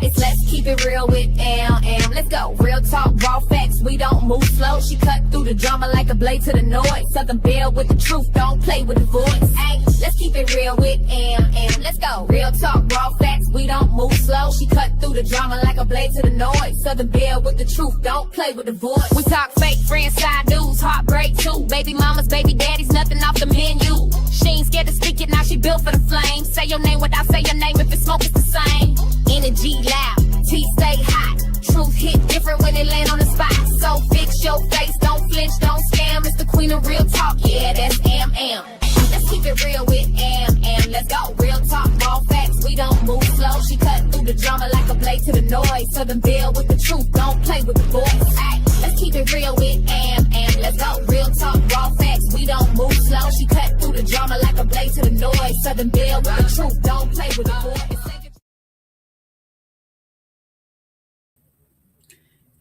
It's let's keep it real with M. Let's go. Real talk, raw facts. We don't move slow. She cut through the drama like a blade to the noise. Southern Belle with the truth. Don't play with the voice. Ay, let's keep it real with M. Let's go. Real talk, raw facts. We don't move slow. She cut through the drama like a blade to the noise. Southern Belle with the truth. Don't play with the voice. We talk fake friends, side dudes, heartbreak too. Baby mamas, baby daddies, nothing off the menu. She ain't scared to speak it, now she built for the flame. Say your name without say your name, if it's smoke, it's the same. Energy loud, T stay hot. Truth hit different when it land on the spot. So fix your face, don't flinch, don't scam. It's the queen of real talk, yeah, that's M. Let's keep it real with M. Let's go. Real talk, raw facts, we don't move slow. She cut through the drama like a blade to the noise. Southern Belle with the truth, don't play with the voice. Ay, let's keep it real with M. Let's go. Real talk, raw facts, we don't move slow. She cut through the drama like a blade to the noise. Southern Belle with the truth, don't play with the voice.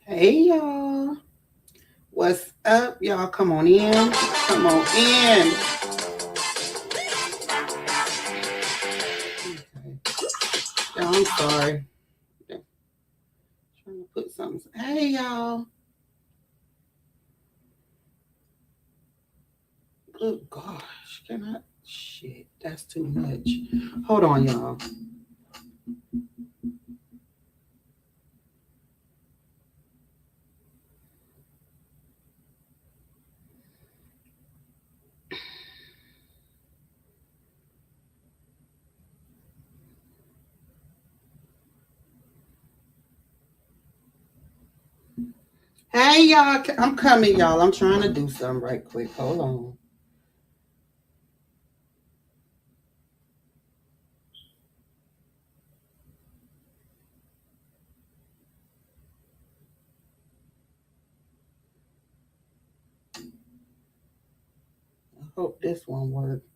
Hey y'all, what's up? Y'all come on in, come on in. Okay. I'm sorry. Okay. Trying to put something. Hey y'all. Good gosh, can I? Shit, that's too much. Hold on, y'all. Hey y'all, I'm coming, y'all. I'm trying to do something right quick. Hold on. I hope this one works.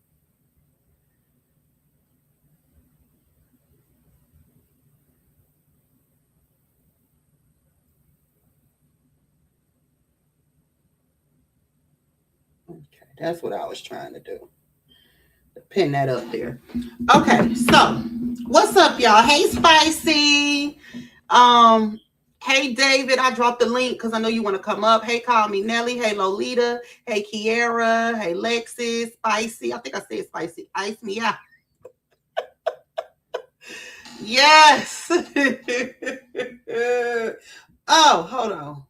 Okay, that's what I was trying to do. Pin that up there. Okay, so what's up, y'all? Hey, Spicy. Hey, David. I dropped the link because I know you want to come up. Hey, Call Me Nelly. Hey, Lolita. Hey, Kiara. Hey, Lexis. Spicy. I think I said Spicy. Ice me out. Yes. Oh, hold on.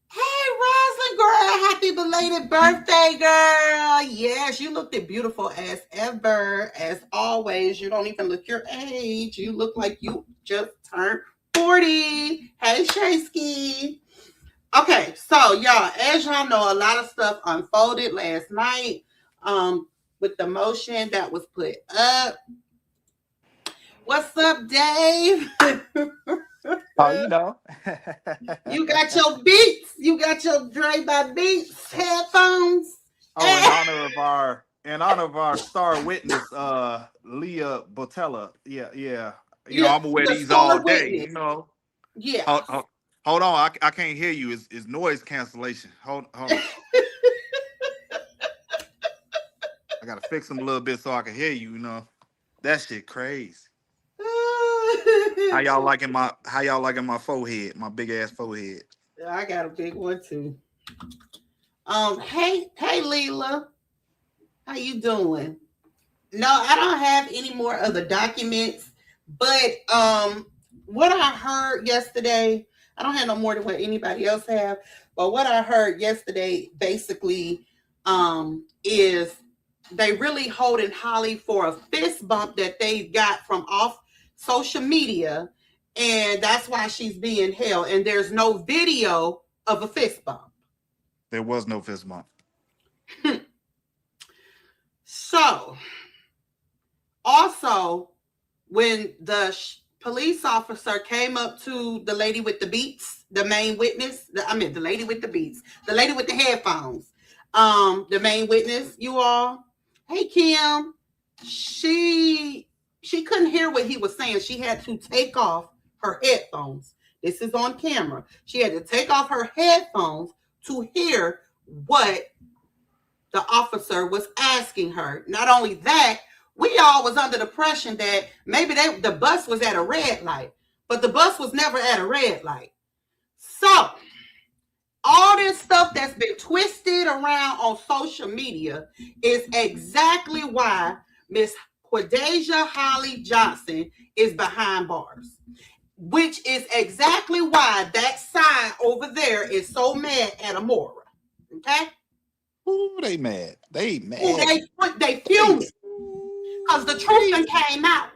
Hey, Roslyn, girl, happy belated birthday, girl. Yes, you looked beautiful as ever, as always. You don't even look your age. You look like you just turned 40. Hey, Shaysky. Okay, so y'all, as y'all know, a lot of stuff unfolded last night with the motion that was put up. What's up, Dave? Oh, you know. You got your Beats. You got your Dre by Beats headphones. Oh, in honor of our star witness, Leah Botella. Yeah. You know, I'm gonna wear these all day. Witness. You know. Yeah. Hold on, I can't hear you. It's noise cancellation. Hold on. I gotta fix them a little bit so I can hear you. You know, that shit crazy. How y'all liking my forehead, my big ass forehead? I got a big one too. Hey Leela, how you doing? No, I don't have any more of the documents, but what I heard yesterday, I don't have no more than what anybody else have, but what I heard yesterday basically is they really holding Holly for a fist bump that they got from off social media, and that's why she's being held, and there's no video of a fist bump. There was no fist bump. So also when the police officer came up to the lady with the beats, the main witness, the lady with the beats, the lady with the headphones, the main witness, you all, hey Kim, she couldn't hear what he was saying. She had to take off her headphones. This is on camera. She had to take off her headphones to hear what the officer was asking her. Not only that, we all was under the impression that maybe the bus was at a red light, but the bus was never at a red light. So all this stuff that's been twisted around on social media is exactly why Miss Quadasia Holly Johnson is behind bars, which is exactly why that side over there is so mad at Amora. Okay? Ooh, they mad. They mad. Ooh, they fuming because the truth done came out.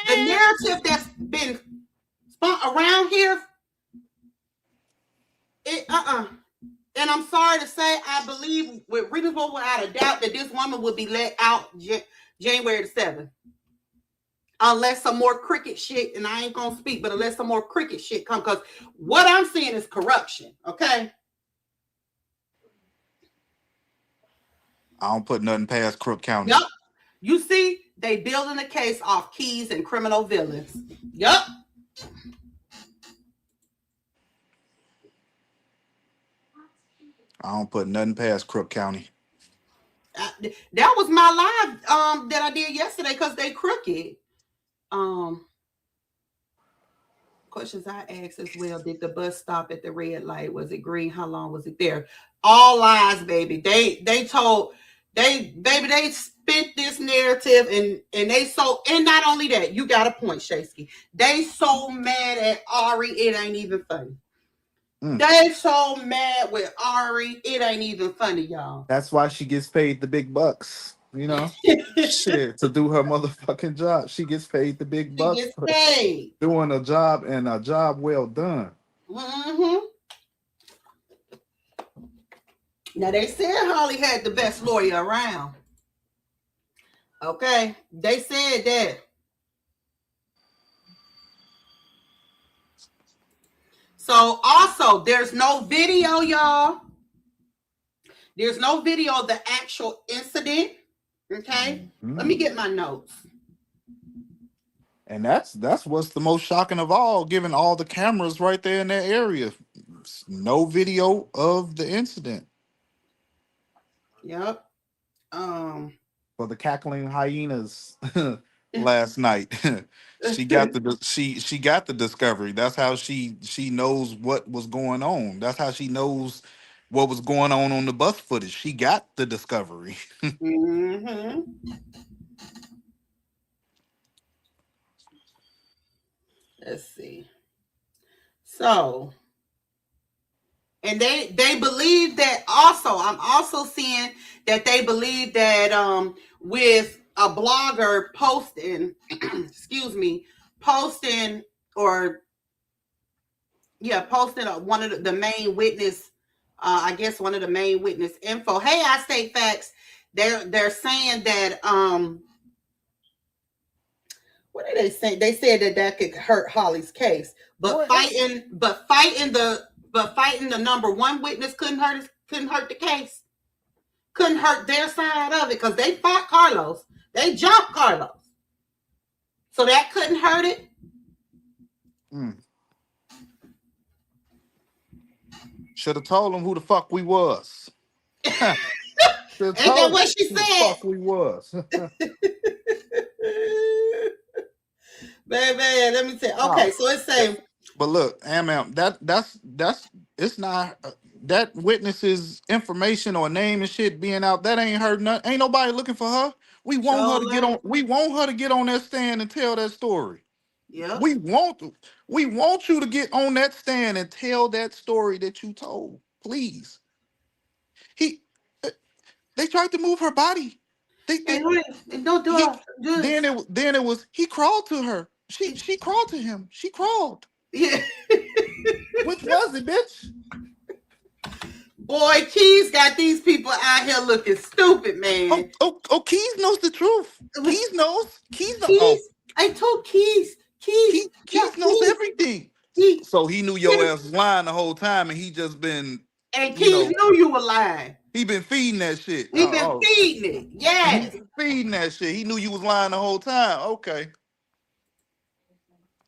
The narrative that's been spun around here, and I'm sorry to say, I believe with reasonable without a doubt that this woman will be let out January the 7th. Unless some more cricket shit, and I ain't gonna speak, but unless some more cricket shit come, because what I'm seeing is corruption, okay? I don't put nothing past Crook County. Yep. You see, they building a case off keys and criminal villains. Yep. I don't put nothing past Crook County. That was my live that I did yesterday because they crooked. Questions I asked as well. Did the bus stop at the red light? Was it green? How long was it there? All lies, baby. They spent this narrative and they so, and not only that, you got a point, Shaysky. They so mad at Ari, it ain't even funny. They so mad with Ari, it ain't even funny, y'all. That's why she gets paid the big bucks, you know? Shit, to do her motherfucking job. She gets paid the big bucks. She gets paid. Doing a job, and a job well done. Mm-hmm. Now, they said Holly had the best lawyer around. Okay? They said that. So, also, there's no video, y'all. There's no video of the actual incident. Okay? Mm-hmm. Let me get my notes. And that's what's the most shocking of all, given all the cameras right there in that area. No video of the incident. Yep. For the cackling hyenas last night. she got the discovery. That's how she knows what was going on. That's how she knows what was going on the bus footage. She got the discovery. Mm-hmm. Let's see. So, and they believe that also. I'm also seeing that they believe that with a blogger posting, posting one of the main witness, I guess one of the main witness info. Hey, I state facts. They're saying that what did they say? They said that could hurt Holly's case, but fighting the number one witness couldn't hurt the case. Couldn't hurt their side of it because they fought Carlos. They jumped Carlos. So that couldn't hurt it. Should have told them who the fuck we was. Ain't that what she said? Who the fuck we was. Baby, let me tell you. Okay, so it's saying. But look, that's it's not that witness's information or name and shit being out. That ain't hurt nothing. Ain't nobody looking for her. We want her to get on. We want her to get on that stand and tell that story. Yeah. We want you to get on that stand and tell that story that you told. Please. They tried to move her body. Don't do it. Then it was he crawled to her. She crawled to him. She crawled. Yeah. Which was it, bitch? Boy, Keys got these people out here looking stupid, man. Oh, Keys knows the truth. Keys knows. I told Keys. Keys knows everything. So he knew your ass was lying the whole time, and he just been. And Keys knew you were lying. He been feeding that shit. He been feeding it. Yes. Feeding that shit. He knew you was lying the whole time. Okay.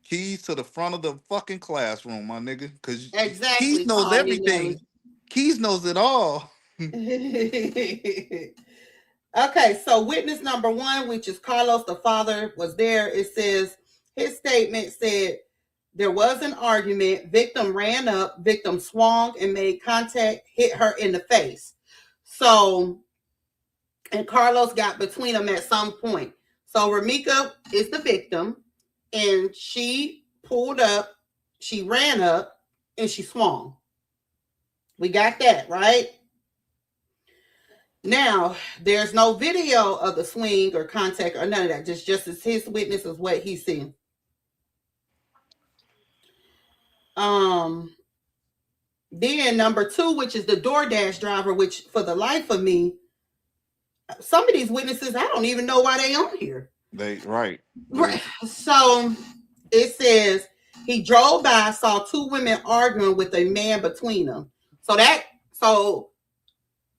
Keys to the front of the fucking classroom, my nigga. Because exactly. Keys knows everything. Keys knows it all. Okay, so witness number 1, which is Carlos, the father, was there. It says his statement said there was an argument. Victim ran up. Victim swung and made contact, hit her in the face. So, and Carlos got between them at some point. So Ramika is the victim, and she pulled up, she ran up, and she swung. We got that, right? Now, there's no video of the swing or contact or none of that. Just as his witness is what he's seen. Then number 2, which is the DoorDash driver, which for the life of me, some of these witnesses, I don't even know why they on here. Right. So it says he drove by, saw 2 women arguing with a man between them. So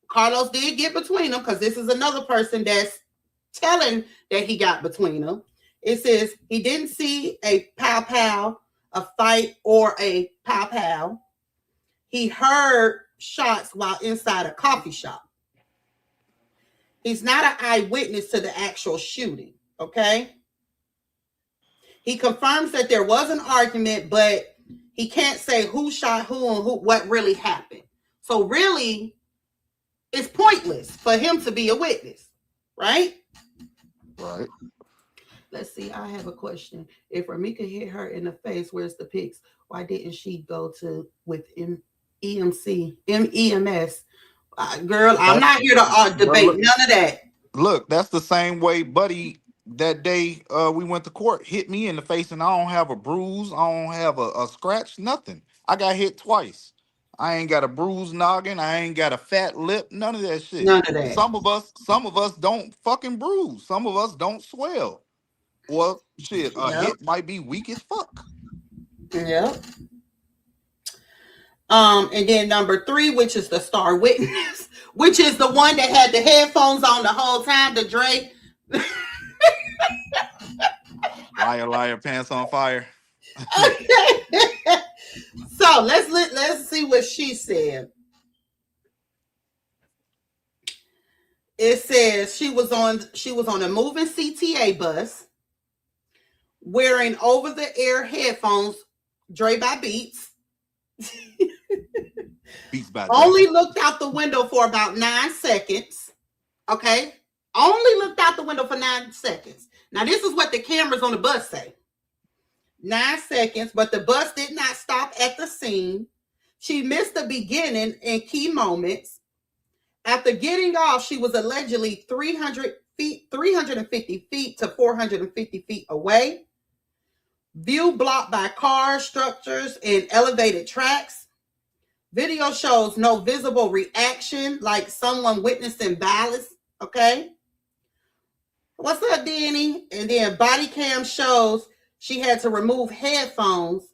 Carlos did get between them, because this is another person that's telling that he got between them. It says he didn't see a pow-pow, a fight, or a pow-pow. He heard shots while inside a coffee shop. He's not an eyewitness to the actual shooting, okay? He confirms that there was an argument, but he can't say who shot who and what really happened. So really, it's pointless for him to be a witness, right? Right. Let's see. I have a question. If Ramika hit her in the face, where's the pics? Why didn't she go to with EMS? Girl, I'm not here to debate none of that. Look, that's the same way Buddy that day we went to court hit me in the face, and I don't have a bruise, I don't have a scratch, nothing. I got hit twice. I ain't got a bruised noggin, I ain't got a fat lip, none of that shit. None of that. Some of us don't fucking bruise. Some of us don't swell. Or shit, hit might be weak as fuck. Yep. And then number 3, which is the star witness, which is the one that had the headphones on the whole time, the Dre. Liar, liar, pants on fire. Okay. So let's see what she said. It says she was on a moving CTA bus, wearing over-the-air headphones, Dre by Beats. Beats by Only looked out the window for about 9 seconds. Okay? Only looked out the window for 9 seconds. Now, this is what the cameras on the bus say. 9 seconds, but the bus did not stop at the scene. She missed the beginning and key moments. After getting off, she was allegedly 350 feet to 450 feet away. View blocked by cars, structures, and elevated tracks. Video shows no visible reaction, like someone witnessing violence. Okay. What's up, Danny? And then body cam shows she had to remove headphones.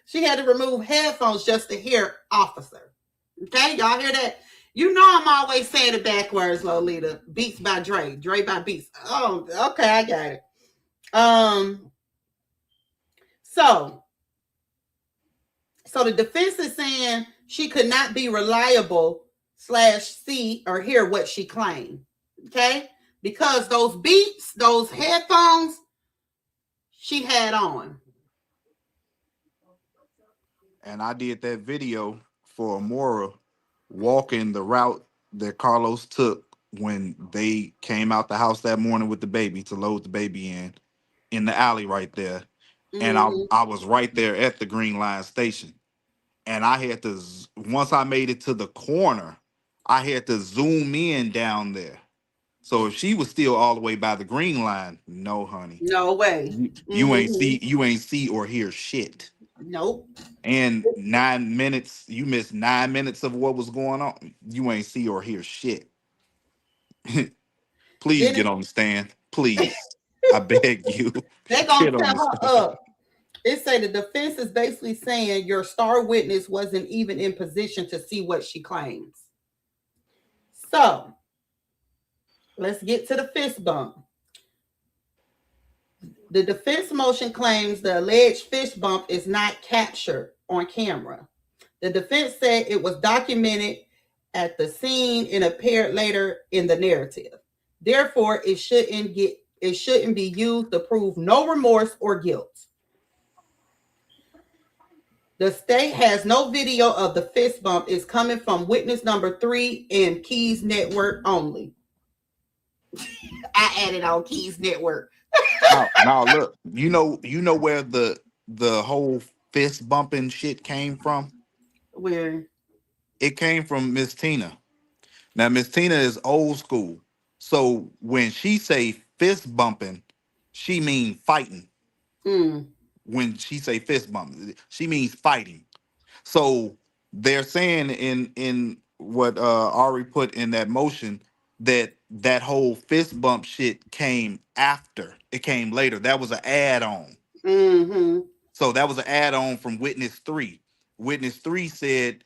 She had to remove headphones just to hear officer. Okay, y'all hear that? You know I'm always saying it backwards, Lolita. Beats by Dre. Dre by Beats. Oh, okay, I got it. So the defense is saying she could not be reliable / see or hear what she claimed. Okay? Because those beats, those headphones, she had on. And I did that video for Amora walking the route that Carlos took when they came out the house that morning with the baby to load the baby in the alley right there. And I was right there at the Green Line station. And I had to, once I made it to the corner, I had to zoom in down there. So if she was still all the way by the Green Line, no, honey. No way. You ain't see or hear shit. Nope. And 9 minutes, you missed 9 minutes of what was going on. You ain't see or hear shit. Please get on the stand. Please. I beg you. They're going to tell her up. It say the defense is basically saying your star witness wasn't even in position to see what she claims. So, let's get to the fist bump. The defense motion claims the alleged fist bump is not captured on camera. The defense said it was documented at the scene and appeared later in the narrative. Therefore, it shouldn't be used to prove no remorse or guilt. The state has no video of the fist bump. It's coming from witness number 3 and Keys Network only. I added on Keys Network. Now look, you know where the whole fist bumping shit came from? Where? It came from Miss Tina. Now Miss Tina is old school. So when she say fist bumping, she mean fighting. When she say fist bumping, she means fighting. So they're saying in what Ari put in that motion that whole fist bump shit came after. It came later. That was an add-on. Mm-hmm. So that was an add-on from Witness 3. Witness 3 said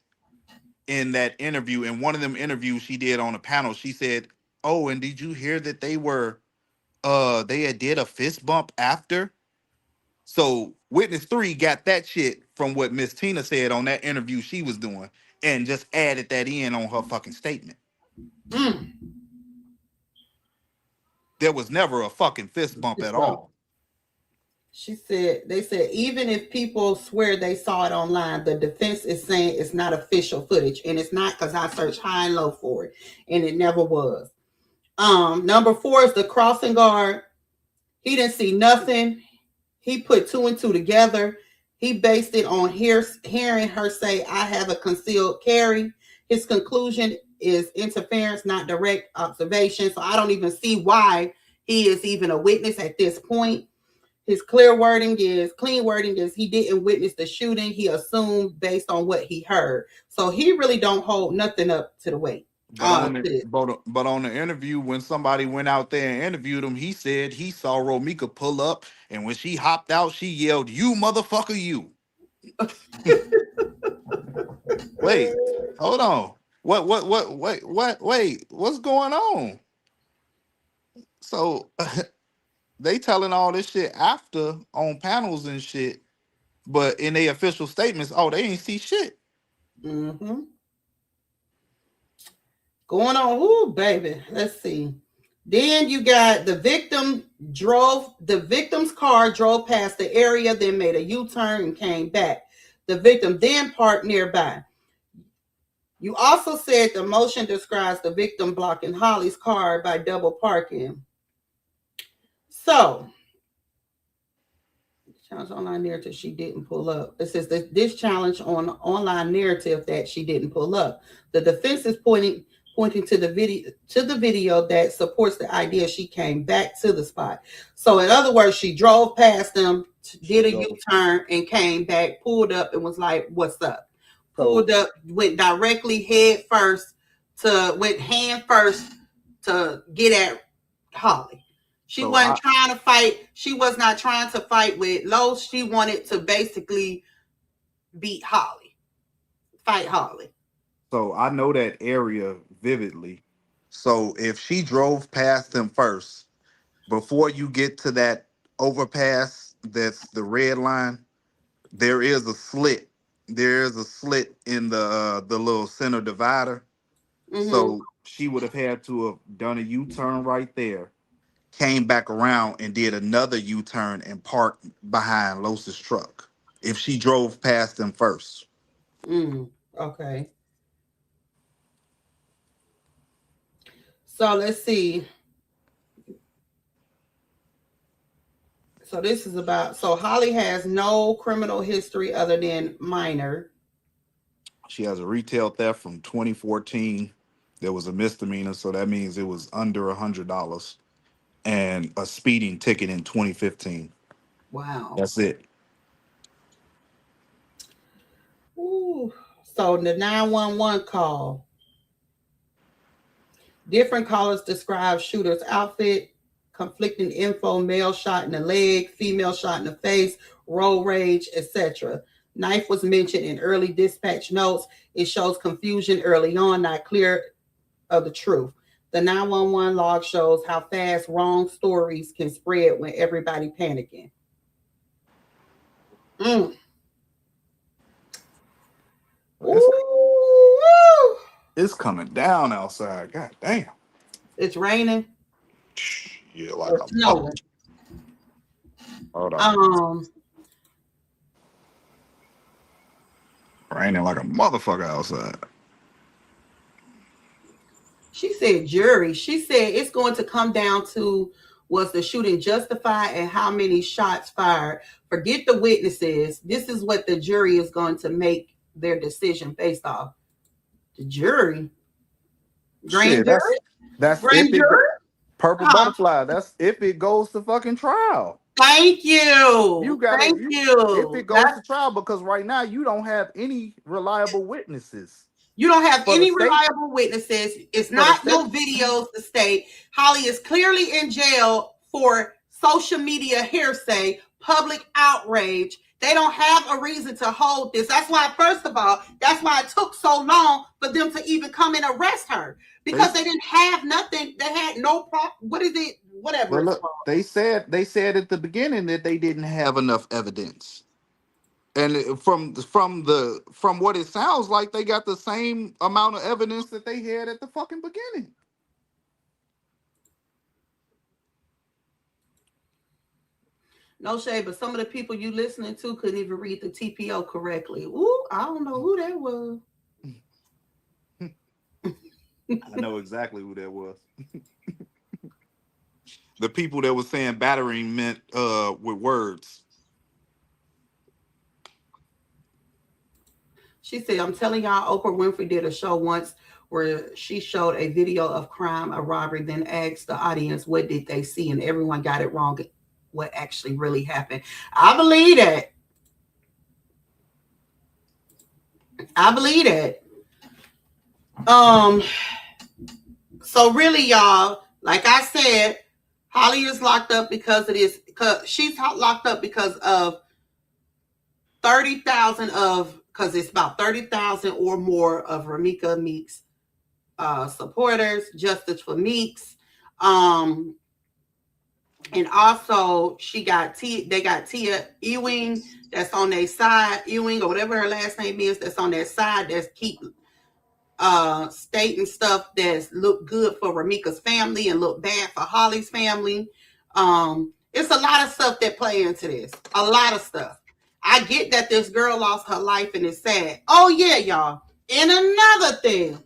in that interview, in one of them interviews she did on a panel, she said, "Oh, and did you hear that they had did a fist bump after?" So Witness 3 got that shit from what Miss Tina said on that interview she was doing and just added that in on her fucking statement. There was never a fucking fist bump at all. They said, even if people swear they saw it online, the defense is saying it's not official footage. And it's not, because I searched high and low for it. And it never was. Number 4 is the crossing guard. He didn't see nothing. He put 2 and 2 together. He based it on hearing her say, "I have a concealed carry." His conclusion is interference, not direct observation. So I don't even see why he is even a witness at this point. His clean wording is he didn't witness the shooting. He assumed based on what he heard. So he really don't hold nothing up to the weight. But on the interview, when somebody went out there and interviewed him, he said he saw Romika pull up, and when she hopped out, she yelled, "You motherfucker, you!" Wait, hold on. Wait, what's going on? So they telling all this shit after on panels and shit, but in their official statements, oh, they ain't see shit. Mm-hmm. Going on, ooh, baby. Let's see. Then you got the victim's car drove past the area, then made a U-turn and came back. The victim then parked nearby. You also said the motion describes the victim blocking Holly's car by double parking. So, challenge online narrative she didn't pull up. It says that this challenge on online narrative that she didn't pull up. The defense is pointing to the video that supports the idea she came back to the spot. So in other words, she drove past them, did a U-turn and came back, pulled up and was like, "What's up?" Pulled up, went directly hand first to get at Holly. She wasn't trying to fight. She was not trying to fight with Los. She wanted to basically beat Holly, fight Holly. So I know that area vividly. So if she drove past them first, before you get to that overpass, that's the red line, there is a slit. There is a slit in the little center divider. Mm-hmm. So she would have had to have done a U-turn right there, came back around and did another U-turn and parked behind Los's truck if she drove past them first. Okay. So let's see. So this is about, so Holly has no criminal history other than minor. She has a retail theft from 2014. There was a misdemeanor, so that means it was under $100, and a speeding ticket in 2015. Wow. That's it. Ooh. So the 911 call. Different callers describe shooter's outfit, conflicting info, male shot in the leg, female shot in the face, road rage, etc. Knife was mentioned in early dispatch notes. It shows confusion early on, not clear of the truth. The 911 log shows how fast wrong stories can spread when everybody panicking. Ooh. It's coming down outside. God damn. It's raining. Yeah, like Or a snowing. Hold on. Raining like a motherfucker outside. She said jury. She said it's going to come down to, was the shooting justified and how many shots fired. Forget the witnesses. This is what the jury is going to make their decision based off. The jury. Grand jury? That's Grand jury? Purple butterfly. That's if it goes to fucking trial. Thank you. You gotta Thank you. If it goes to trial, because right now you don't have any reliable witnesses. You don't have any reliable witnesses. It's not no videos to state. Holly is clearly in jail for social media hearsay, public outrage. They don't have a reason to hold this. That's why, first of all, that's why it took so long for them to even come and arrest her. Because they didn't have nothing. They had no problem. What is it? Whatever. Well, look, they said at the beginning that they didn't have enough evidence. And from what it sounds like, they got the same amount of evidence that they had at the fucking beginning. No shade, but some of the people you listening to couldn't even read the TPO correctly. Ooh, I don't know who that was. I know exactly who that was. The people that was saying battering meant with words. She said, I'm telling y'all, Oprah Winfrey did a show once where she showed a video of crime, a robbery, then asked the audience, what did they see? And everyone got it wrong, what actually really happened. I believe that. I believe that. So really, y'all, like I said, Holly is locked up because of this. Because she's locked up because of 30,000 of, because it's about 30,000 or more of Ramika Meeks supporters, Justice for Meeks. And also they got Tia Ewing that's on their side, Ewing or whatever her last name is, that's on their side, that's keep stating stuff that's look good for Ramika's family and look bad for Holly's family. It's a lot of stuff that play into this. A lot of stuff. I get that this girl lost her life and it's sad. Oh yeah, y'all. And another thing,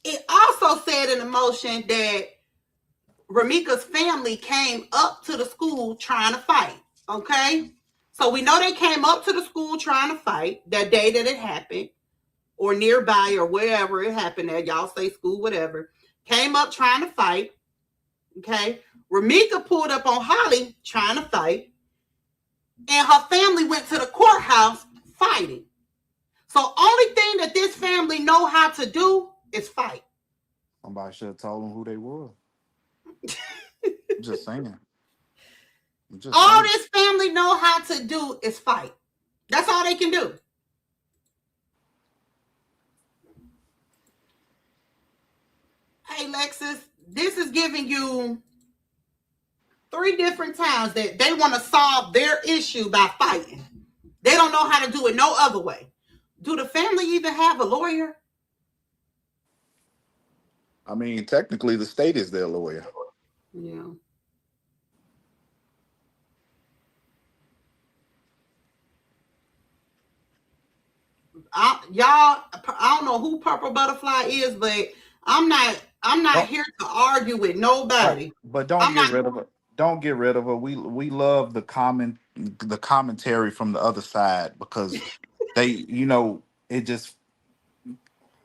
it also said in the motion that Ramika's family came up to the school trying to fight. Okay? So we know they came up to the school trying to fight that day that it happened, or nearby or wherever it happened at. Y'all say school, whatever. Came up trying to fight. Okay? Ramika pulled up on Holly trying to fight, and her family went to the courthouse fighting. So only thing that this family know how to do is fight. Somebody should have told them who they were. Just saying. All this family know how to do is fight. That's all they can do. Hey, Lexus, this is giving you 3 different times that they want to solve their issue by fighting. They don't know how to do it no other way. Do the family even have a lawyer? I mean, technically, the state is their lawyer. Yeah. I don't know who Purple Butterfly is, but I'm not here to argue with nobody. But don't get rid of her. Don't get rid of her. We love the commentary from the other side, because they, it just,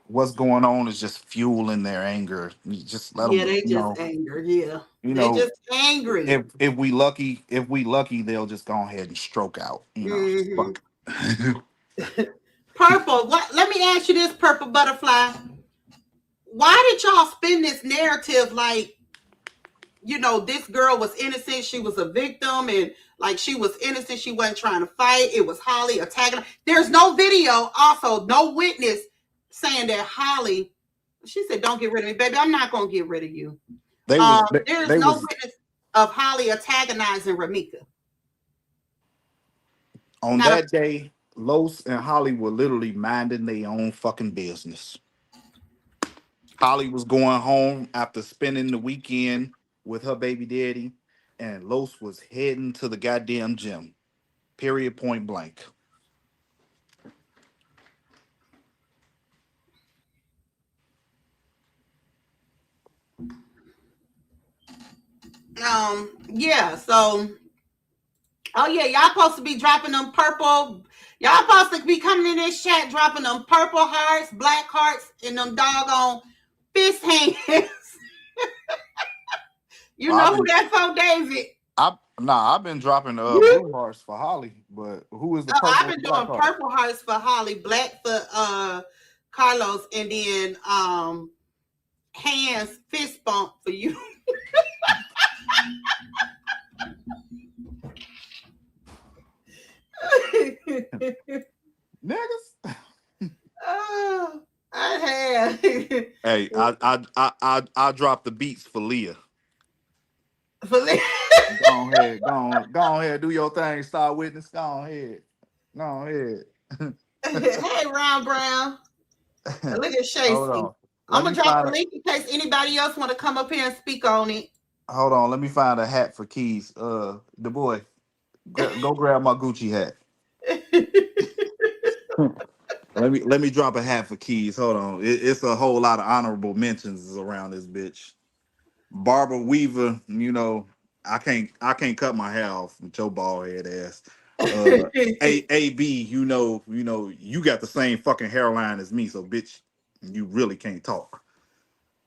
what's going on is just fueling their anger. You just let them. They just angry. Yeah. They just angry. If we lucky, they'll just go ahead and stroke out. Purple, let me ask you this, Purple Butterfly. Why did y'all spin this narrative like, this girl was innocent, she was a victim, and like she was innocent, she wasn't trying to fight, it was Holly attacking her? There's no video, also no witness saying that Holly, she said, don't get rid of me, baby, I'm not going to get rid of you. There's no witness of Holly antagonizing Ramika. On that day, Los and Holly were literally minding their own fucking business. Holly was going home after spending the weekend with her baby daddy, and Los was heading to the goddamn gym. Period, point blank. Yeah, so oh yeah, y'all supposed to be dropping them purple. Y'all supposed to be coming in this chat dropping them purple hearts, black hearts, and them doggone fist hands. You know who that's for, David? I've been dropping blue hearts for Holly, but who is the purple? I've been doing purple hearts for Holly, black for Carlos, and then hands fist bump for you. Niggas. Oh, I have. Hey, I dropped the beats for Leah. Go ahead, do your thing, Star Witness. Go ahead. Hey, Round Brown. Look at Shacy. I'm gonna drop the link in case anybody else want to come up here and speak on it. Hold on, let me find a hat for Keys. The boy, go grab my Gucci hat. Let me drop a hat for Keys. Hold on, it's a whole lot of honorable mentions around this bitch. Barbara Weaver, you know, I can't cut my hair off with your bald head ass. AB, you know, you got the same fucking hairline as me, so bitch, you really can't talk.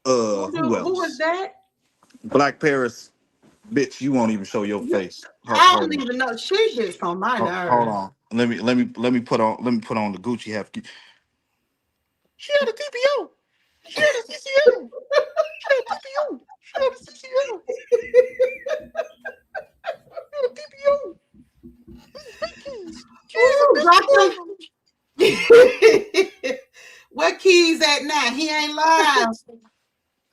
Who else? Who was that? Black Paris, bitch, you won't even show your face. I don't even know. She just on my nerves. Hold on. Let me put on the Gucci hat. She had a TPO. She had a CCL. She had a TPO. She had a CCL. What Keys at now? He ain't live.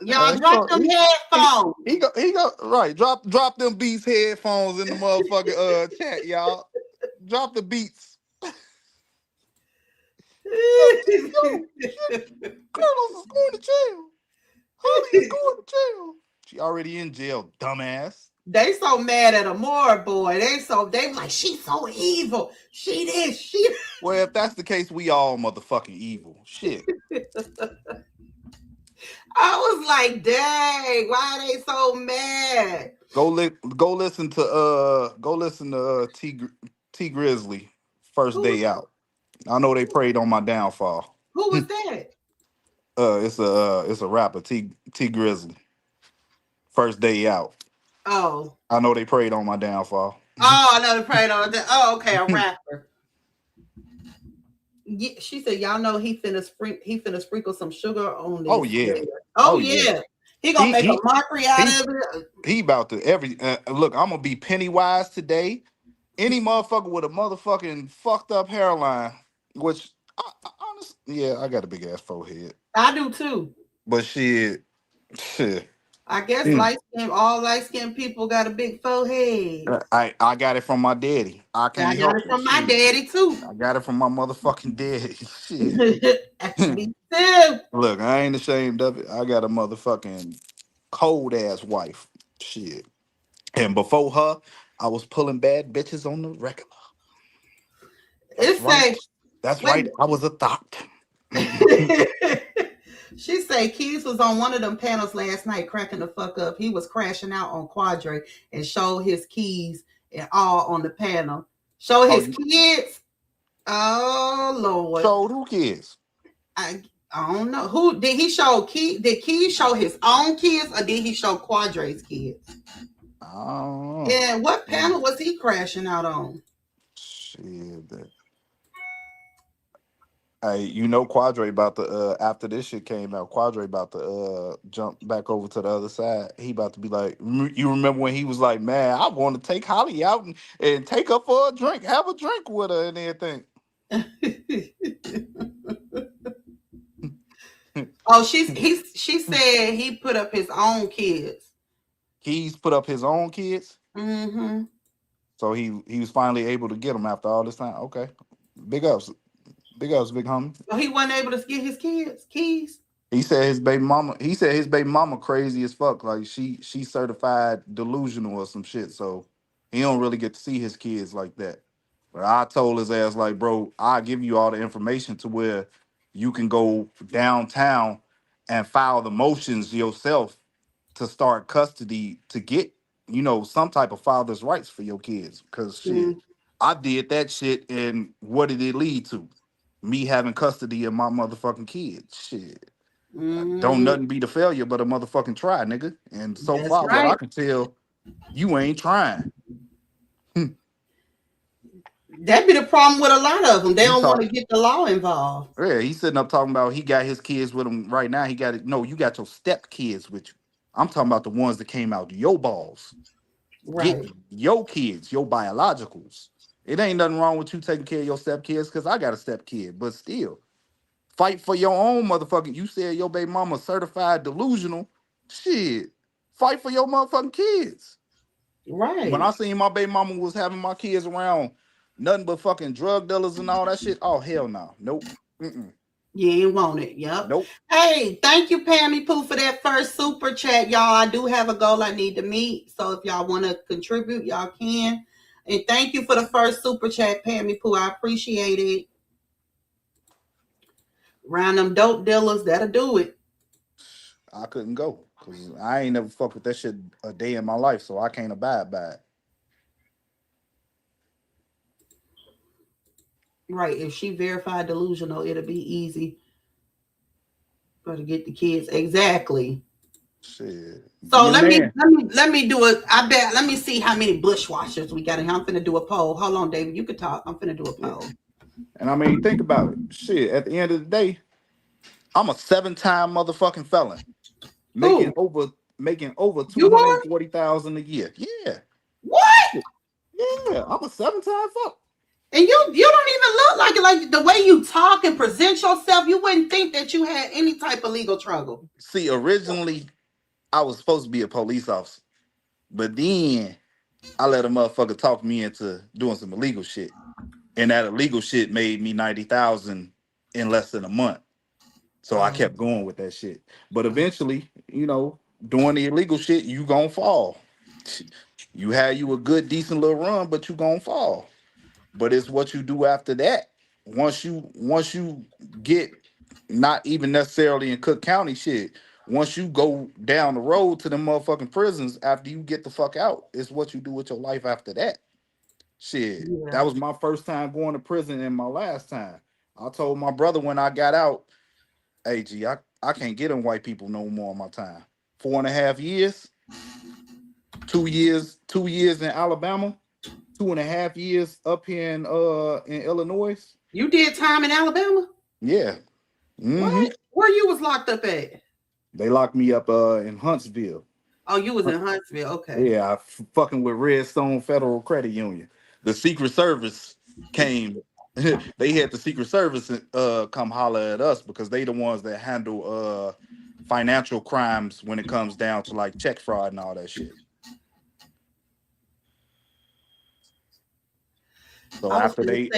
Y'all drop them headphones. He go right. Drop them Beats headphones in the motherfucking chat, y'all. Drop the Beats. Carlos is going to jail. Holly is going to jail. She already in jail, dumbass. They so mad at Amora, boy. They like, she's so evil. She this. Well, if that's the case, we all motherfucking evil. Shit. I was like, dang, why are they so mad? Go listen to T Grizzly first day out. I know they prayed on my downfall. Who was that? It's a rapper, T Grizzly. First day out. Oh. I know they prayed on my downfall. Oh, I know they prayed on that. Oh, okay, a rapper. Yeah, she said, y'all know he finna sprinkle some sugar on this. Oh yeah. Oh yeah. He gonna make a mockery out of it. He about to look, I'm gonna be Pennywise today. Any motherfucker with a motherfucking fucked up hairline, which honestly, I got a big ass forehead. I do too. But shit. I guess all light skinned people got a big forehead. I got it from my daddy. I got it from my daddy too. I got it from my motherfucking daddy. Shit. Me too. Look, I ain't ashamed of it. I got a motherfucking cold ass wife. Shit. And before her, I was pulling bad bitches on the regular. That's right. I was a thought. She say Keys was on one of them panels last night cracking the fuck up. He was crashing out on Quadre and showed his keys and all on the panel. Show his kids. Oh Lord. Showed who kids? I don't know. Who did he show? Did Keys show his own kids or did he show Quadre's kids? Oh. Yeah, what panel was he crashing out on? Shit. Hey, you know Quadre about to after this shit came out, Quadre about to jump back over to the other side. He about to be like, you remember when he was like, man, I want to take Holly out and take her for a drink, have a drink with her and everything. Oh, she said he put up his own kids. He's put up his own kids? Mm-hmm. So he was finally able to get them after all this time. Okay. Big ups, big homie. So he wasn't able to get his keys. He said his baby mama. He said his baby mama crazy as fuck. Like she certified delusional or some shit. So he don't really get to see his kids like that. But I told his ass like, bro, I'll give you all the information to where you can go downtown and file the motions yourself to start custody to get, some type of father's rights for your kids. Cause shit, I did that shit, and what did it lead to? Me having custody of my motherfucking kids. Shit. Don't nothing be the failure but a motherfucking try, nigga. And so That's far, what I right. can tell, you ain't trying. That'd be the problem with a lot of them. They He don't want talk- to get the law involved. Yeah, he's sitting up talking about he got his kids with him right now. He got it. No, you got your step kids with you. I'm talking about the ones that came out your balls. Right. Get your kids, your biologicals. It ain't nothing wrong with you taking care of your step kids because I got a step kid, but still. Fight for your own motherfucking. You said your baby mama certified delusional. Shit. Fight for your motherfucking kids. Right. When I seen my baby mama was having my kids around nothing but fucking drug dealers and all that shit. Oh, hell no. Nope. Mm-mm. You ain't want it. Yep. Nope. Hey, thank you, Pammy Pooh, for that first super chat. Y'all, I do have a goal I need to meet. So if y'all want to contribute, y'all can. And thank you for the first super chat, Pammy Pooh. I appreciate it. Around them dope dealers, that'll do it. I couldn't go because I ain't never fucked with that shit a day in my life, so I can't abide by it. Right. If she verified delusional, it'll be easy for her to get the kids. Exactly. Shit. So Yeah, let me do it. Let me see how many bushwashers we got in here. I'm finna do a poll. Hold on, David. You can talk. I'm finna do a poll. And I mean, think about it. Shit, at the end of the day, I'm a 7-time motherfucking felon. Making over You are? $240,000 a year. Yeah. What? Yeah. I'm a 7-time fuck. And you don't even look like it. Like the way you talk and present yourself, you wouldn't think that you had any type of legal trouble. See, originally I was supposed to be a police officer, but then I let a motherfucker talk me into doing some illegal shit. And that illegal shit made me $90,000 in less than a month. So I kept going with that shit. But eventually, doing the illegal shit, you gonna fall. You had you a good, decent little run, but you gonna fall. But it's what you do after that. Once you get, not even necessarily in Cook County shit, once you go down the road to the motherfucking prisons after you get the fuck out, it's what you do with your life after that. Shit, that was my first time going to prison and my last time. I told my brother when I got out, hey, G, I can't get them white people no more on my time. 4.5 years, 2 years in Alabama, 2.5 years up here in Illinois. You did time in Alabama? Yeah. Mm-hmm. What? Where you was locked up at? They locked me up in Huntsville. Oh, you was in Huntsville. Okay. Yeah, fucking with Redstone Federal Credit Union. The Secret Service came. They had the Secret Service come holler at us because they the ones that handle financial crimes when it comes down to like check fraud and all that shit. So after they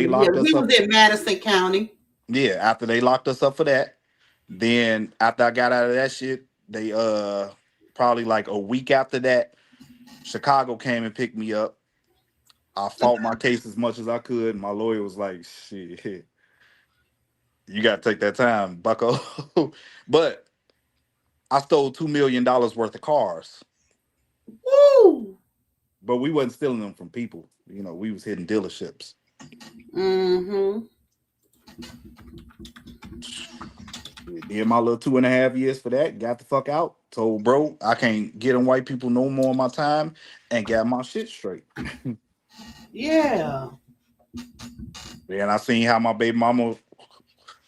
locked us up in Madison County. Yeah, after they locked us up for that, then after I got out of that shit, they probably like a week after that, Chicago came and picked me up. I fought my case as much as I could. My lawyer was like, shit, you got to take that time, bucko. But I stole $2 million worth of cars. Woo! But we wasn't stealing them from people. We was hitting dealerships. Mm-hmm. Did my little 2.5 years for that. Got the fuck out. Told bro, I can't get them white people no more on my time, and got my shit straight. Yeah. And I seen how my baby mama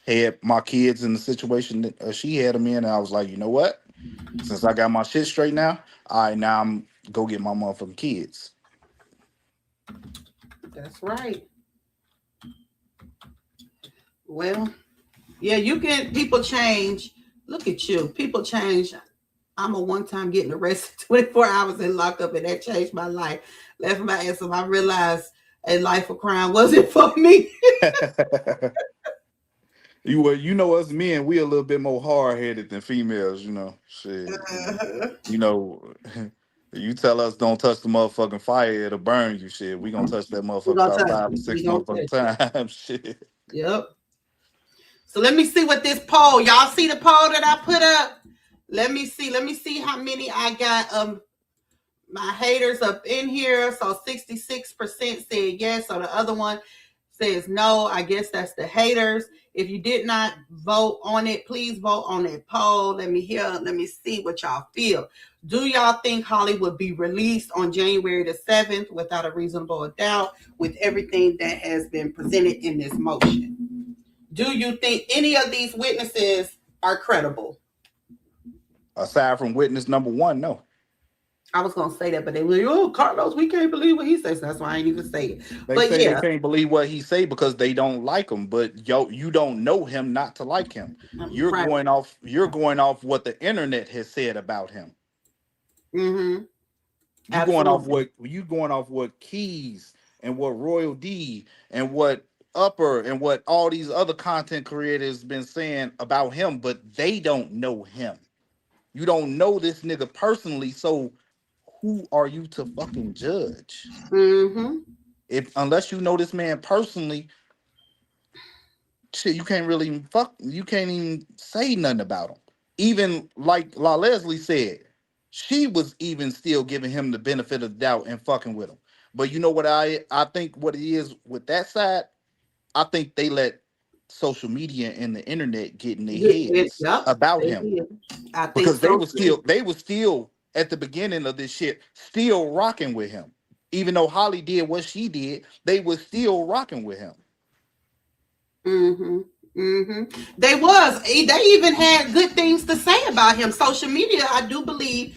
had my kids in the situation that she had them in, and I was like, you know what? Since I got my shit straight now, all right, now I'm go get my motherfucking kids. That's right. Well, yeah, people change. Look at you. People change. I'm a one-time getting arrested 24 hours and locked up, and that changed my life. Left my ass up. I realized A life of crime wasn't for me. You know us men, we a little bit more hard headed than females. You know, shit. You know, you tell us don't touch the motherfucking fire, it'll burn you. Shit, we gonna touch that We motherfucker gonna about touch 5 or it. 6 We gonna touch motherfucking times. Shit. Yep. So let me see what this poll. Y'all see the poll that I put up? Let me see how many I got. My haters up in here. So 66% said yes. So the other one says no. I guess that's the haters. If you did not vote on it, please vote on that poll. Let me see what y'all feel. Do y'all think Holly would be released on January the 7th without a reasonable doubt with everything that has been presented in this motion? Do you think any of these witnesses are credible? Aside from witness number 1, no. I was gonna say that, but they were like, "Oh, Carlos, we can't believe what he says." So that's why I ain't even say it. They say they can't believe what he say because they don't like him. But you don't know him not to like him. You're right. going off what the internet has said about him. Mm-hmm. You going off what Keys and what Royal D and what Upper and what all these other content creators been saying about him, but they don't know him. You don't know this nigga personally, so who are you to fucking judge? Mm-hmm. Unless you know this man personally, shit, you can't even say nothing about him. Even like La Leslie said, she was even still giving him the benefit of the doubt and fucking with him. But you know what I think what it is with that side? I think they let social media and the internet get in their heads about him. I think because so they were still at the beginning of this shit, still rocking with him. Even though Holly did what she did, they were still rocking with him. Mm-hmm. Mm-hmm. They even had good things to say about him. Social media, I do believe,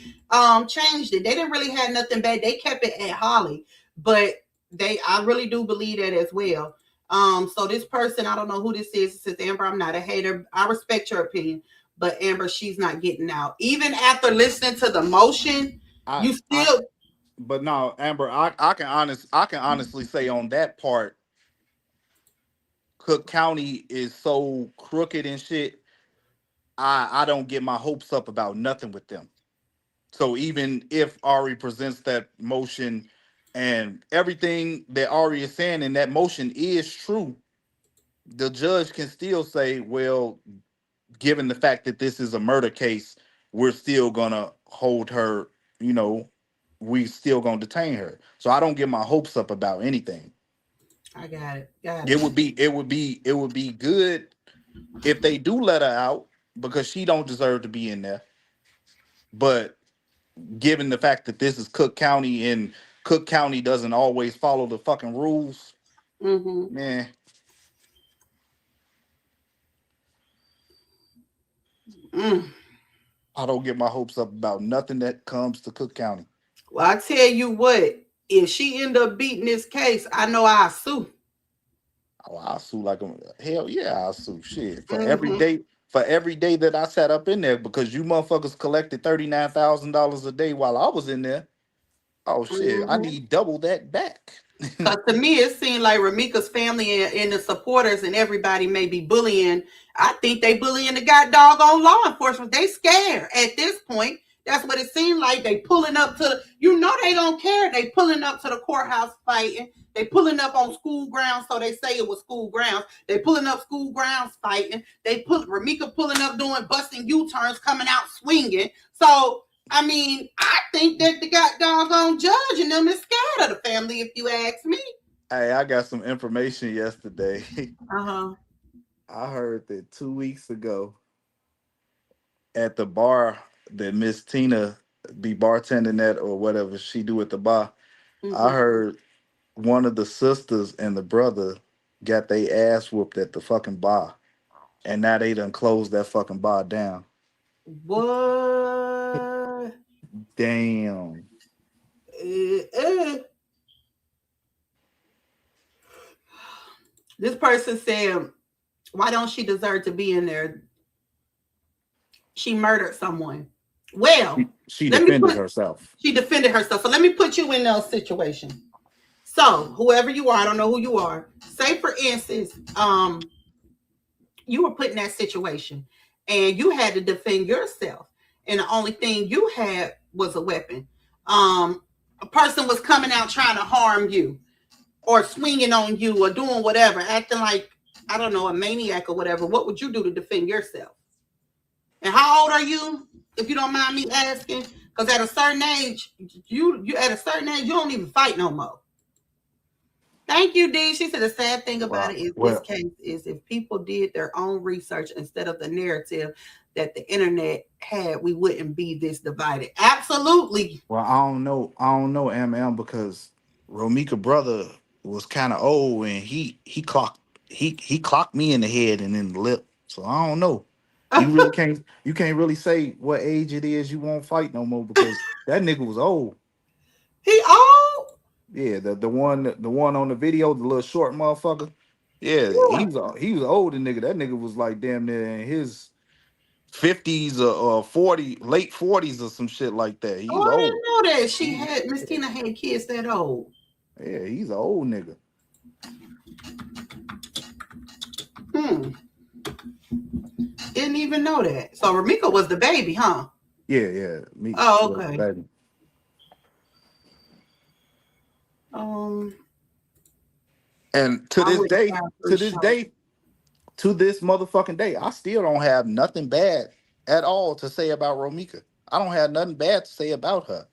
changed it. They didn't really have nothing bad. They kept it at Holly, but I really do believe that as well. So this person, I don't know who this is. It says, Amber, I'm not a hater. I respect your opinion, but Amber, she's not getting out. Even after listening to the motion, But no, Amber, I can honestly say on that part, Cook County is so crooked and shit. I don't get my hopes up about nothing with them. So even if Ari presents that motion and everything that Ari is saying in that motion is true, the judge can still say, well, given the fact that this is a murder case, we're still gonna hold her, we still gonna detain her. So I don't get my hopes up about anything. I got it. It would be good if they do let her out because she don't deserve to be in there. But given the fact that this is Cook County and Cook County doesn't always follow the fucking rules, man. I don't get my hopes up about nothing that comes to Cook County. Well, I tell you what, if she end up beating this case, I know I'll sue. Oh, I'll sue like a hell yeah, I'll sue shit for every day that I sat up in there because you motherfuckers collected $39,000 a day while I was in there. Oh shit, I need double that back. Because to me, it seemed like Ramika's family and the supporters and everybody may be bullying. I think they bullying the doggone law enforcement. They scared at this point. That's what it seemed like. They pulling up to, they don't care. They pulling up to the courthouse fighting. They pulling up on school grounds, so they say it was school grounds. They pulling up school grounds fighting. Ramika pulling up doing busting U-turns, coming out swinging. So, I mean, I think that the doggone judge and them is scared of the family, if you ask me. Hey, I got some information yesterday. Uh-huh. I heard that 2 weeks ago at the bar that Miss Tina be bartending at or whatever she do at the bar, I heard one of the sisters and the brother got their ass whooped at the fucking bar. And now they done closed that fucking bar down. What? Damn. This person said, why don't she deserve to be in there? She murdered someone. Well, she defended herself. She defended herself. So let me put you in those situations. So whoever you are, I don't know who you are. Say for instance, you were put in that situation and you had to defend yourself, and the only thing you had was a weapon. A person was coming out trying to harm you, or swinging on you, or doing whatever, acting like, I don't know, a maniac or whatever. What would you do to defend yourself? And how old are you, if you don't mind me asking? Because at a certain age, you at a certain age, you don't even fight no more. Thank you, Dee. She said the sad thing about it is this case is if people did their own research instead of the narrative that the internet had, we wouldn't be this divided. Absolutely. Well, I don't know, MM, because Romika brother was kind of old, and he clocked me in the head and in the lip. So I don't know. You can't really say what age it is you won't fight no more, because that nigga was old. He old? Yeah, the one on the video, the little short motherfucker. Yeah, Yeah. he was older nigga. That nigga was like damn near in his 50s or 40, late 40s or some shit like that. Oh, He's I old. didn't know that she had Miss Tina had kids that old. Yeah, he's an old nigga. Didn't even know that. So Ramiko was the baby, huh? Yeah. Me. Oh, okay. Baby. And to this motherfucking day, I still don't have nothing bad at all to say about Romika. I don't have nothing bad to say about her.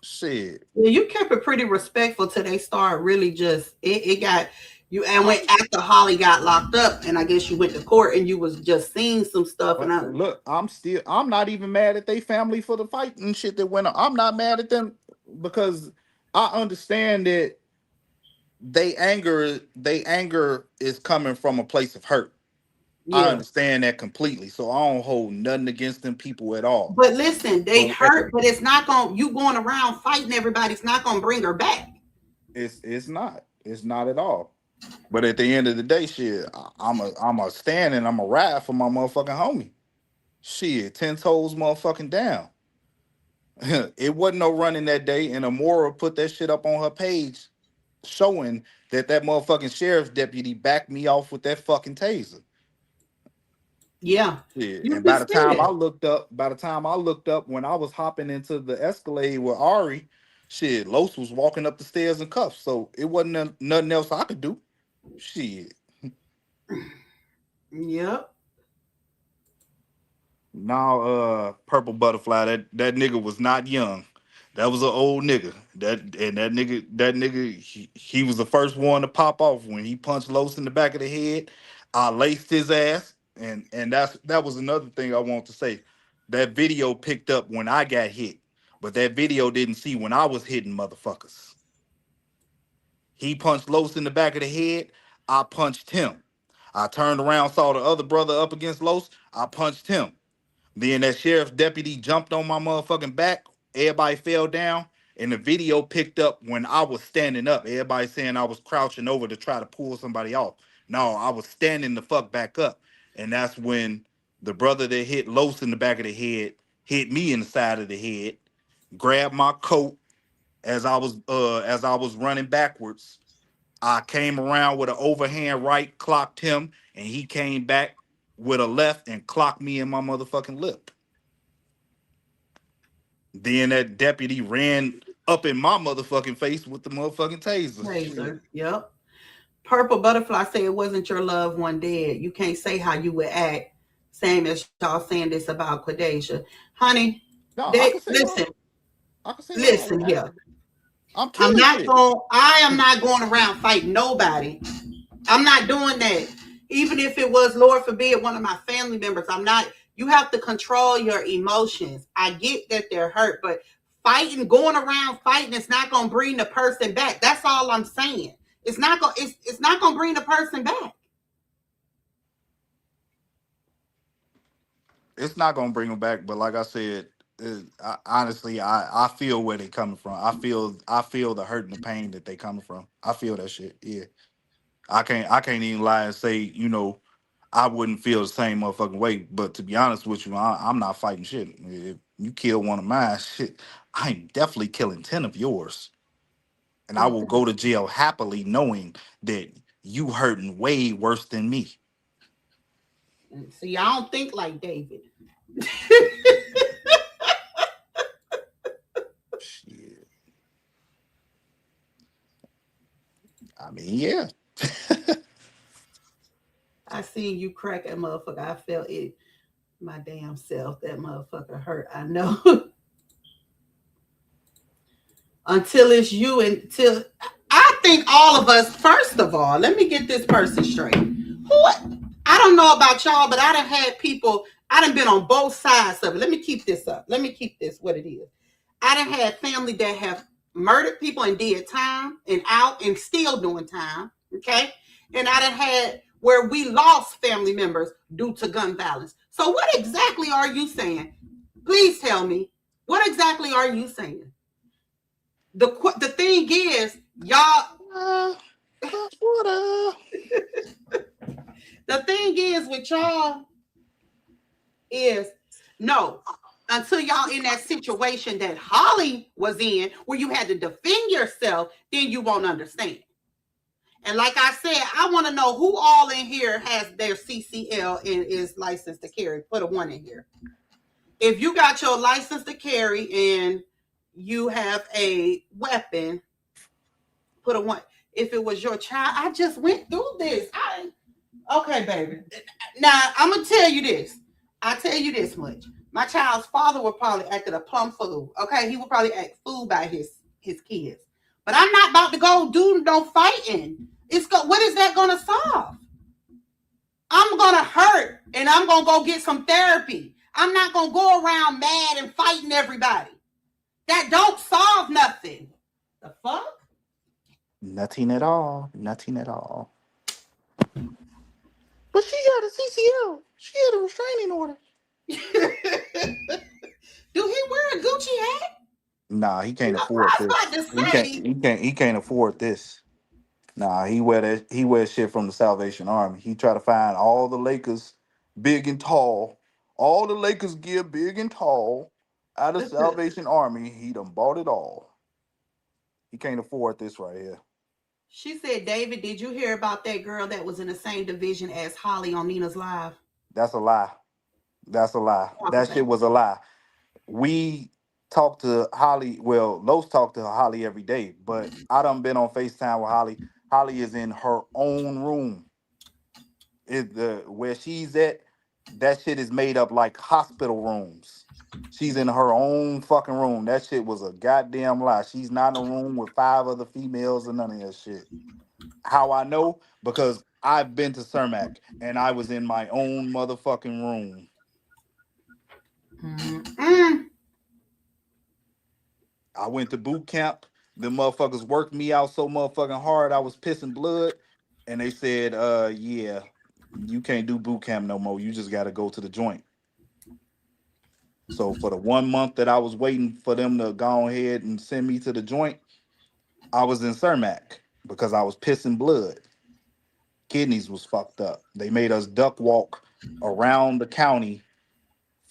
Shit. Yeah, you kept it pretty respectful till they start really just it got you. And when after Holly got locked up, and I guess you went to court and you was just seeing some stuff. And look, I'm not even mad at they family for the fight and shit that went on. I'm not mad at them because I understand that they anger is coming from a place of hurt. Yeah. I understand that completely. So I don't hold nothing against them people at all. But listen, they hurt, but it's not you going around fighting everybody. It's not gonna bring her back. It's not at all. But at the end of the day, shit, I'm a stand and I'm a ride for my motherfucking homie. Shit, 10 toes motherfucking down. It wasn't no running that day, and Amora put that shit up on her page showing that motherfucking sheriff's deputy backed me off with that fucking taser. Yeah. And by the time I looked up, when I was hopping into the Escalade with Ari, shit, Los was walking up the stairs in cuffs. So it wasn't nothing else I could do. Shit. Yep. Now, Purple Butterfly, that nigga was not young. That was an old nigga. That nigga, he was the first one to pop off when he punched Los in the back of the head. I laced his ass, and that was another thing I want to say. That video picked up when I got hit, but that video didn't see when I was hitting motherfuckers. He punched Los in the back of the head. I punched him. I turned around, saw the other brother up against Los. I punched him. Then that sheriff's deputy jumped on my motherfucking back. Everybody fell down, and the video picked up when I was standing up. Everybody saying I was crouching over to try to pull somebody off. No, I was standing the fuck back up. And that's when the brother that hit Los in the back of the head hit me in the side of the head, grabbed my coat as I was running backwards. I came around with an overhand right, clocked him, and he came back with a left and clocked me in my motherfucking lip. Then that deputy ran up in my motherfucking face with the motherfucking taser. Yep. Purple Butterfly said it wasn't your loved one dead. You can't say how you would act. Same as y'all saying this about Quadesia. Honey, listen here. I am not going around fighting nobody. I'm not doing that. Even if it was, Lord forbid, one of my family members, I'm not. You have to control your emotions. I get that they're hurt, but going around fighting, it's not going to bring the person back. That's all I'm saying. It's not going to bring the person back. It's not going to bring them back, but like I said, honestly, I feel where they coming from. I feel the hurt and the pain that they coming from. I feel that shit. Yeah. I can't even lie and say, I wouldn't feel the same motherfucking way. But to be honest with you, I'm not fighting shit. If you kill one of mine, shit, I'm definitely killing 10 of yours. And I will go to jail happily knowing that you hurting way worse than me. See, I don't think like David. Shit. I mean, yeah. I seen you crack that motherfucker. I felt it my damn self. That motherfucker hurt. I know. Until it's you, until I think all of us, first of all, let me get this person straight. I don't know about y'all, but I done had people, I done been on both sides of it. Let me keep this up. Let me keep this what it is. I done had family that have murdered people and did time and out and still doing time. Okay. And I done had where we lost family members due to gun violence. So what exactly are you saying? Please tell me. What exactly are you saying? The thing is, y'all. The thing is with y'all is no, until y'all in that situation that Holly was in, where you had to defend yourself, then you won't understand. And like I said, I want to know who all in here has their CCL and is licensed to carry. Put a 1 in here. If you got your license to carry and you have a weapon, put a 1. If it was your child, I just went through this. Okay, baby. Now, I'm going to tell you this. I'll tell you this much. My child's father would probably act a plum fool. Okay, he would probably act fool by his kids. But I'm not about to go do no fighting. What is that going to solve? I'm going to hurt, and I'm going to go get some therapy. I'm not going to go around mad and fighting everybody. That don't solve nothing. The fuck? Nothing at all. Nothing at all. But she got a CCL. She had a restraining order. Do he wear a Gucci hat? Nah, he can't afford this. He can't afford this. Nah, he wear shit from the Salvation Army. He try to find all the Lakers big and tall. All the Lakers gear big and tall out of Salvation Army. He done bought it all. He can't afford this right here. She said, David, did you hear about that girl that was in the same division as Holly on Nina's Live? That's a lie. That's a lie. That shit was a lie. We talked to Holly. Well, Los talked to Holly every day, but I done been on FaceTime with Holly. Holly is in her own room. Where she's at, that shit is made up like hospital rooms. She's in her own fucking room. That shit was a goddamn lie. She's not in a room with 5 other females or none of that shit. How I know? Because I've been to Cermak and I was in my own motherfucking room. Mm-hmm. I went to boot camp. The motherfuckers worked me out so motherfucking hard I was pissing blood. And they said, yeah, you can't do boot camp no more. You just got to go to the joint. So for the 1 month that I was waiting for them to go ahead and send me to the joint, I was in Cermak because I was pissing blood. Kidneys was fucked up. They made us duck walk around the county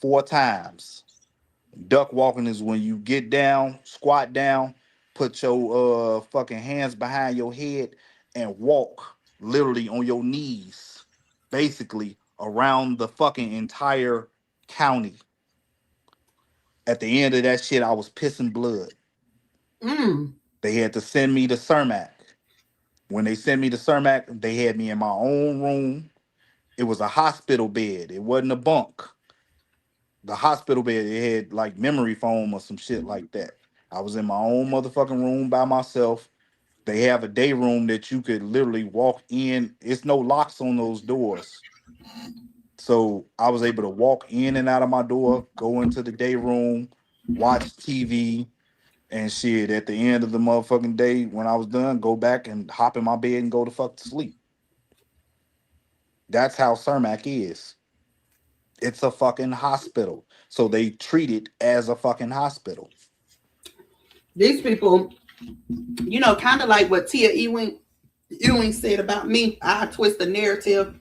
4 times. Duck walking is when you get down, squat down, put your fucking hands behind your head and walk literally on your knees, basically around the fucking entire county. At the end of that shit, I was pissing blood. They had to send me to Cermak. When they sent me to Cermak, they had me in my own room. It was a hospital bed. It wasn't a bunk. The hospital bed, it had like memory foam or some shit like that. I was in my own motherfucking room by myself. They have a day room that you could literally walk in. It's no locks on those doors. So I was able to walk in and out of my door, go into the day room, watch TV, and shit. At the end of the motherfucking day, when I was done, go back and hop in my bed and go to fuck to sleep. That's how Cermak is. It's a fucking hospital. So they treat it as a fucking hospital. These people, kind of like what Tia Ewing said about me. I twist the narrative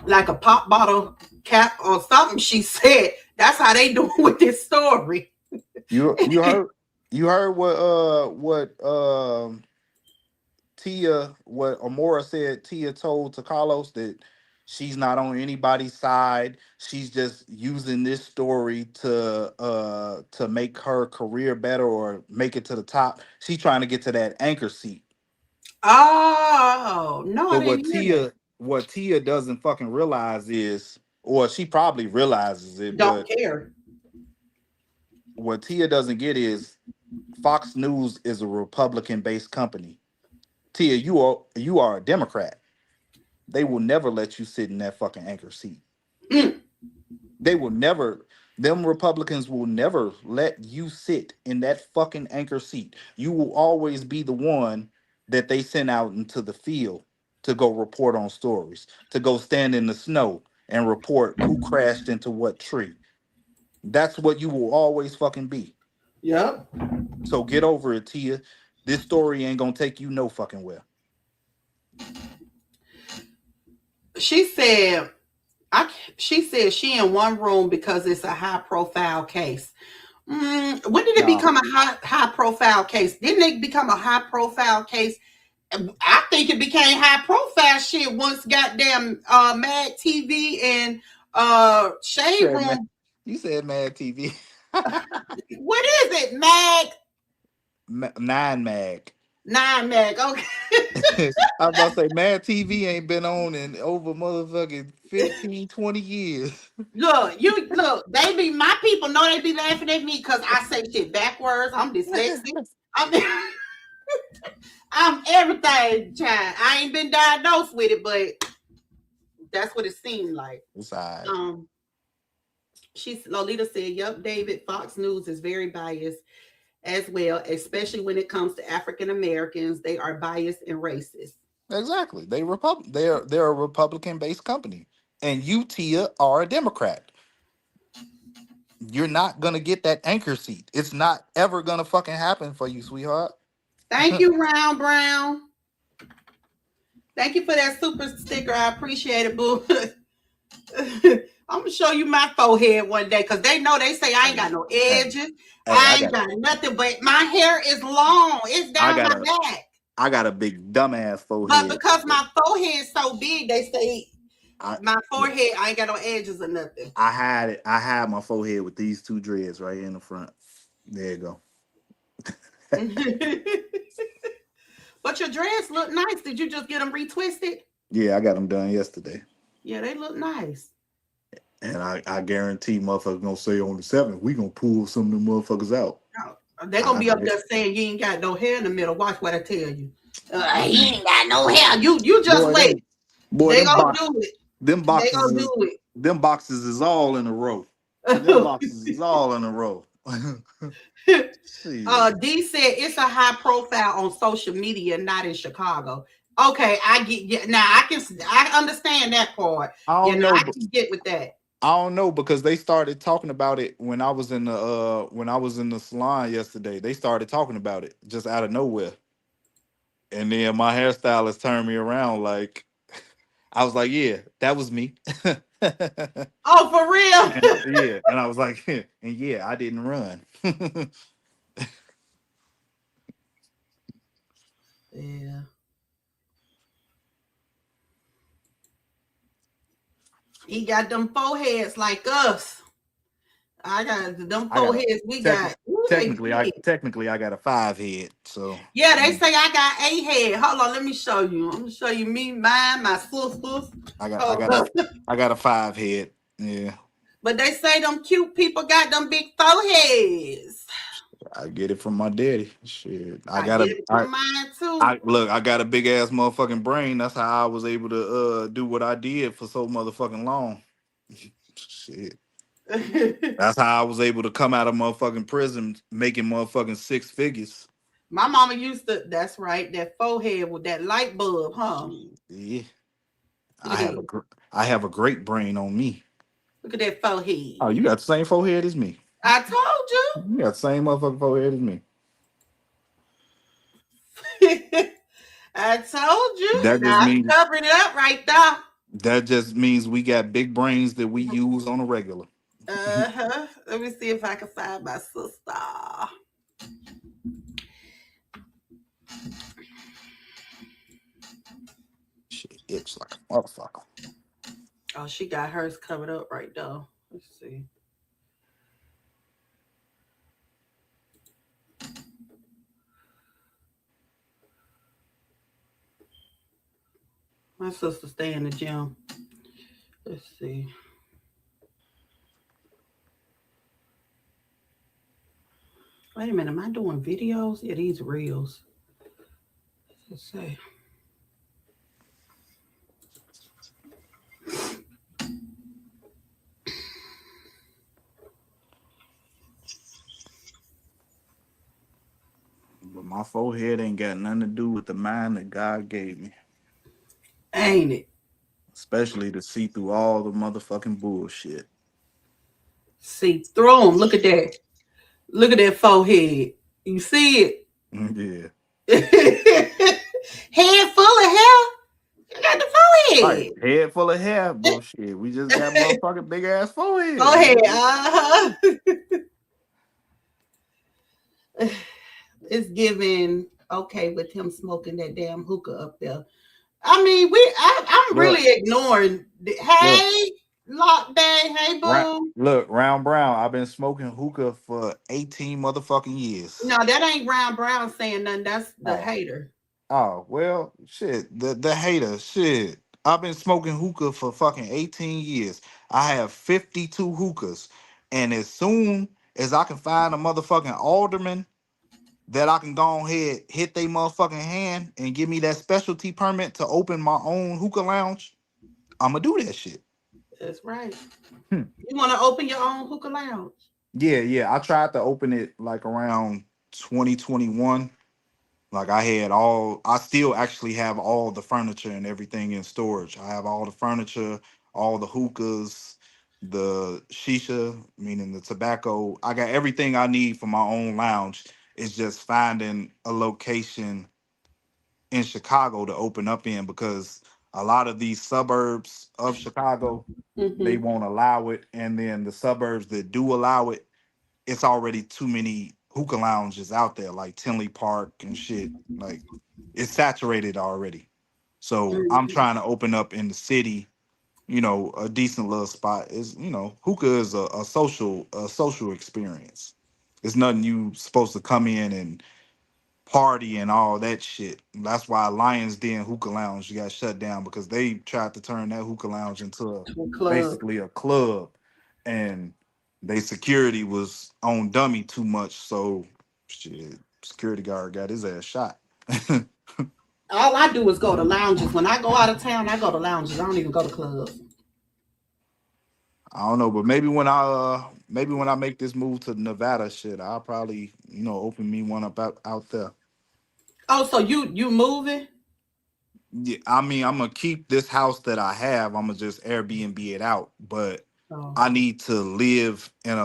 like a pop bottle cap or something. She said that's how they doing with this story. You heard? You heard what Amora said Tia told to Carlos, that she's not on anybody's side. She's just using this story to make her career better or make it to the top. She's trying to get to that anchor seat. Oh no, I But didn't hear that. what Tia doesn't fucking realize is, or she probably realizes it, Don't but care. what Tia doesn't get is Fox News is a Republican based company. Tia, you are a Democrat. They will never let you sit in that fucking anchor seat. Mm. They will never, them Republicans will never let you sit in that fucking anchor seat. You will always be the one that they send out into the field to go report on stories, to go stand in the snow and report who crashed into what tree. That's what you will always fucking be. Yep. So get over it, Tia. This story ain't gonna take you no fucking where. She said she in one room because it's a high profile case. When did it become a high profile case? Didn't it become a high profile case? I think it became high profile shit once goddamn Mad TV and Shade Room. You said Mad TV. What is it? Nine Mag. Okay. I was about to say Mad TV ain't been on in over motherfucking 15, 20 years. Look, they be, my people know they be laughing at me because I say shit backwards. I'm dyslexic. I'm everything, child. I ain't been diagnosed with it, but that's what it seemed like. It's all right. Lolita said, "Yup, David. Fox News is very biased as well, especially when it comes to African Americans. They are biased and racist." Exactly. They're a Republican based company, and you, Tia, are a Democrat. You're not gonna get that anchor seat. It's not ever gonna fucking happen for you, sweetheart. Thank you, Round Brown. Thank you for that super sticker. I appreciate it, boo. I'm gonna show you my forehead one day because they know, they say I ain't got no edges. I ain't got nothing, but my hair is long. It's down my back. I got a big dumbass forehead. But because my forehead is so big, they say my forehead, I ain't got no edges or nothing. I had my forehead with these two dreads right in the front. There you go. But your dreads look nice. Did you just get them retwisted? Yeah, I got them done yesterday. Yeah, they look nice. And I guarantee motherfuckers gonna say on the 7th, we gonna pull some of them motherfuckers out. They're gonna be up there saying you ain't got no hair in the middle. Watch what I tell you. He ain't got no hair. You just wait. They gonna do it. Them boxes, they gonna do it. Them boxes is all in a row. Them boxes is all in a row. D said it's a high profile on social media, not in Chicago. Okay, I get now. I understand that part. I can get with that. I don't know, because they started talking about it when I was in the salon yesterday. They started talking about it just out of nowhere, and then my hairstylist turned me around. Like, I was like, "Yeah, that was me." Oh, for real? Yeah, and I was like, and yeah, I didn't run. Yeah. He got them foreheads like us. I got them foreheads. Technically, I got a 5 head. So yeah, they say I got 8 head. Hold on, let me show you. I'm gonna show you me, mine, my sisters. I got a 5 head. Yeah. But they say them cute people got them big foreheads. I get it from my daddy. Shit, I get it from mine too. I got a big ass motherfucking brain. That's how I was able to do what I did for so motherfucking long. Shit. That's how I was able to come out of motherfucking prison making motherfucking 6 figures. My mama used to. That's right. That forehead with that light bulb, huh? Yeah. I have a great brain on me. Look at that forehead. Oh, you got the same forehead as me. I told you. You got the same motherfucking forehead as me. I told you. That just means covering it up right there. That just means we got big brains that we use on a regular. Let me see if I can find my sister. itch like a motherfucker. Oh, she got hers covered up right though. Let's see. My sister stay in the gym. Let's see. Wait a minute, am I doing videos? Yeah, these reels. Let's see. But my forehead ain't got nothing to do with the mind that God gave me. Ain't it? Especially to see through all the motherfucking bullshit. See through them. Look at that. Look at that forehead. You see it? Yeah. Head full of hair. You got the forehead. Right. Head full of hair. Bullshit. We just got motherfucking big ass forehead. Forehead. Uh-huh. It's giving okay with him smoking that damn hookah up there. I mean, I'm really ignoring. Hey, Lockbang. Hey, boom. Look, Round Brown. I've been smoking hookah for 18 motherfucking years. No, that ain't Round Brown saying nothing. That's the hater. Oh, well, shit. The hater. Shit. I've been smoking hookah for fucking 18 years. I have 52 hookahs. And as soon as I can find a motherfucking alderman that I can go ahead, hit they motherfucking hand and give me that specialty permit to open my own hookah lounge, I'm gonna do that shit. That's right. You want to open your own hookah lounge? Yeah. I tried to open it like around 2021. Like I still actually have all the furniture and everything in storage. I have all the furniture, all the hookahs, the shisha, meaning the tobacco. I got everything I need for my own lounge. It's just finding a location in Chicago to open up in, because a lot of these suburbs of Chicago, they won't allow it. And then the suburbs that do allow it, it's already too many hookah lounges out there, like Tinley Park and shit. Like, it's saturated already. So I'm trying to open up in the city, a decent little spot. Is hookah is a social experience. It's nothing you supposed to come in and party and all that shit. That's why Lions Den Hookah Lounge got shut down, because they tried to turn that hookah lounge into basically a club, and they security was on dummy too much. So shit, security guard got his ass shot. All I do is go to lounges. When I go out of town, I go to lounges. I don't even go to clubs. I don't know, but maybe when I make this move to Nevada, shit, I'll probably open me one up out there. Oh, so you moving? Yeah, I mean, I'm gonna keep this house that I have. I'm gonna just Airbnb it out, but I need to live in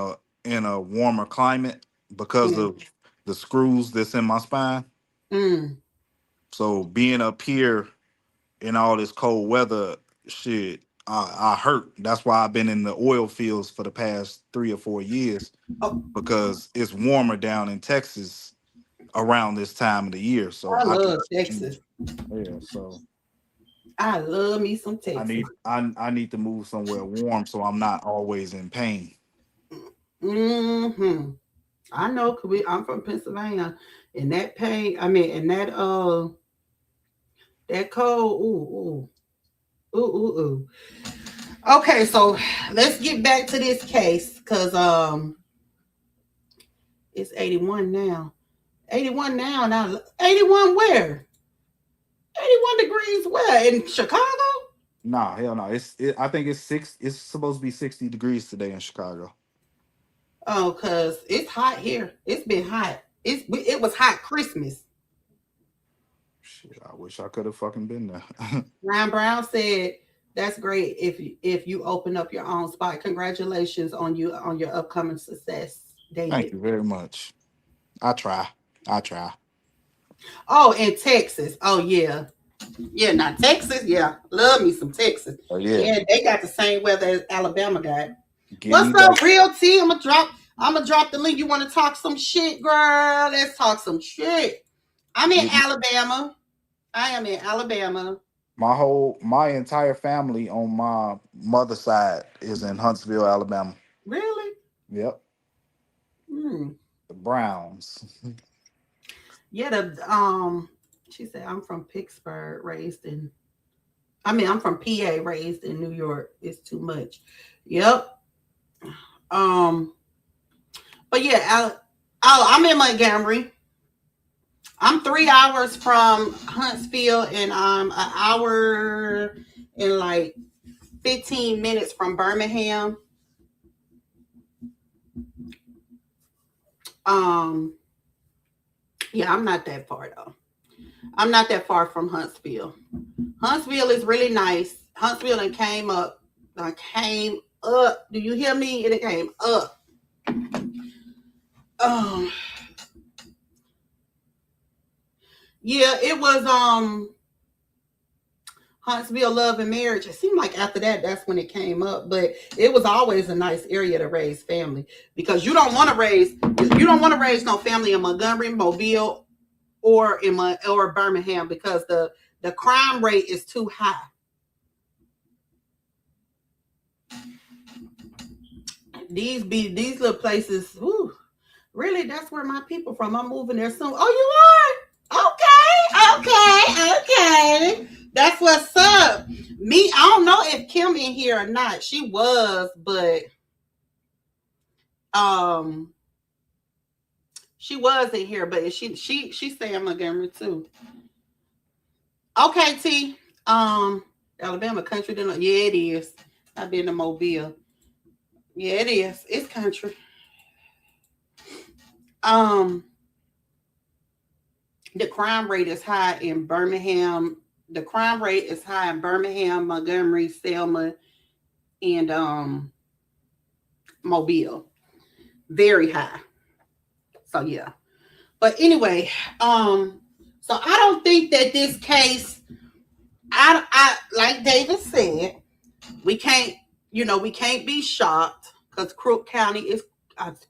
a warmer climate because of the screws that's in my spine. So being up here in all this cold weather, shit, I hurt. That's why I've been in the oil fields for the past 3 or 4 years, because it's warmer down in Texas around this time of the year. So I love Texas. Yeah, so I love me some Texas. I need to move somewhere warm so I'm not always in pain. I know, cause I'm from Pennsylvania, and that pain. I mean, and that cold. Ooh. Okay, so let's get back to this case, cause it's 81 now. 81 now. Now 81 where? 81 degrees where? In Chicago? Nah, hell no. I think it's supposed to be 60 degrees today in Chicago. Oh, cause it's hot here. It's been hot. It was hot Christmas. Shit, I wish I could have fucking been there. Ryan Brown said, "That's great if you open up your own spot. Congratulations on your upcoming success, David." Thank you very much. I try. Oh, in Texas. Oh yeah. Yeah, not Texas. Yeah, love me some Texas. Oh yeah. Yeah, they got the same weather as Alabama got. What's up, Real T? I'm gonna drop the link. You want to talk some shit, girl? Let's talk some shit. I'm in Alabama. I am in Alabama. My entire family on my mother's side is in Huntsville, Alabama. Really? Yep. Hmm. The Browns. Yeah, she said I'm from Pittsburgh, I'm from PA, raised in New York. It's too much. Yep. But yeah, I'm in Montgomery. I'm 3 hours from Huntsville, and I'm an hour and like 15 minutes from Birmingham. Yeah, I'm not that far though. I'm not that far from Huntsville. Huntsville is really nice. Huntsville and came up. Came up. Do you hear me? It came up. Yeah, it was Huntsville Love and Marriage. It seemed like after that, that's when it came up. But it was always a nice area to raise family, because you don't want to raise no family in Montgomery, Mobile, or Birmingham, because the crime rate is too high. These little places, whew, really, that's where my people from. I'm moving there soon. Oh, you are? Okay. That's what's up. Me, I don't know if Kim in here or not. She was, but she was in here, but she saying Montgomery too. Okay, T. Alabama country. Yeah, it is. I've been to Mobile. Yeah, it is. It's country. The crime rate is high in Birmingham. The crime rate is high in Birmingham, Montgomery, Selma, and Mobile. Very high. So yeah. But anyway, so I don't think that this case, I like David said, we can't be shocked, because Crook County is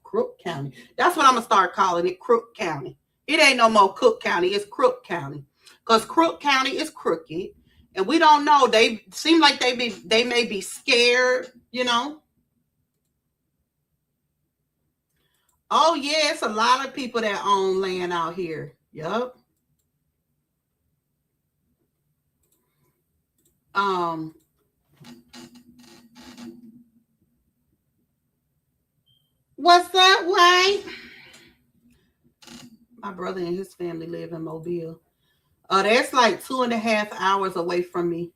Crook County. That's what I'm gonna start calling it, Crook County. It ain't no more Cook County, it's Crook County. Because Crook County is crooked, and we don't know. They seem like they may be scared, Oh yeah, it's a lot of people that own land out here. Yup. What's up, White? My brother and his family live in Mobile. That's like 2.5 hours away from me.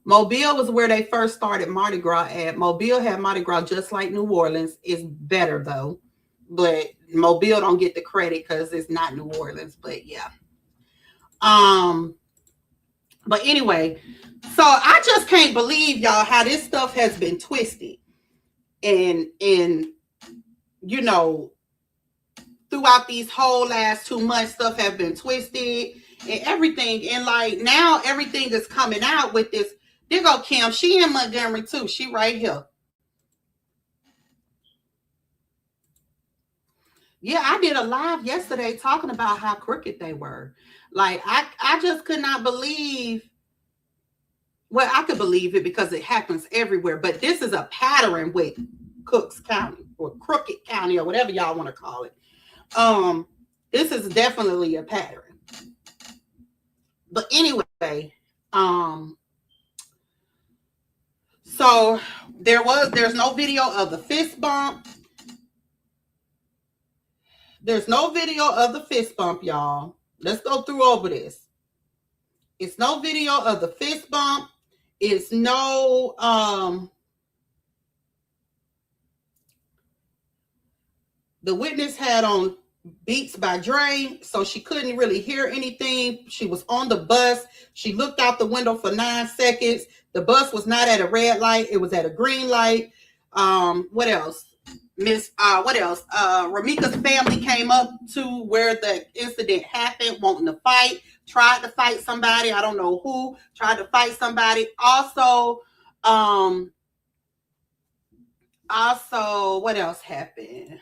Mobile was where they first started Mardi Gras at. Mobile had Mardi Gras just like New Orleans. It's better though, but Mobile don't get the credit because it's not New Orleans. But yeah. But anyway, so I just can't believe, y'all, how this stuff has been twisted, and throughout these whole last 2 months, stuff have been twisted and everything. And like now everything is coming out with this. There go Kim. She in Montgomery too. She right here. Yeah, I did a live yesterday talking about how crooked they were. Like I just could not believe. Well, I could believe it because it happens everywhere. But this is a pattern with Cooks County or Crooked County or whatever y'all want to call it. This is definitely a pattern. But anyway, so there's no video of the fist bump. There's no video of the fist bump, y'all. Let's go through over this. It's no video of the fist bump. It's no the witness had on Beats by Dre, so she couldn't really hear anything. She was on the bus. She looked out the window for 9 seconds. The bus was not at a red light. It was at a green light. What else? Ramika's family came up to where the incident happened, wanting to fight, tried to fight somebody. I don't know who tried to fight somebody. Also, what else happened?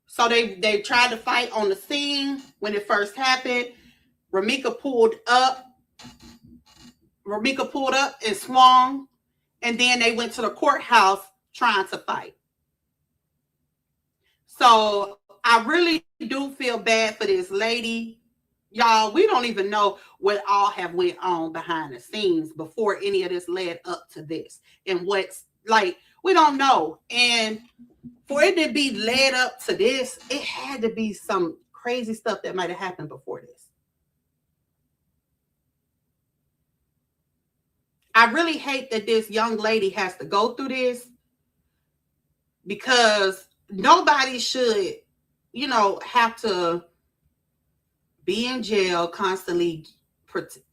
So they tried to fight on the scene when it first happened. Ramika pulled up and swung, and then they went to the courthouse trying to fight. So I really do feel bad for this lady. Y'all, we don't even know what all have went on behind the scenes before any of this led up to this. And what's like, we don't know. And for it to be led up to this, it had to be some crazy stuff that might have happened before this. I really hate that this young lady has to go through this, because nobody should, have to be in jail constantly.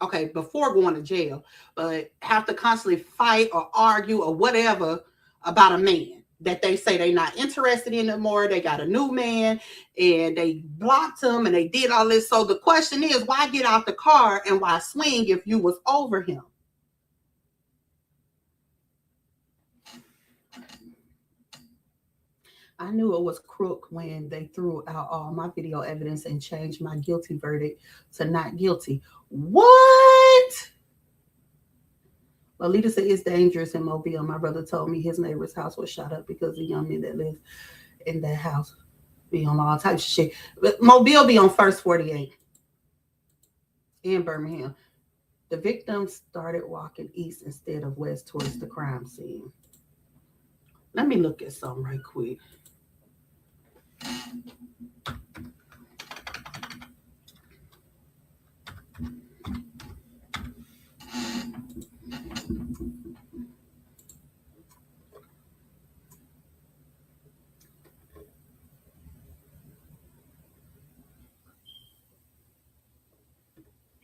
Okay, before going to jail, but have to constantly fight or argue or whatever about a man that they say they're not interested in anymore. They got a new man and they blocked him and they did all this. So the question is, why get out the car and why swing if you was over him? I knew it was crook when they threw out all my video evidence and changed my guilty verdict to not guilty. What? Lolita said it's dangerous in Mobile. My brother told me his neighbor's house was shot up because the young men that live in that house be on all types of shit. But Mobile be on First 48 in Birmingham. The victim started walking east instead of west towards the crime scene. Let me look at something right quick.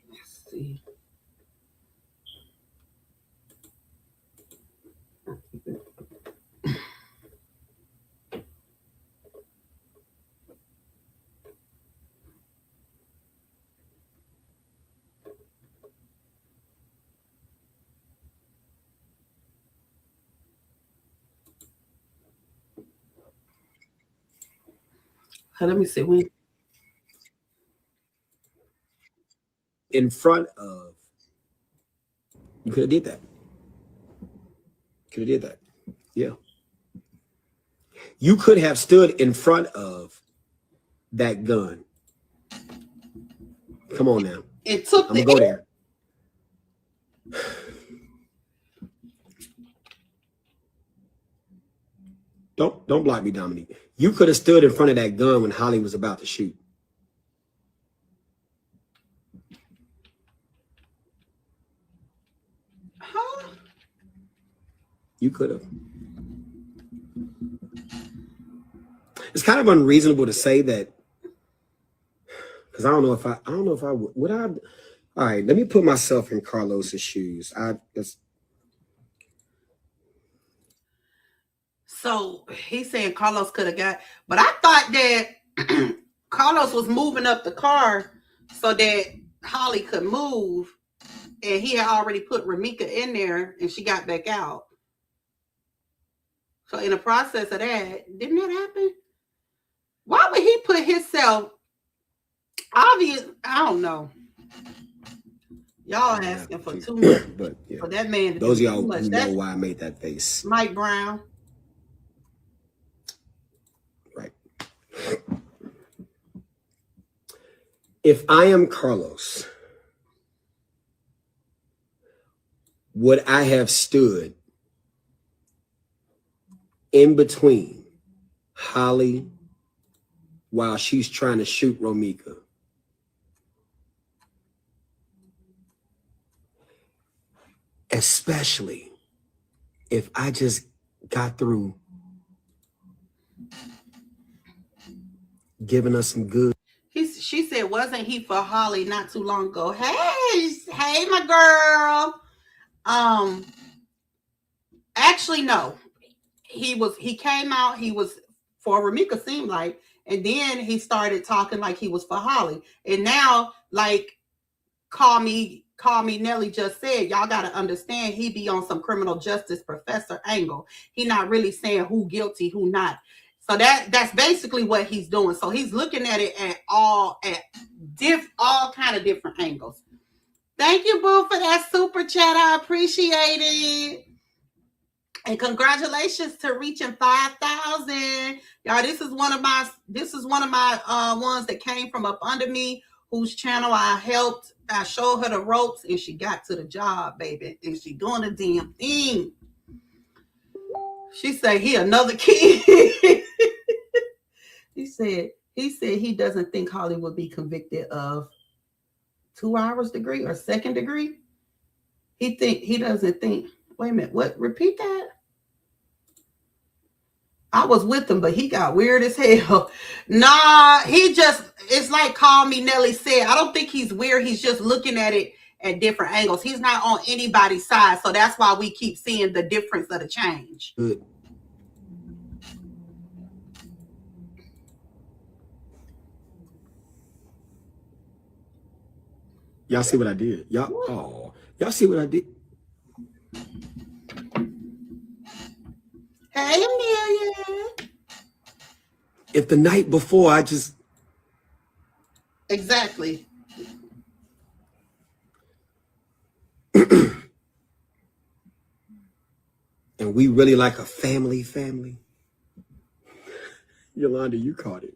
Let's see. Let me see. When in front of, you could have did that. Yeah. You could have stood in front of that gun. Come on now. it took I'm gonna go there. Don't block me, Dominique. You could have stood in front of that gun when Holly was about to shoot. Huh? You could have. It's kind of unreasonable to say that, because I don't know if I would. All right, let me put myself in Carlos's shoes. So he's saying Carlos could have got, but I thought that Carlos was moving up the car so that Holly could move, and he had already put Ramika in there and she got back out. So in the process of that, didn't that happen? Why would he put himself obvious? I don't know. Y'all asking for too much. But yeah, for that man to those do of y'all too much. who know That's why I made that face. Mike Brown. Right. If I am Carlos, would I have stood in between Holly while she's trying to shoot Ramika? Especially if I just got through giving us some good. She said, wasn't he for Holly not too long ago? Hey, my girl. Actually, no. He came out, he was for Ramika, seemed like, and then he started talking like he was for Holly. And now, like, call me Nelly just said, y'all got to understand, he be on some criminal justice professor angle. He not really saying who guilty, who not. So that's basically what he's doing. So he's looking at it at all kind of different angles. Thank you, Boo, for that super chat. I appreciate it. And congratulations to reaching 5,000. Y'all, this is one of my ones that came from up under me, whose channel I helped. I showed her the ropes and she got to the job, baby. And she doing the damn thing. She said he another kid. He said he doesn't think Holly would be convicted of 2 hours degree or second degree. He doesn't think. Wait a minute. What? Repeat that. I was with him, but he got weird as hell. Nah, it's like Call Me Nelly said. I don't think he's weird. He's just looking at it at different angles. He's not on anybody's side. So that's why we keep seeing the difference of the change. Good. Y'all see what I did? Y'all see what I did? Hey, Amelia. If the night before I just... Exactly. And we really like a family. Yolanda, you caught it.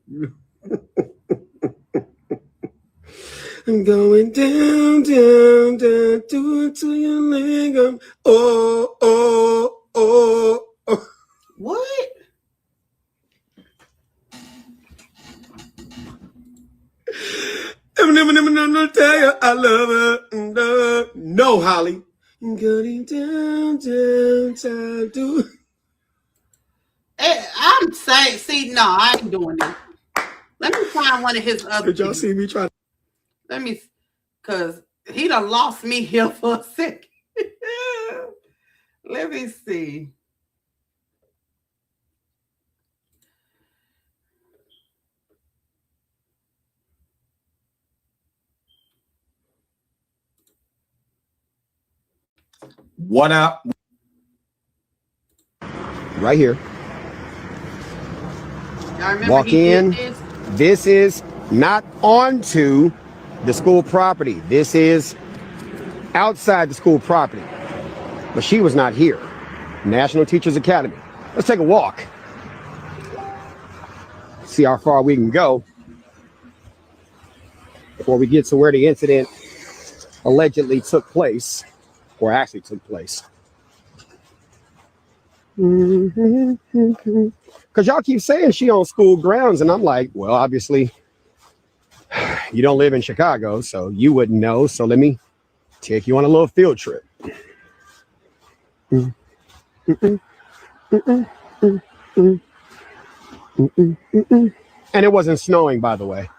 I'm going down, do it to your leg. Oh. What? I'm never tell you I love her. No, Holly. I'm going down, do. I'm saying, see, no, I ain't doing that. Let me find one of his other. Did y'all see me try? Let me, because he done lost me here for a second. Let me see. What up? Right here. Y'all remember Walk in. This is not onto the school property. This is outside the school property. But she was not here. National Teachers Academy. Let's take a walk. See how far we can go before we get to where the incident allegedly took place, or actually took place. Because y'all keep saying she on school grounds, and I'm like, well, obviously, you don't live in Chicago, so you wouldn't know. So let me take you on a little field trip. And it wasn't snowing, by the way.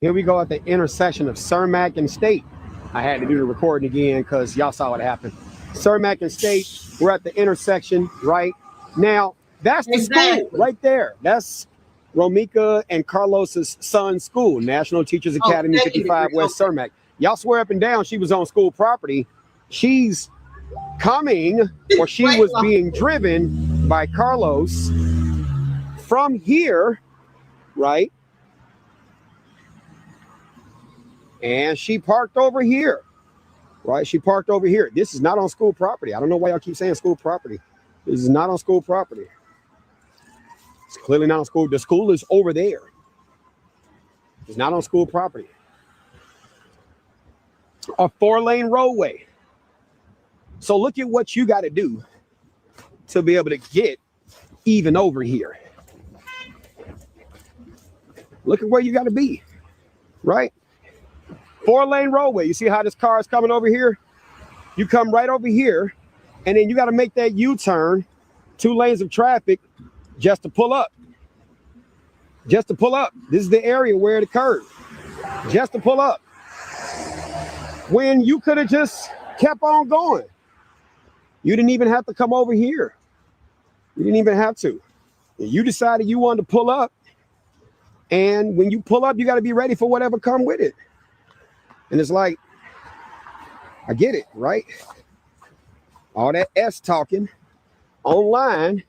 Here we go at the intersection of Cermak and State. I had to do the recording again because y'all saw what happened. Cermak and State, we're at the intersection right now. That's the school right there. That's Romika and Carlos's son's school, National Teachers Academy, 55 West Cermak. Y'all swear up and down she was on school property. She's coming, or she was being driven by Carlos from here, right? And she parked over here, right? She parked over here. This is not on school property. I don't know why y'all keep saying school property. This is not on school property. It's clearly not on school. The school is over there. It's not on school property. A 4-lane roadway. So look at what you got to do to be able to get even over here. Look at where you got to be, right? 4-lane roadway. You see how this car is coming over here? You come right over here, and then you got to make that U-turn, 2 lanes of traffic, just to pull up. Just to pull up. This is the area where it occurred. Just to pull up. When you could have just kept on going. You didn't even have to come over here. You didn't even have to. You decided you wanted to pull up, and when you pull up, you got to be ready for whatever come with it. And it's like, I get it, right? All that S talking online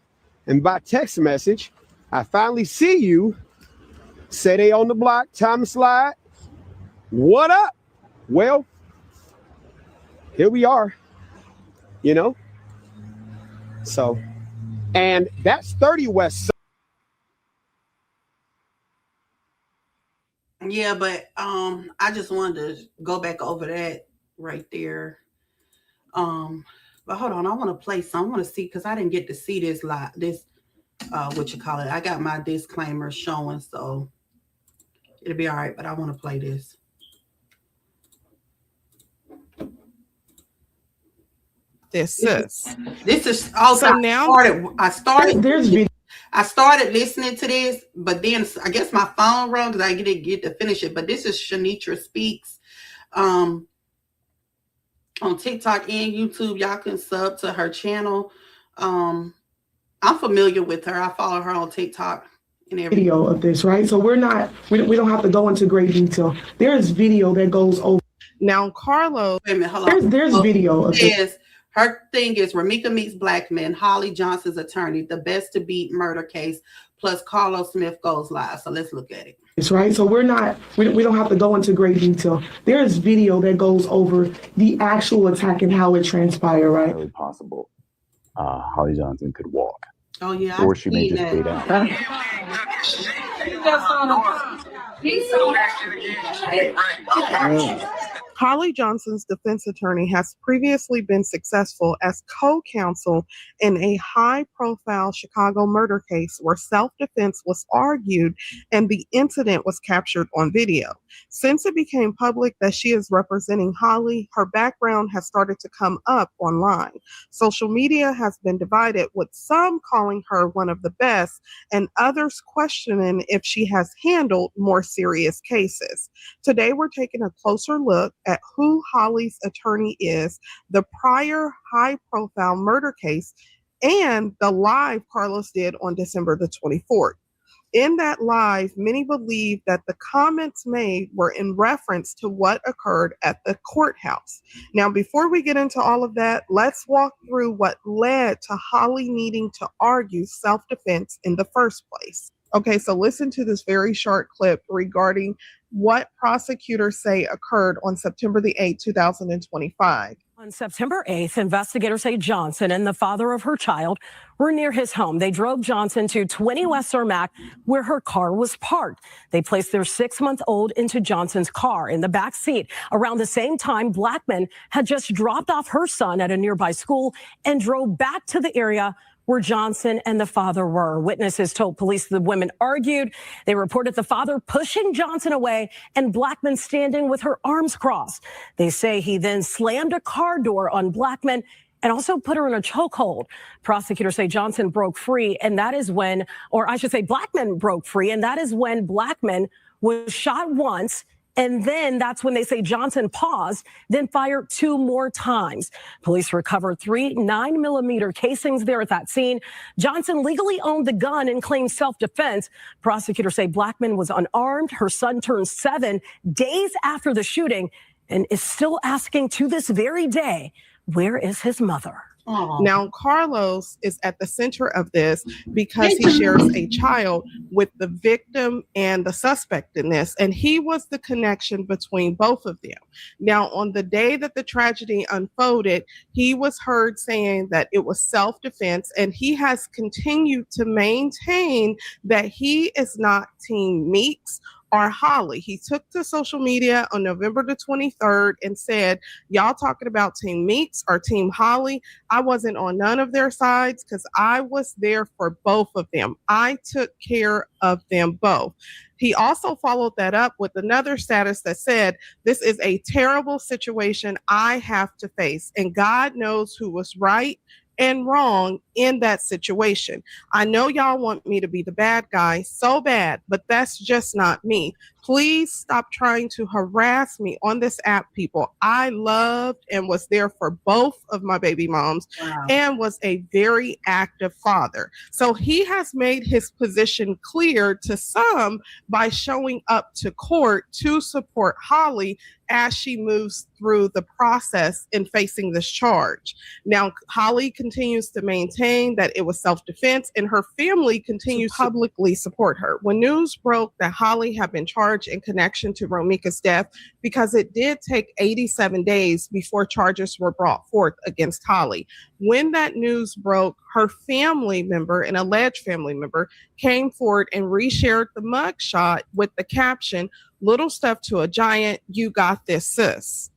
and by text message. I finally see you. Say they on the block, time to slide. What up? Well, here we are, you know? So, and that's 30 West. Yeah, but I just wanted to go back over that right there. But hold on, I want to play some. I want to see, because I didn't get to see this live. This what you call it? I got my disclaimer showing, so it'll be all right. But I want to play this. This is also so now I started listening to this, but then I guess my phone rung because I didn't get to finish it. But this is Shanitra Speaks on TikTok and YouTube. Y'all can sub to her channel. I'm familiar with her. I follow her on TikTok and everything. Video of this, right? So we don't have to go into great detail. There is video that goes over. Now, Carlos, wait a minute, hold on. There's video of this. Her thing is Ramika Meets Black Men, Holly Johnson's attorney, the best to beat murder case, plus Carlos Smith goes live. So let's look at it. It's right. So we don't have to go into great detail. There is video that goes over the actual attack and how it transpired, right? Really possible. Holly Johnson could walk. Oh yeah, or she may just stay down. Holly Johnson's defense attorney has previously been successful as co-counsel in a high-profile Chicago murder case where self-defense was argued and the incident was captured on video. Since it became public that she is representing Holly, her background has started to come up online. Social media has been divided, with some calling her one of the best and others questioning if she has handled more serious cases. Today, we're taking a closer look at who Holly's attorney is, the prior high-profile murder case, and the live Carlos did on December the 24th. In that live, many believe that the comments made were in reference to what occurred at the courthouse. Now, before we get into all of that, let's walk through what led to Holly needing to argue self-defense in the first place. Okay, so listen to this very short clip regarding what prosecutors say occurred on September the 8th, 2025. On September 8th, investigators say Johnson and the father of her child were near his home. They drove Johnson to 20 West Cermak, where her car was parked. They placed their 6-month-old into Johnson's car in the back seat. Around the same time, Blackman had just dropped off her son at a nearby school and drove back to the area where Johnson and the father were. Witnesses told police the women argued. They reported the father pushing Johnson away and Blackman standing with her arms crossed. They say he then slammed a car door on Blackman and also put her in a chokehold. Prosecutors say Johnson broke free, and that is when, or I should say Blackman broke free, and that is when Blackman was shot once. And then that's when they say Johnson paused, then fired 2 more times. Police recovered 3 9mm casings there at that scene. Johnson legally owned the gun and claimed self-defense. Prosecutors say Blackman was unarmed. Her son turned 7 days after the shooting and is still asking to this very day, where is his mother? Now, Carlos is at the center of this because he shares a child with the victim and the suspect in this, and he was the connection between both of them. Now, on the day that the tragedy unfolded, he was heard saying that it was self-defense, and he has continued to maintain that he is not Team Meeks or Holly. He took to social media on November the 23rd and said, y'all talking about Team Meeks or Team Holly? I wasn't on none of their sides because I was there for both of them. I took care of them both. He also followed that up with another status that said, this is a terrible situation I have to face, and God knows who was right and wrong in that situation. I know y'all want me to be the bad guy so bad, but that's just not me. Please stop trying to harass me on this app, people. I loved and was there for both of my baby moms and was a very active father. So he has made his position clear to some by showing up to court to support Holly as she moves through the process in facing this charge. Now, Holly continues to maintain that it was self-defense, and her family continues to publicly support her. When news broke that Holly had been charged in connection to Romika's death, because it did take 87 days before charges were brought forth against Holly. When that news broke, her family member, an alleged family member, came forward and reshared the mugshot with the caption, "Little step to a giant, you got this, sis."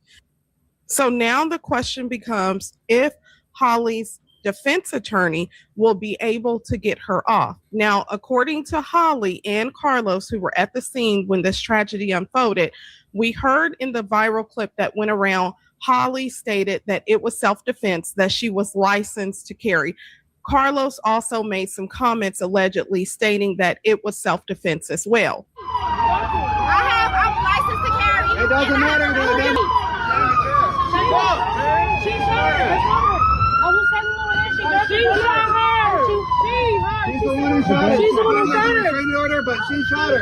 So now the question becomes if Holly's defense attorney will be able to get her off. Now, according to Holly and Carlos, who were at the scene when this tragedy unfolded, we heard in the viral clip that went around, Holly stated that it was self-defense, that she was licensed to carry. Carlos also made some comments allegedly stating that it was self-defense as well. I'm licensed to carry. It doesn't matter. She shot her. I was telling her she shot her. She's the one who shot her. She's the one who shot her. Restraining order, but she shot her.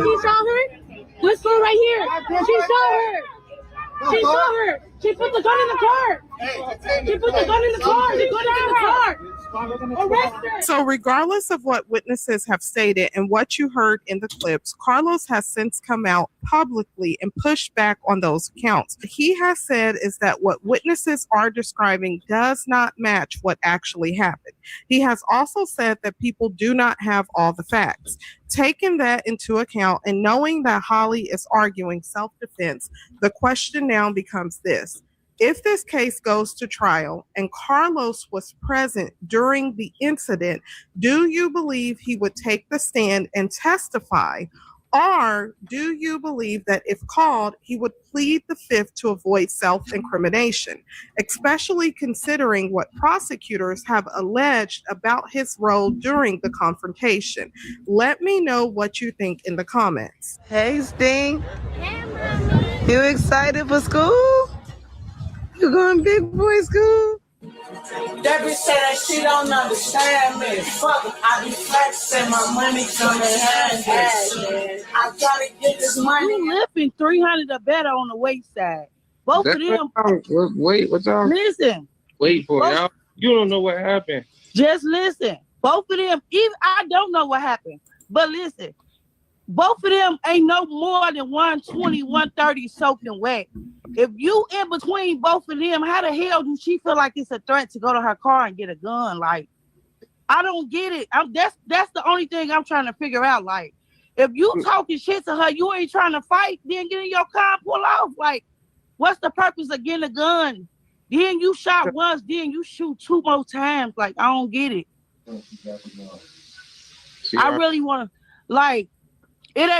She shot her? This one right here. She shot her. She shot her. She put the gun in the car. She put the gun in the car. She put it in the car. Arrest her. So regardless of what witnesses have stated and what you heard in the clips, Carlos has since come out publicly and pushed back on those accounts. He has said is that what witnesses are describing does not match what actually happened. He has also said that people do not have all the facts. Taking that into account and knowing that Holly is arguing self-defense, the question now becomes this. If this case goes to trial and Carlos was present during the incident, do you believe he would take the stand and testify? Or do you believe that if called, he would plead the fifth to avoid self-incrimination, especially considering what prosecutors have alleged about his role during the confrontation? Let me know what you think in the comments. Hey, Sting. You excited for school? You going big boy school? That bitch said that she don't understand me. Fuck it, I be flexing, my money coming hand. I gotta get this money. You lifting 300 or better on the weight side. Both of them. Wait, what's up? Listen. Wait for it. You don't know what happened. Just listen. Both of them, even I don't know what happened, but listen. Both of them ain't no more than 120, 130 soaking wet. If you in between both of them, how the hell do she feel like it's a threat to go to her car and get a gun? Like, I don't get it. That's the only thing I'm trying to figure out. Like, if you talking shit to her, you ain't trying to fight, then get in your car and pull off. Like, what's the purpose of getting a gun? Then you shot once, then you shoot 2 more times. Like, I don't get it. I really want to, like, it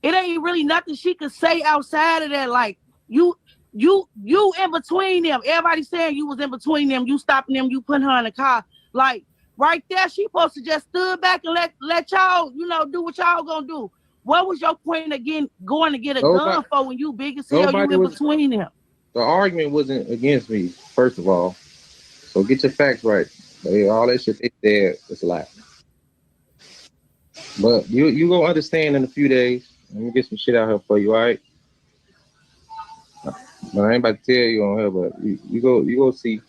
ain't really nothing she could say outside of that. Like, you in between them. Everybody saying you was in between them. You stopping them. You putting her in the car. Like, right there, she supposed to just stood back and let y'all, do what y'all gonna do. What was your point again going to get a gun for when you big as hell? You in between them. The argument wasn't against me, first of all. So get your facts right. All that shit they said is a lie. But you gonna understand in a few days. Let me get some shit out here for you, all right? But I ain't about to tell you on here, but you go see.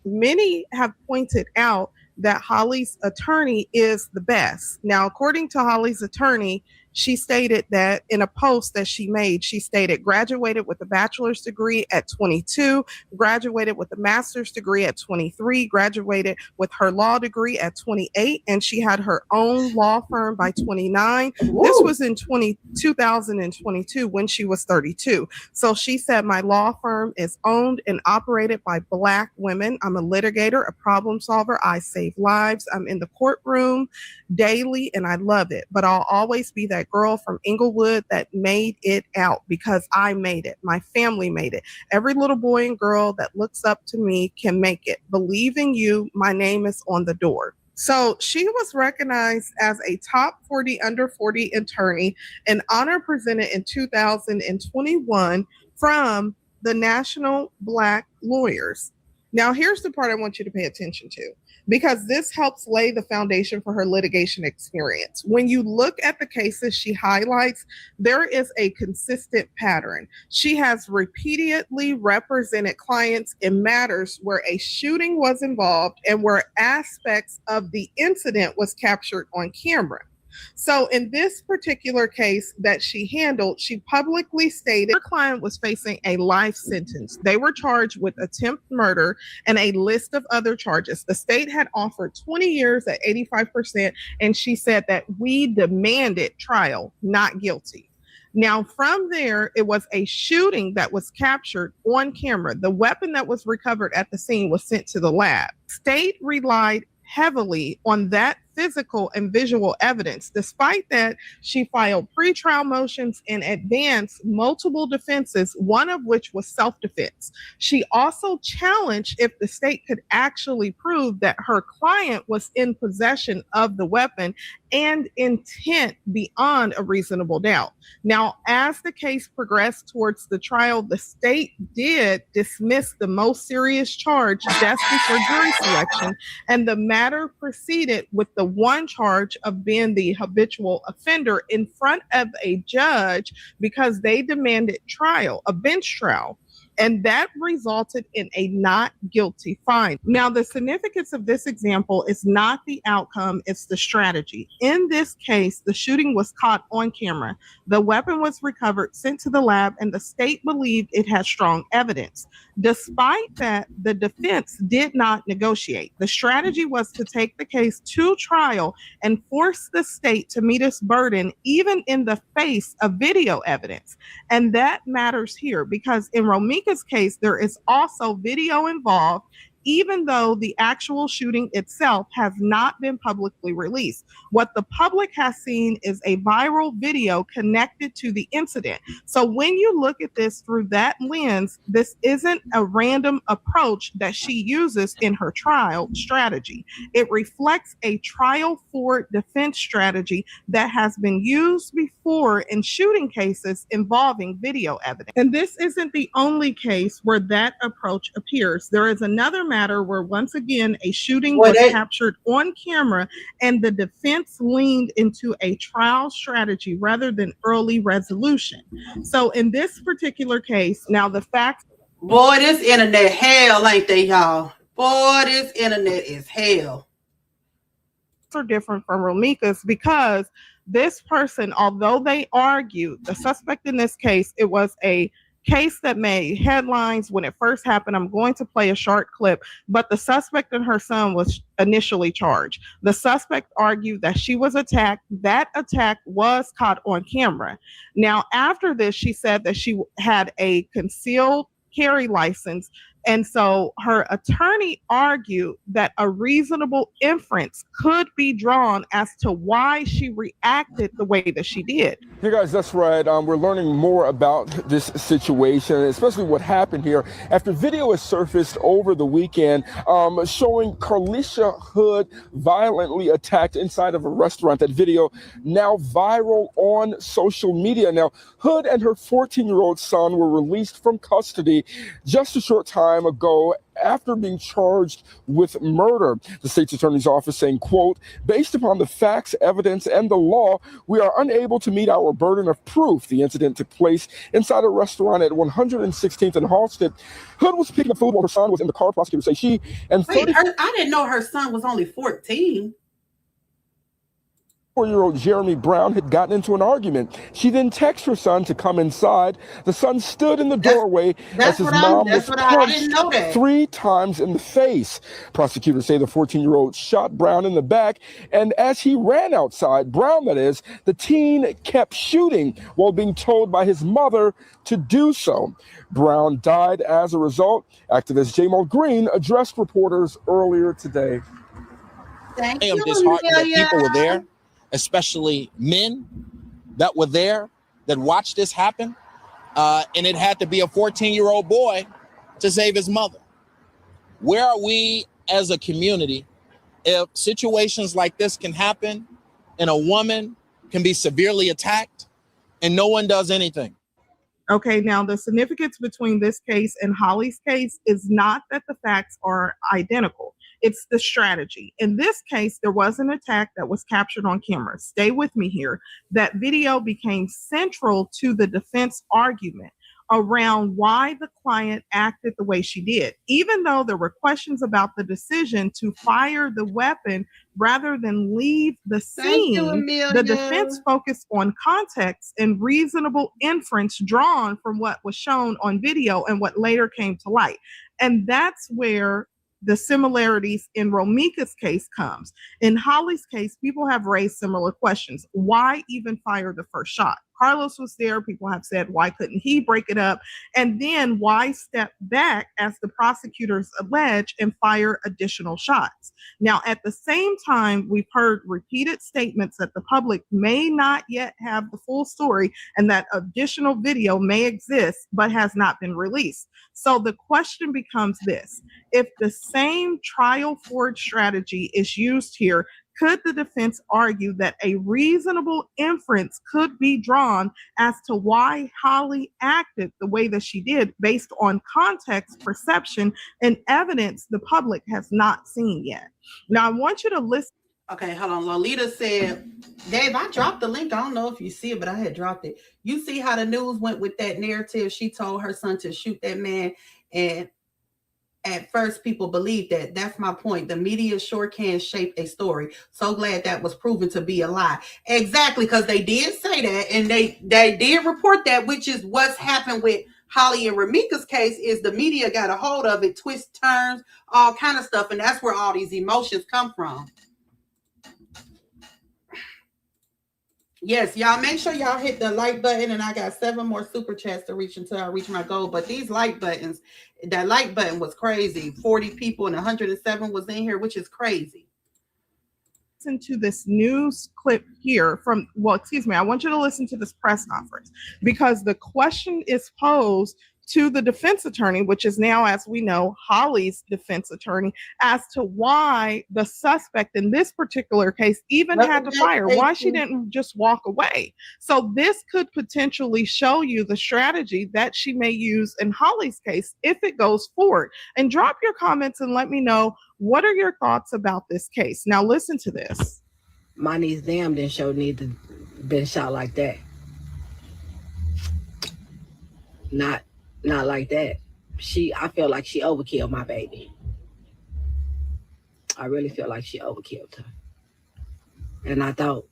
Many have pointed out that Holly's attorney is the best. Now, according to Holly's attorney, she stated that in a post that she made, she stated graduated with a bachelor's degree at 22, graduated with a master's degree at 23, graduated with her law degree at 28, and she had her own law firm by 29. Ooh. This was in 2022 when she was 32. So she said, my law firm is owned and operated by Black women. I'm a litigator, a problem solver. I save lives. I'm in the courtroom daily and I love it, but I'll always be that that girl from Inglewood that made it out, because I made it. My family made it. Every little boy and girl that looks up to me can make it. Believe in you. My name is on the door. So she was recognized as a top 40 under 40 attorney, an honor presented in 2021 from the National Black Lawyers. Now, here's the part I want you to pay attention to, because this helps lay the foundation for her litigation experience. When you look at the cases she highlights, there is a consistent pattern. She has repeatedly represented clients in matters where a shooting was involved and where aspects of the incident was captured on camera. So in this particular case that she handled, she publicly stated her client was facing a life sentence. They were charged with attempt murder and a list of other charges. The state had offered 20 years at 85%, and she said that we demanded trial, not guilty. Now, from there, it was a shooting that was captured on camera. The weapon that was recovered at the scene was sent to the lab. State relied heavily on that physical and visual evidence. Despite that, she filed pretrial motions and advanced multiple defenses, one of which was self-defense. She also challenged if the state could actually prove that her client was in possession of the weapon and intent beyond a reasonable doubt. Now, as the case progressed towards the trial, the state did dismiss the most serious charge just before jury selection, and the matter proceeded with the one charge of being the habitual offender in front of a judge because they demanded trial, a bench trial. And that resulted in a not guilty fine. Now, the significance of this example is not the outcome, it's the strategy. In this case, the shooting was caught on camera. The weapon was recovered, sent to the lab, and the state believed it had strong evidence. Despite that, the defense did not negotiate. The strategy was to take the case to trial and force the state to meet its burden, even in the face of video evidence. And that matters here because in Romika's case, there is also video involved, even though the actual shooting itself has not been publicly released. What the public has seen is a viral video connected to the incident. So when you look at this through that lens, this isn't a random approach that she uses in her trial strategy. It reflects a trial for defense strategy that has been used before in shooting cases involving video evidence. And this isn't the only case where that approach appears. There is another matter where once again a shooting was captured on camera and the defense leaned into a trial strategy rather than early resolution. So in this particular case, now the facts— Boy, this internet hell, ain't they, y'all? Boy, this internet is hell. Are different from Romika's because this person, although they argued, the suspect in this case, it was a case that made headlines when it first happened. I'm going to play a short clip, but the suspect and her son was initially charged. The suspect argued that she was attacked. That attack was caught on camera. Now, after this, she said that she had a concealed carry license. And so her attorney argued that a reasonable inference could be drawn as to why she reacted the way that she did. Hey guys, that's right. We're learning more about this situation, especially what happened here after video has surfaced over the weekend showing Carlisha Hood violently attacked inside of a restaurant. That video now viral on social media. Now, Hood and her 14-year-old son were released from custody just a short time ago after being charged with murder. The state's attorney's office saying, quote, based upon the facts, evidence, and the law, we are unable to meet our burden of proof. The incident took place inside a restaurant at 116th and Halsted. Hood was picking up food while her son was in the car. Prosecutors say she and I didn't know her son was only 14. 4-year-old Jeremy Brown had gotten into an argument. She then texted her son to come inside. The son stood in the doorway as his mom was punched 3 times in the face. Prosecutors say the 14-year-old shot Brown in the back, and as he ran outside, Brown that is, the teen kept shooting while being told by his mother to do so. Brown died as a result. Activist Jamal Green addressed reporters earlier today. I am disheartened that people were there, especially men, that were there that watched this happen, and it had to be a 14-year-old boy to save his mother. Where are we as a community if situations like this can happen and a woman can be severely attacked and no one does anything? Okay, now the significance between this case and Holly's case is not that the facts are identical. It's the strategy. In this case, there was an attack that was captured on camera. Stay with me here. That video became central to the defense argument around why the client acted the way she did. Even though there were questions about the decision to fire the weapon rather than leave the scene, the defense focused on context and reasonable inference drawn from what was shown on video and what later came to light. And that's where the similarities in Romika's case comes. In Holly's case, people have raised similar questions. Why even fire the first shot? Carlos was there. People have said, why couldn't he break it up? And then why step back, as the prosecutors allege, and fire additional shots? Now, at the same time, we've heard repeated statements that the public may not yet have the full story and that additional video may exist but has not been released. So the question becomes this: if the same trial forward strategy is used here, could the defense argue that a reasonable inference could be drawn as to why Holly acted the way that she did based on context, perception, and evidence the public has not seen yet? Now, I want you to listen. Okay, hold on. Lolita said, Dave, I dropped the link. I don't know if you see it, but I had dropped it. You see how the news went with that narrative? She told her son to shoot that man, and at first people believed that. That's my point. The media sure can shape a story. So glad that was proven to be a lie. Exactly, because they did say that, and they did report that, which is what's happened with Holly and Romika's case. Is the media got a hold of it, twists, turns, all kind of stuff, and that's where all these emotions come from. Yes, y'all make sure y'all hit the like button, and I got 7 more super chats to reach until I reach my goal. But these like buttons, that like button was crazy. 40 people and 107 was in here, which is crazy. Listen to this news clip here from, well, excuse me, I want you to listen to this press conference, because the question is posed to the defense attorney, which is now, as we know, Holly's defense attorney, as to why the suspect in this particular case even had to fire, why she didn't just walk away. So this could potentially show you the strategy that she may use in Holly's case if it goes forward. And drop your comments and let me know, what are your thoughts about this case? Now listen to this. My niece damn didn't show need to been shot like that. Not like that. I feel like she overkilled my baby. I really feel like she overkilled her. And I thought,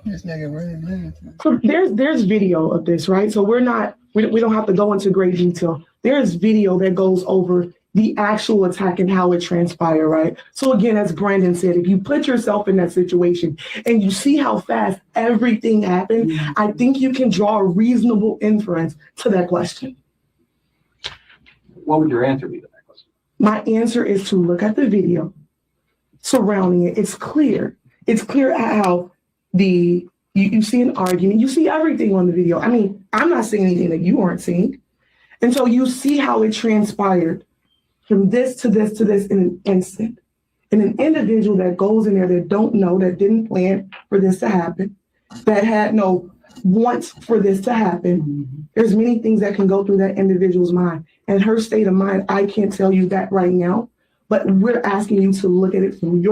this nigga really mad. So there's video of this, right? So we don't have to go into great detail. There's video that goes over the actual attack and how it transpired, right? So again, as Brandon said, if you put yourself in that situation and you see how fast everything happened, I think you can draw a reasonable inference to that question. What would your answer be to that question? My answer is to look at the video surrounding it. It's clear. It's clear how you see an argument. You see everything on the video. I mean, I'm not seeing anything that you aren't seeing. And so you see how it transpired from this to this to this in an instant. And an individual that goes in there that don't know, that didn't plan for this to happen, that had no wants for this to happen. There's many things that can go through that individual's mind. And her state of mind, I can't tell you that right now, but we're asking you to look at it from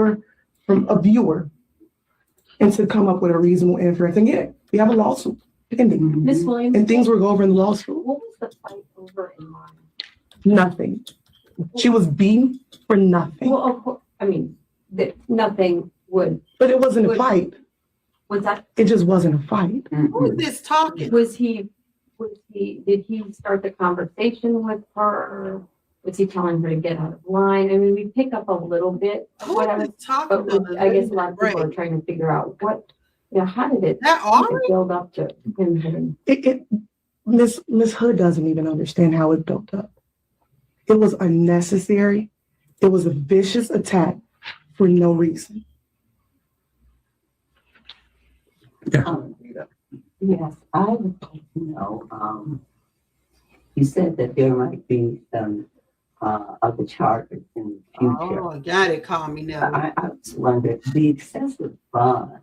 a viewer and to come up with a reasonable inference. And yet, we have a lawsuit pending. Ms. Williams, and things will go over in the lawsuit. what was the fight over in mind? Nothing. She was beaten for nothing. Well, of course, I mean, nothing would. But it wasn't a fight. Was that? It just wasn't a fight. Who is this talking? Did he start the conversation with her? Was he telling her to get out of line? I mean, we pick up a little bit of whatever, but I guess a lot of people are trying to figure out how did it build up to him? Miss Hood doesn't even understand how it built up. It was unnecessary. It was a vicious attack for no reason. Yes, I would like to know, you said that there might be some other charges in the future. Oh, got it. Call me now. I was wondering, the excessive bond,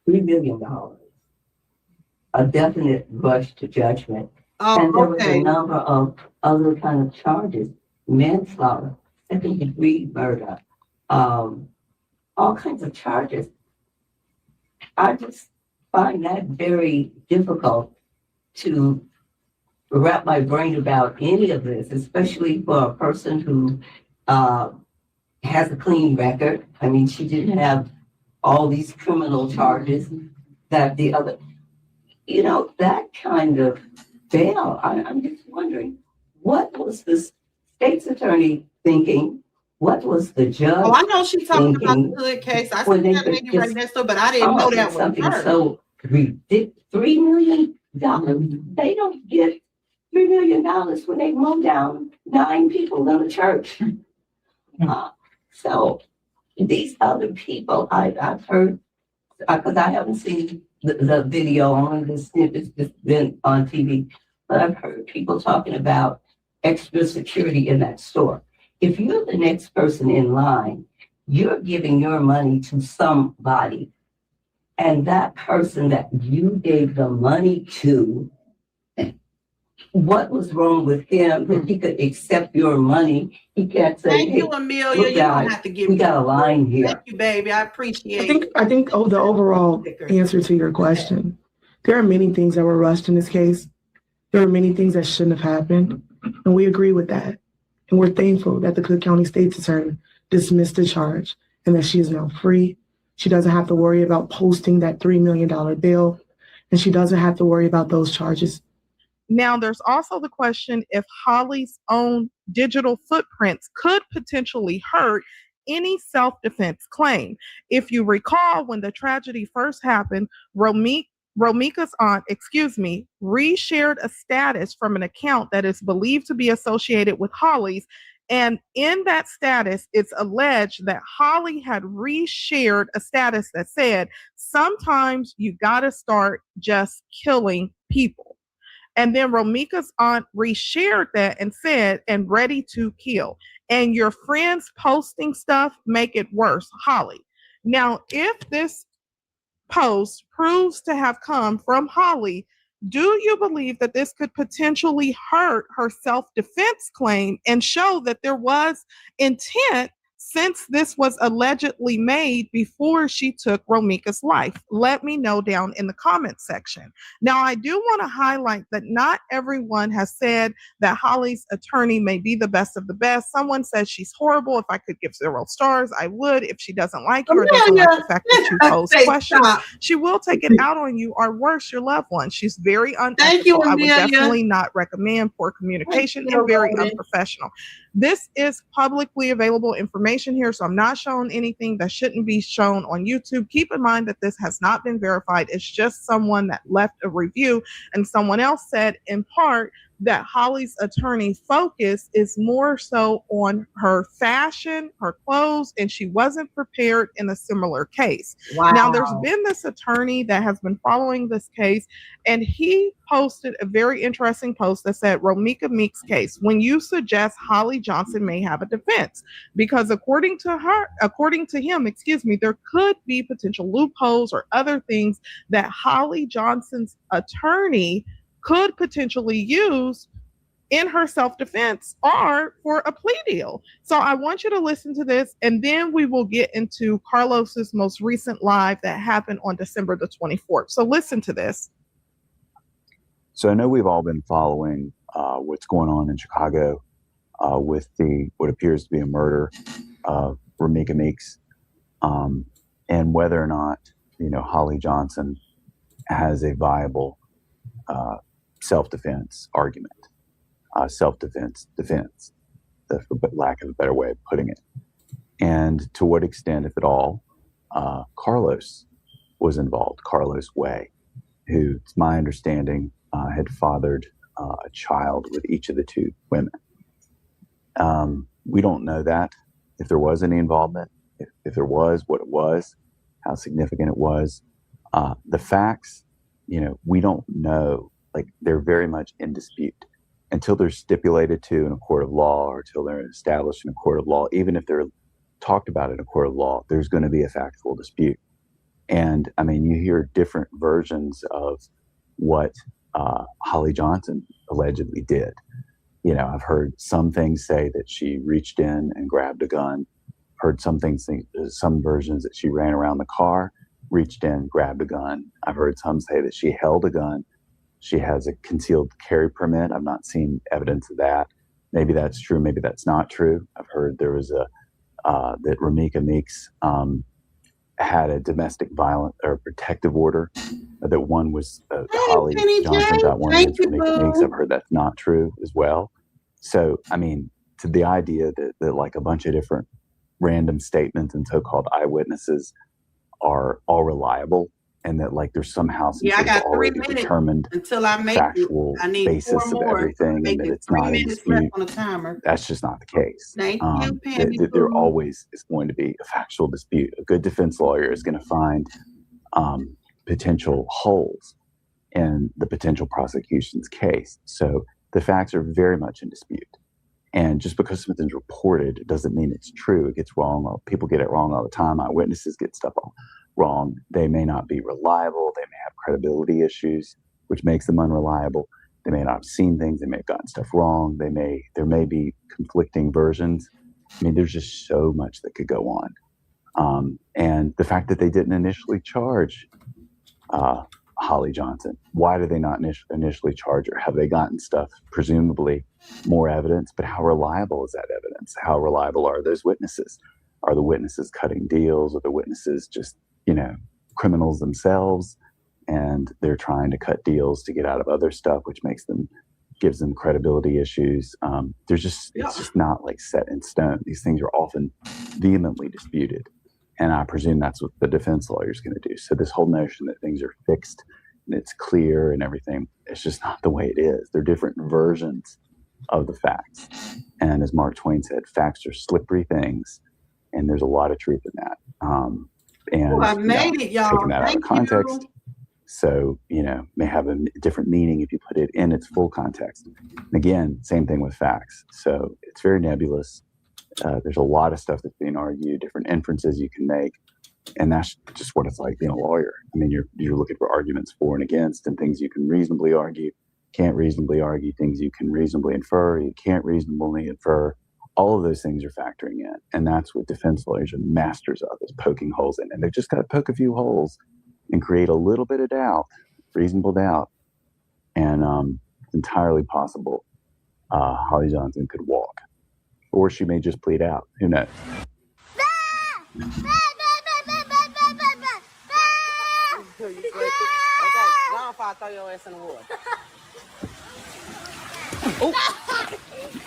$3 million, a definite rush to judgment. And there was a number of other kind of charges, manslaughter, second-degree murder, all kinds of charges. I just find that very difficult to wrap my brain about any of this, especially for a person who has a clean record. I mean, she didn't have all these criminal charges that the other, that kind of bail. I'm just wondering, what was the state's attorney thinking? What was the judge? Oh, I know she's talking about the Hood case. I see that lady right next to her, but I didn't know that was something her. so ridiculous. $3 million. They don't get $3 million when they mow down 9 people in a church. So these other people, I've heard, because I haven't seen the video on this, it's been on TV, but I've heard people talking about extra security in that store. If you're the next person in line, you're giving your money to somebody, and that person that you gave the money to, what was wrong with him that he could accept your money? He can't say, Thank hey, you, Amelia. look, You guys, don't have to give we me got a line here. Thank you, baby. I appreciate it. I think the overall answer to your question, there are many things that were rushed in this case. There are many things that shouldn't have happened, and we agree with that. And we're thankful that the Cook County State's Attorney dismissed the charge and that she is now free. She doesn't have to worry about posting that $3 million bill, and she doesn't have to worry about those charges. Now, there's also the question if Holly's own digital footprints could potentially hurt any self-defense claim. If you recall, when the tragedy first happened, Romika's aunt, reshared a status from an account that is believed to be associated with Holly's. And in that status, it's alleged that Holly had reshared a status that said, sometimes you gotta start just killing people. And then Romika's aunt reshared that and said, and ready to kill. And your friends posting stuff make it worse, Holly. Now, if this post proves to have come from Holly, do you believe that this could potentially hurt her self-defense claim and show that there was intent since this was allegedly made before she took Romika's life? Let me know down in the comment section. Now, I do want to highlight that not everyone has said that Holly's attorney may be the best of the best. Someone says she's horrible. If I could give 0 stars, I would. If she doesn't like you or doesn't like the fact that you pose questions, she will take it out on you, or worse, your loved one. She's very unethical. Thank you, I would Amelia. definitely not recommend poor communication and very unprofessional. This is publicly available information here, so I'm not showing anything that shouldn't be shown on YouTube. Keep in mind that this has not been verified. It's just someone that left a review, and someone else said in part that Holly's attorney focus is more so on her fashion, her clothes, and she wasn't prepared in a similar case. Wow. Now, there's been this attorney that has been following this case, and he posted a very interesting post that said, Romika Meeks case, when you suggest Holly Johnson may have a defense, because according to him, there could be potential loopholes or other things that Holly Johnson's attorney could potentially use in her self-defense or for a plea deal. So I want you to listen to this, and then we will get into Carlos's most recent live that happened on December the 24th. So listen to this. So I know we've all been following what's going on in Chicago with what appears to be a murder of Romika Meeks, and whether or not Holly Johnson has a viable self-defense argument, defense, for lack of a better way of putting it, and to what extent, if at all, Carlos was involved. Carlos Way, who, it's my understanding, had fathered a child with each of the 2 women. We don't know that, if there was any involvement, if there was, what it was, how significant it was. The facts we don't know. Like, they're very much in dispute until they're stipulated to in a court of law, or until they're established in a court of law. Even if they're talked about in a court of law, there's going to be a factual dispute. And I mean, you hear different versions of what Holly Johnson allegedly did. I've heard some things say that she reached in and grabbed a gun. Heard some versions that she ran around the car, reached in, grabbed a gun. I've heard some say that she held a gun. She has a concealed carry permit. I've not seen evidence of that. Maybe that's true. Maybe that's not true. I've heard there was that Ramika Meeks had a domestic violence or protective order. That one was Holly Johnson got one against Ramika Meeks. I've heard that's not true as well. So, I mean, to the idea that like a bunch of different random statements and so-called eyewitnesses are all reliable, and that like there's somehow some sort of already determined until I make factual I need basis 4 of more. everything, and that it's 3 not in minutes left dispute. on the timer. That's just not the case. Thank you, Pammy There Boo. always is going to be a factual dispute. A good defense lawyer is going to find potential holes in the potential prosecution's case. So the facts are very much in dispute. And just because something's reported doesn't mean it's true. It gets wrong. People get it wrong all the time. Eyewitnesses get stuff wrong. They may not be reliable. They may have credibility issues, which makes them unreliable. They may not have seen things. They may have gotten stuff wrong. There may be conflicting versions. I mean, there's just so much that could go on. And the fact that they didn't initially charge Holly Johnson, why did they not initially charge her? Have they gotten stuff, presumably more evidence, but how reliable is that evidence? How reliable are those witnesses? Are the witnesses cutting deals? Are the witnesses just, criminals themselves? And they're trying to cut deals to get out of other stuff, which gives them credibility issues. It's just not like set in stone. These things are often vehemently disputed. And I presume that's what the defense lawyer is going to do. So this whole notion that things are fixed and it's clear and everything, it's just not the way it is. They're different versions of the facts. And as Mark Twain said, facts are slippery things. And there's a lot of truth in that. I made it, y'all. Taking that out of Thank context. you. So, may have a different meaning if you put it in its full context. And again, same thing with facts. So it's very nebulous. There's a lot of stuff that's being argued, different inferences you can make. And that's just what it's like being a lawyer. I mean, you're looking for arguments for and against, and things you can reasonably argue, can't reasonably argue, things you can reasonably infer, you can't reasonably infer. All of those things are factoring in. And that's what defense lawyers are masters of, is poking holes in. And they've just got to poke a few holes and create a little bit of doubt, reasonable doubt. And it's entirely possible Holly Johnson could walk. Or she may just plead out. Who knows?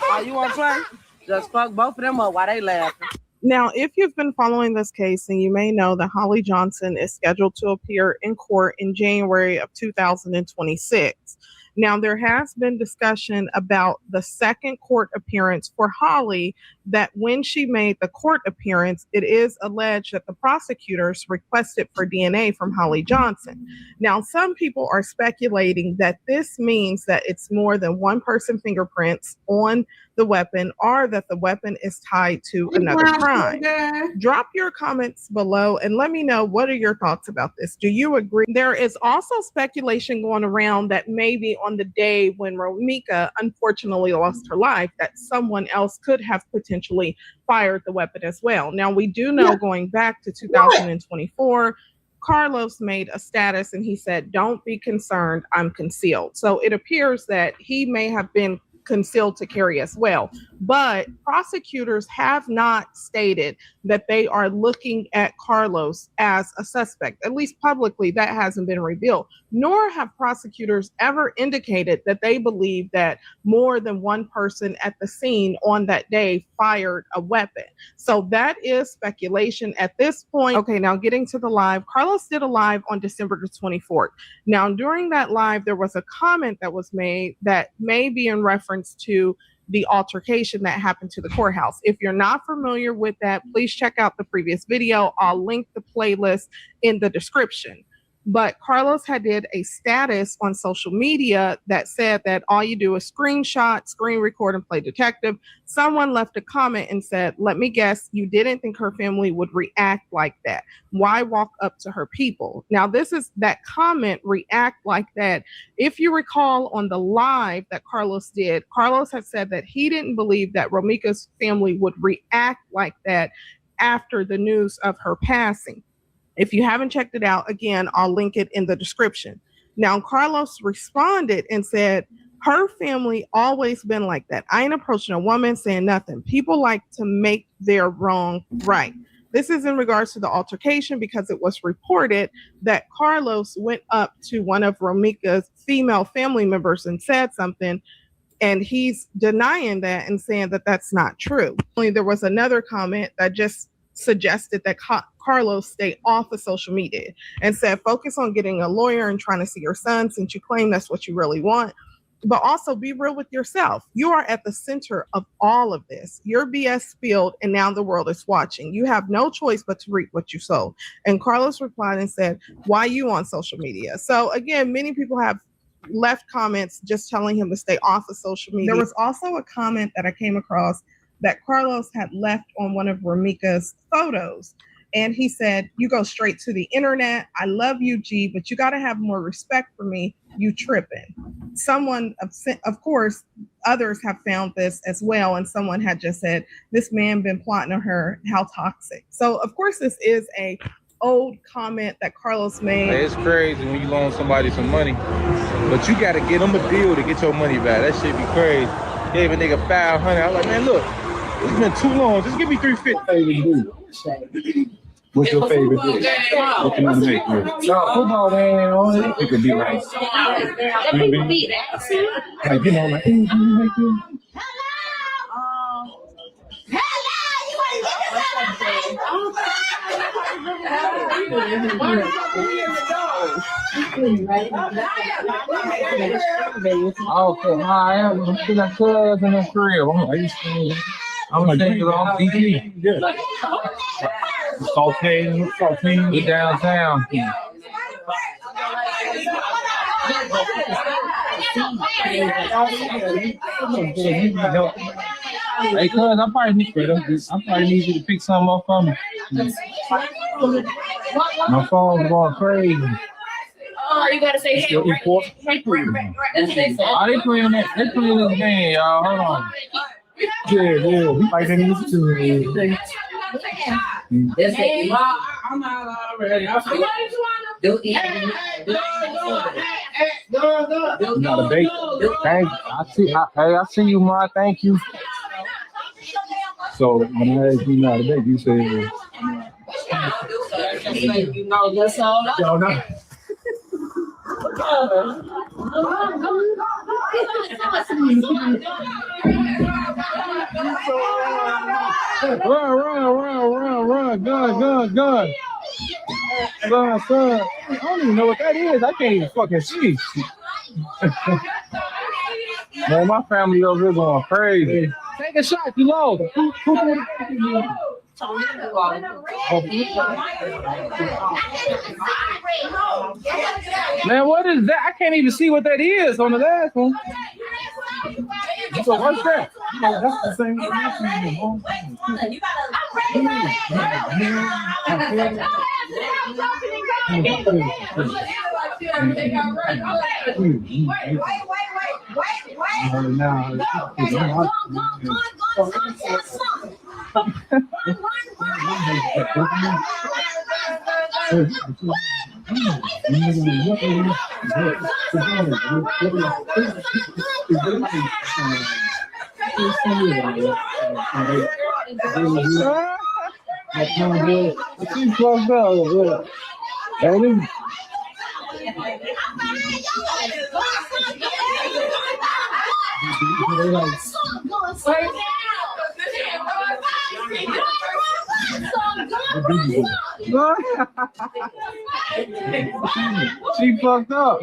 Oh, you want to play? Just fuck both of them up while they laughing. Now, if you've been following this case, then you may know that Holly Johnson is scheduled to appear in court in January of 2026. Now, there has been discussion about the second court appearance for Holly, that when she made the court appearance, it is alleged that the prosecutors requested for DNA from Holly Johnson. Now, some people are speculating that this means that it's more than one person fingerprints on the weapon, or that the weapon is tied to another crime. Drop your comments below and let me know, what are your thoughts about this? Do you agree? There is also speculation going around that maybe on the day when Ramika unfortunately lost her life, that someone else could have potentially fired the weapon as well. Now, we do know going back to 2024, Carlos made a status and he said, "Don't be concerned, I'm concealed." So it appears that he may have been concealed to carry as well. But prosecutors have not stated that they are looking at Carlos as a suspect. At least publicly, that hasn't been revealed. Nor have prosecutors ever indicated that they believe that more than one person at the scene on that day fired a weapon. So that is speculation at this point. Okay, now getting to the live. Carlos did a live on December the 24th. Now, during that live, there was a comment that was made that may be in reference to the altercation that happened to the courthouse. If you're not familiar with that, please check out the previous video. I'll link the playlist in the description. But Carlos had did a status on social media that said that all you do is screenshot, screen record, and play detective. Someone left a comment and said, let me guess, you didn't think her family would react like that. Why walk up to her people? Now, this is that comment, react like that. If you recall on the live that Carlos did, Carlos had said that he didn't believe that Romika's family would react like that after the news of her passing. If you haven't checked it out, again, I'll link it in the description. Now, Carlos responded and said, her family always been like that. I ain't approaching a woman saying nothing. People like to make their wrong right. This is in regards to the altercation because it was reported that Carlos went up to one of Romika's female family members and said something, and he's denying that and saying that that's not true. There was another comment that just suggested that Carlos stay off of social media and said, focus on getting a lawyer and trying to see your son since you claim that's what you really want. But also be real with yourself. You are at the center of all of this. Your BS spilled and now the world is watching. You have no choice but to reap what you sow. And Carlos replied and said, why you on social media? So again, many people have left comments just telling him to stay off of social media. There was also a comment that I came across that Carlos had left on one of Romika's photos. And he said, you go straight to the internet. I love you, G, but you got to have more respect for me. You tripping. Someone, of course, others have found this as well. And someone had just said, this man been plotting on her. How toxic. So, of course, this is a old comment that Carlos made. It's crazy when you loan somebody some money, but you got to get them a deal to get your money back. That shit be crazy. Gave a nigga $500. I was like, man, look. It's been too long. Just give me $350. What's your favorite dish? What you want to make? No, football, man. Only it could be right. People be asking. Like, you know, like, hey, can you make it? Okay, hi, I'm still a cousin in the crib. I'm gonna take it off DP. Yeah. Saltine. We downtown. Hey, cuz, I probably need you to pick something up for me. My phone's going crazy. Oh, you gotta say, hey, right. Oh, they playing that. They playing this game, y'all. Hold on. Yeah. We like that music too. I'm out already. Not a bait. Thank you. I see you, Ma. Thank you. So when I asked you not a bait, you said, You know, that's all. y'all know. Run, gun. Son. I don't even know what that is. I can't even fucking see. Man, my family over here going crazy. Take a shot, you lost. Man, what is that? I can't even see what that is on the last one. So what's that? That's the same She fucked up.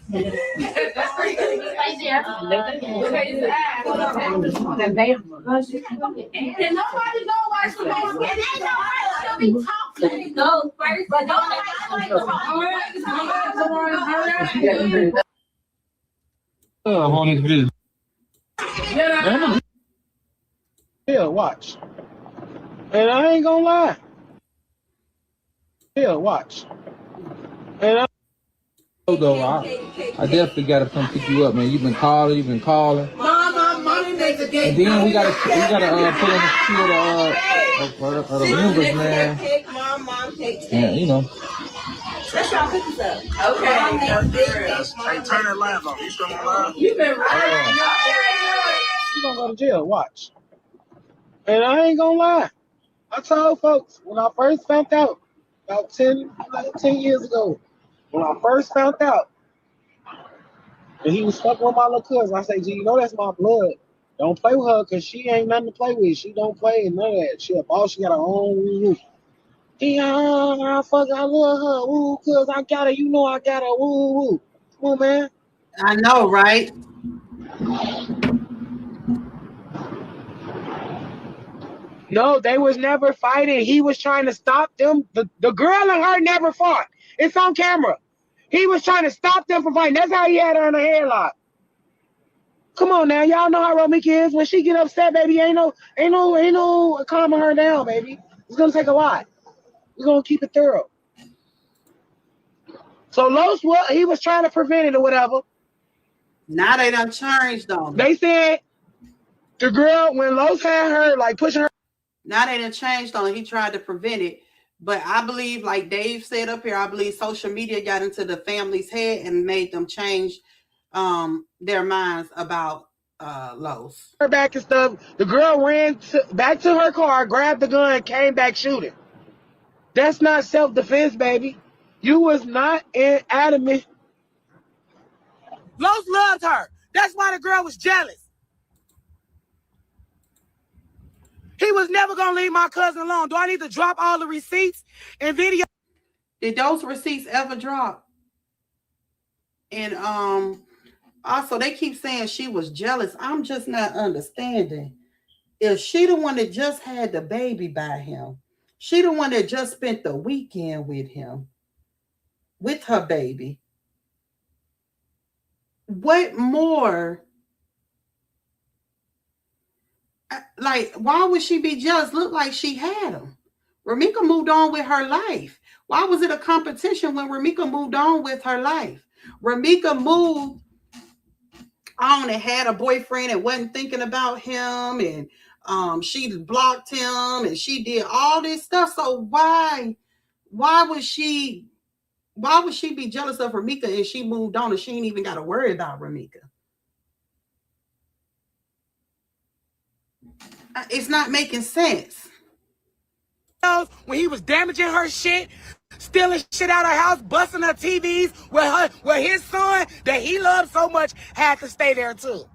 That's pretty good. Right there. And nobody know why she's going. It ain't no right. She'll be talking. Go first, but don't on this video. Yeah, watch. And I ain't gonna lie. Yeah, watch. And Though I definitely gotta come pick you up, man. You've been calling. Mama, money makes a game. And then we gotta put on the field of the members, man. And you know. Let's y'all pictures up. Okay. Hey, turn that live off. You still on live? You've been right. You gonna go to jail, watch. And I ain't gonna lie. I told folks when I first found out, about 10 years ago, when I first found out that he was fucking with my little cousin, I say, gee, you know that's my blood. Don't play with her because she ain't nothing to play with. She don't play and none of that. She a boss. She got her own roof. Yeah, fuck, I love her. Woo, cuz I got her. You know I got her. Woo, woo. Come on, man. I know, right? No, they was never fighting. He was trying to stop them. The girl and her never fought. It's on camera. He was trying to stop them from fighting. That's how he had her in a headlock. Come on now, y'all know how Romika is. When she get upset, baby, ain't no calming her down, baby. It's gonna take a lot. We're gonna keep it thorough. So Los, he was trying to prevent it or whatever. Now they done changed on him. They said the girl, when Los had her like pushing her. Now they done changed on him. He tried to prevent it. But I believe, like Dave said up here, I believe social media got into the family's head and made them change their minds about Los. Her back and stuff. The girl ran back to her car, grabbed the gun, came back shooting. That's not self-defense, baby. You was not adamant. Los loved her. That's why the girl was jealous. He was never gonna leave my cousin alone. Do I need to drop all the receipts and video? Did those receipts ever drop? And also they keep saying she was jealous. I'm just not understanding. If she the one that just had the baby by him, she the one that just spent the weekend with him, with her baby. What more? Like, why would she be jealous? Looked like she had him. Romika moved on with her life. Why was it a competition when Romika moved on with her life? Romika moved on and had a boyfriend and wasn't thinking about him, and she blocked him and she did all this stuff. So why would she be jealous of Romika and she moved on and she ain't even got to worry about Romika? It's not making sense. When he was damaging her shit, stealing shit out of her house, busting her TVs, where his son that he loved so much had to stay there too.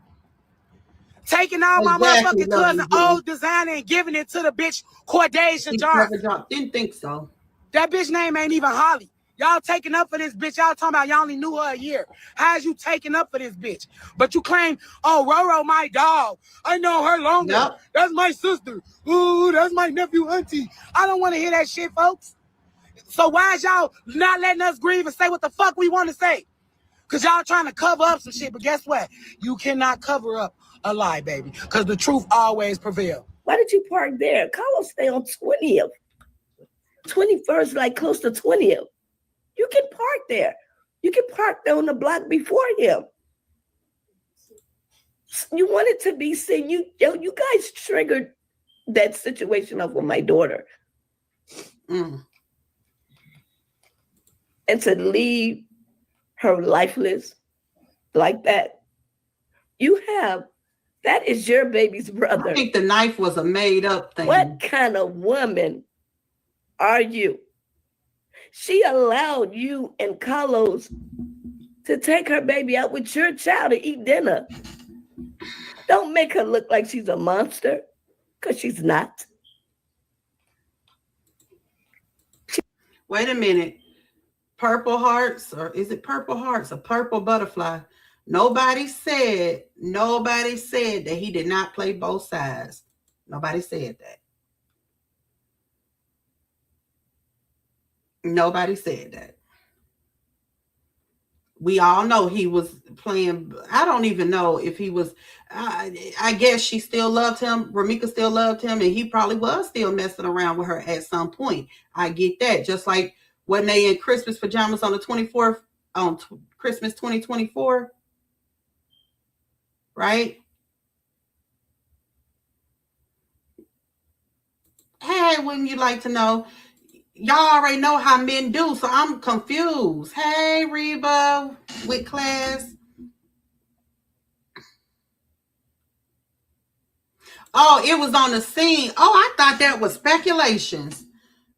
Taking all my motherfucking cousin old designer and giving it to the bitch Cordasia Johnson. Didn't think so. That bitch name ain't even Holly. Y'all taking up for this bitch. Y'all talking about y'all only knew her a year. How's you taking up for this bitch? But you claim, oh, Roro, my dog. I know her longer. Yep. That's my sister. Ooh, that's my nephew, auntie. I don't want to hear that shit, folks. So why is y'all not letting us grieve and say what the fuck we want to say? Because y'all trying to cover up some shit. But guess what? You cannot cover up a lie, baby. Because the truth always prevails. Why did you park there? Carlos stay on 20th. 21st, like close to 20th. You can park there. You can park there on the block before him. You wanted to be seen. You guys triggered that situation up with my daughter. And to leave her lifeless like that. That is your baby's brother. I think the knife was a made up thing. What kind of woman are you? She allowed you and Carlos to take her baby out with your child to eat dinner. Don't make her look like she's a monster, because she's not. Wait a minute. Purple hearts, or is it purple hearts? A purple butterfly. Nobody said that he did not play both sides. Nobody said that. Nobody said that. We all know he was playing. I don't even know if he was. I guess she still loved him. Ramika still loved him, and he probably was still messing around with her at some point. I get that. Just like when they in Christmas pajamas on the 24th, on Christmas 2024, right? Hey, wouldn't you like to know? Y'all already know how men do, so I'm confused. Hey, Reba with class. Oh, it was on the scene. Oh, I thought that was speculations.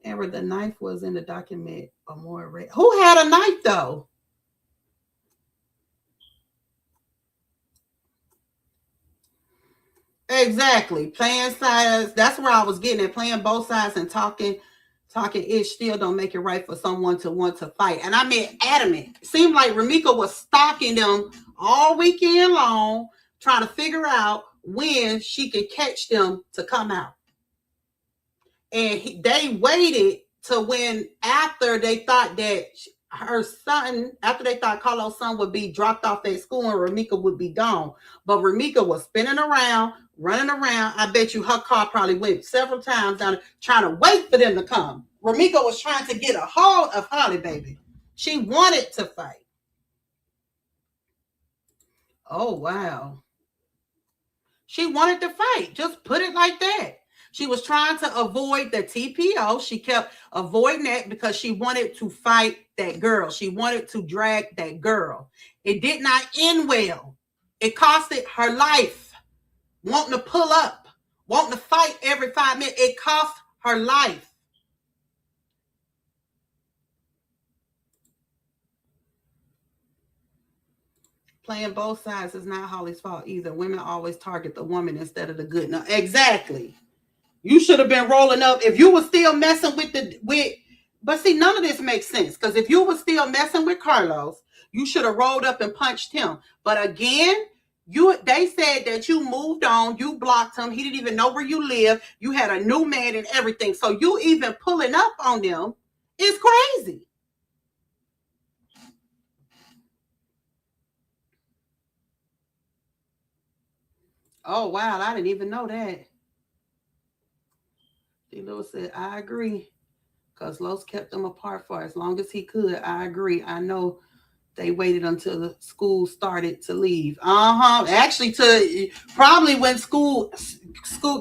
Amber, the knife was in the document. Who had a knife though? Exactly. Playing sides. That's where I was getting it. Playing both sides and talking ish still don't make it right for someone to want to fight. And I mean adamant. It seemed like Ramika was stalking them all weekend long, trying to figure out when she could catch them to come out. And they waited to when after they thought that after they thought Carlos' son would be dropped off at school and Ramika would be gone. But Ramika was spinning around, running around. I bet you her car probably went several times down trying to wait for them to come. Ramika was trying to get a hold of Holly, baby. She wanted to fight. Oh, wow. She wanted to fight. Just put it like that. She was trying to avoid the TPO. She kept avoiding that because she wanted to fight that girl. She wanted to drag that girl. It did not end well. It costed her life. Wanting to pull up, wanting to fight every 5 minutes. It cost her life. Playing both sides is not Holly's fault either. Women always target the woman instead of the good. No, exactly. You should have been rolling up. If you were still messing but see, none of this makes sense. Because if you were still messing with Carlos, you should have rolled up and punched him. But again, they said that you moved on, you blocked him, he didn't even know where you live, you had a new man and everything. So you even pulling up on them is crazy. Oh wow, I didn't even know that. D-Lewis said, I agree. Because Los kept them apart for as long as he could. I agree. I know they waited until the school started to leave. Actually, to probably when school,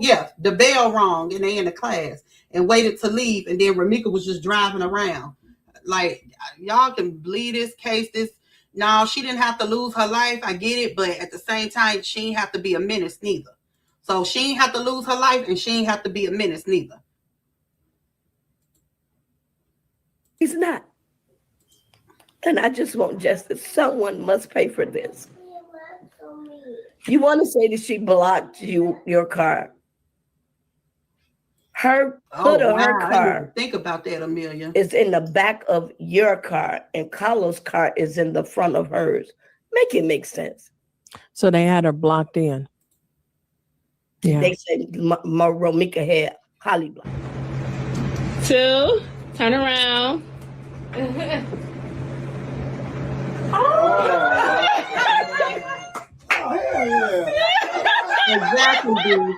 yeah, the bell rang and they in the class and waited to leave. And then Ramika was just driving around. Like, y'all can believe this case. No, she didn't have to lose her life. I get it. But at the same time, she didn't have to be a menace neither. So she didn't have to lose her life and she didn't have to be a menace neither. He's not. And I just want justice. Someone must pay for this. You want to say that she blocked your car? Her hood of her car. I didn't think about that, Amelia. Is in the back of your car, and Carlos' car is in the front of hers. Make it make sense. So they had her blocked in. Yeah. They said Ramika had Holly blocked. 2, turn around. Oh, hell yeah. Exactly, dude.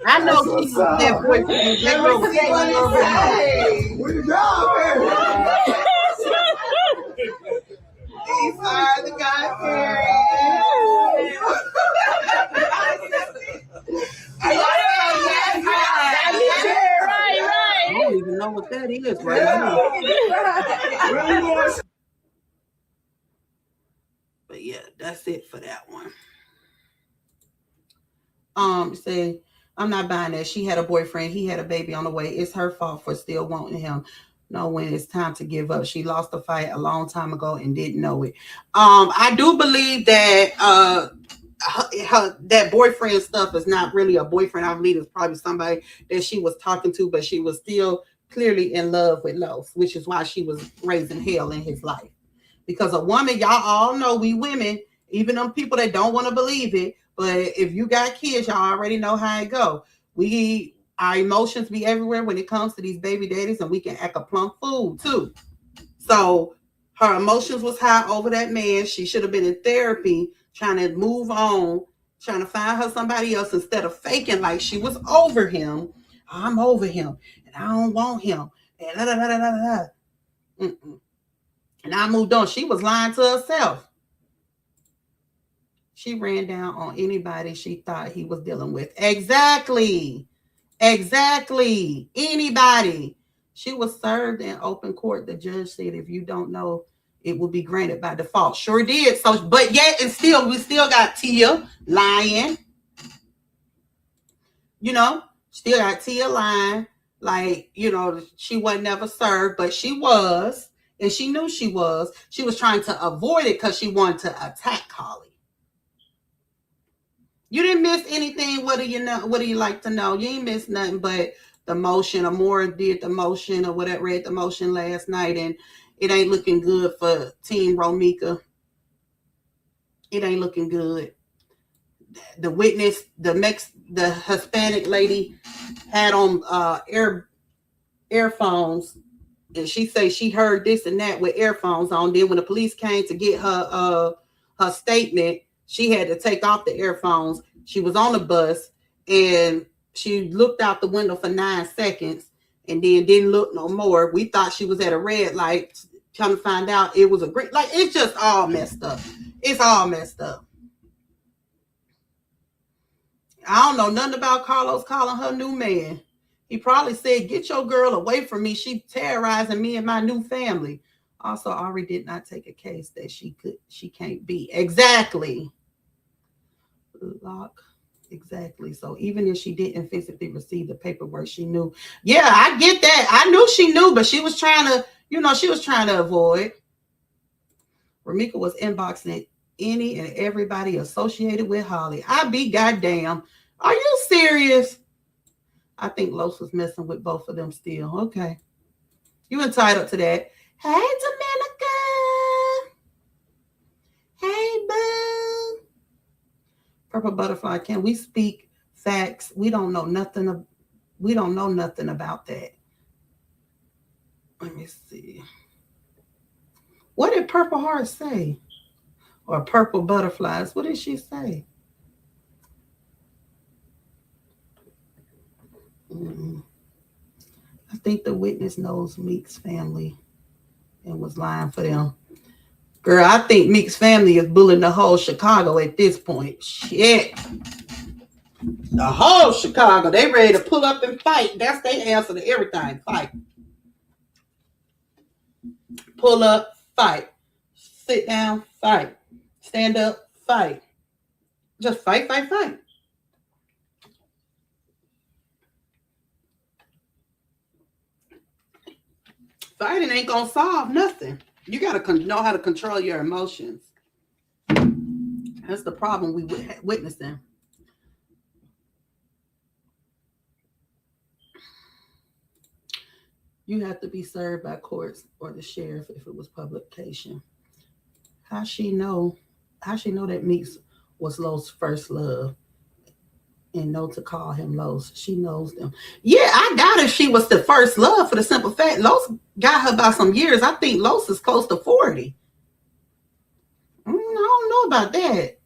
I know she's that boyfriend. That girl was saying over here. Where you go, man? These are the guys here. I don't even know what that is right now. But yeah, that's it for that one. Say, I'm not buying that. She had a boyfriend. He had a baby on the way. It's her fault for still wanting him. Know when it's time to give up. She lost the fight a long time ago and didn't know it. I do believe that that boyfriend stuff is not really a boyfriend. I believe it's probably somebody that she was talking to, but she was still clearly in love with Los, which is why she was raising hell in his life. Because a woman, y'all all know, we women, even them people that don't want to believe it, but if you got kids, y'all already know how it go. Our emotions be everywhere when it comes to these baby daddies, and we can act a plump fool too. So her emotions was high over that man. She should have been in therapy, trying to move on, trying to find her somebody else instead of faking like she was over him. I'm over him, and I don't want him. And da, da, da, da, da, da. And I moved on. She was lying to herself. She ran down on anybody she thought he was dealing with. Exactly. Anybody. She was served in open court. The judge said, if you don't know, it will be granted by default. Sure did. So, but yet and still, we still got Tia lying. Still got Tia lying. Like, she wasn't never served, but she was. And she knew she was. She was trying to avoid it because she wanted to attack Holly. You didn't miss anything. What do you like to know? You ain't missed nothing but the motion. Amora did the motion, or whatever, read the motion last night, and it ain't looking good for Team Romika. It ain't looking good. The witness, the Hispanic lady had on earphones, and she say she heard this and that with earphones on. Then when the police came to get her statement, she had to take off the earphones. She was on the bus, and she looked out the window for 9 seconds and then didn't look no more. We thought she was at a red light. Trying to find out it was a green. Like, it's just all messed up. It's all messed up. I don't know nothing about Carlos calling her new man. He probably said, get your girl away from me. She terrorizing me and my new family. Also, Ari did not take a case that she can't be. Exactly. Lock. Exactly. So even if she didn't physically receive the paperwork, she knew. Yeah, I get that. I knew she knew, but she was trying to, she was trying to avoid. Romika was inboxing any and everybody associated with Holly. I be goddamn. Are you serious? I think Los was messing with both of them still. Okay. You entitled to that. Hey, Dominica. Hey, boo. Purple Butterfly, can we speak facts? We don't know nothing about that. Let me see. What did Purple Heart say? Or Purple Butterflies? What did she say? I think the witness knows Meek's family and was lying for them. Girl, I think Meek's family is bullying the whole Chicago at this point. Shit. The whole Chicago, they ready to pull up and fight. That's their answer to everything. Fight. Pull up, fight. Sit down, fight. Stand up, fight. Just fight, fight, fight. Fighting ain't gonna solve nothing. You gotta know how to control your emotions. That's the problem we witnessing. You have to be served by courts or the sheriff if it was publication. How she know that Meeks was Lo's first love and know to call him Los? She knows them. Yeah, I doubt if she was the first love, for the simple fact Los got her by some years. I think Los is close to 40. I don't know about that.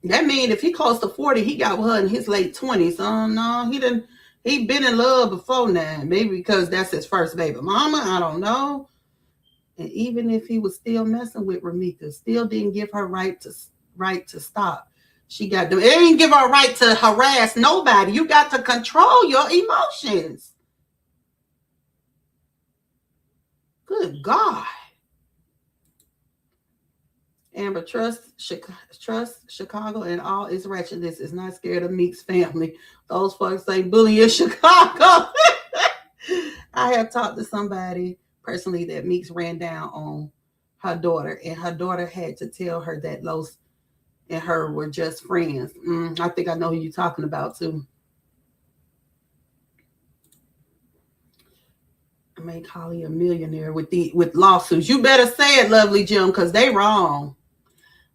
That means if he close to 40, he got with her in his late 20s. No, he been in love before now. Maybe because that's his first baby mama. I don't know. And even if he was still messing with Romika, still didn't give her right to stop. She got to, it didn't give her a right to harass nobody. You got to control your emotions. Good God. Amber, trust Chicago and all its wretchedness is not scared of Meek's family. Those folks ain't bullying Chicago. I have talked to somebody personally that Meeks ran down on her daughter, and her daughter had to tell her that Los and her were just friends. I think I know who you're talking about too. Make Holly a millionaire with lawsuits. You better say it, Lovely Jim, because they wrong.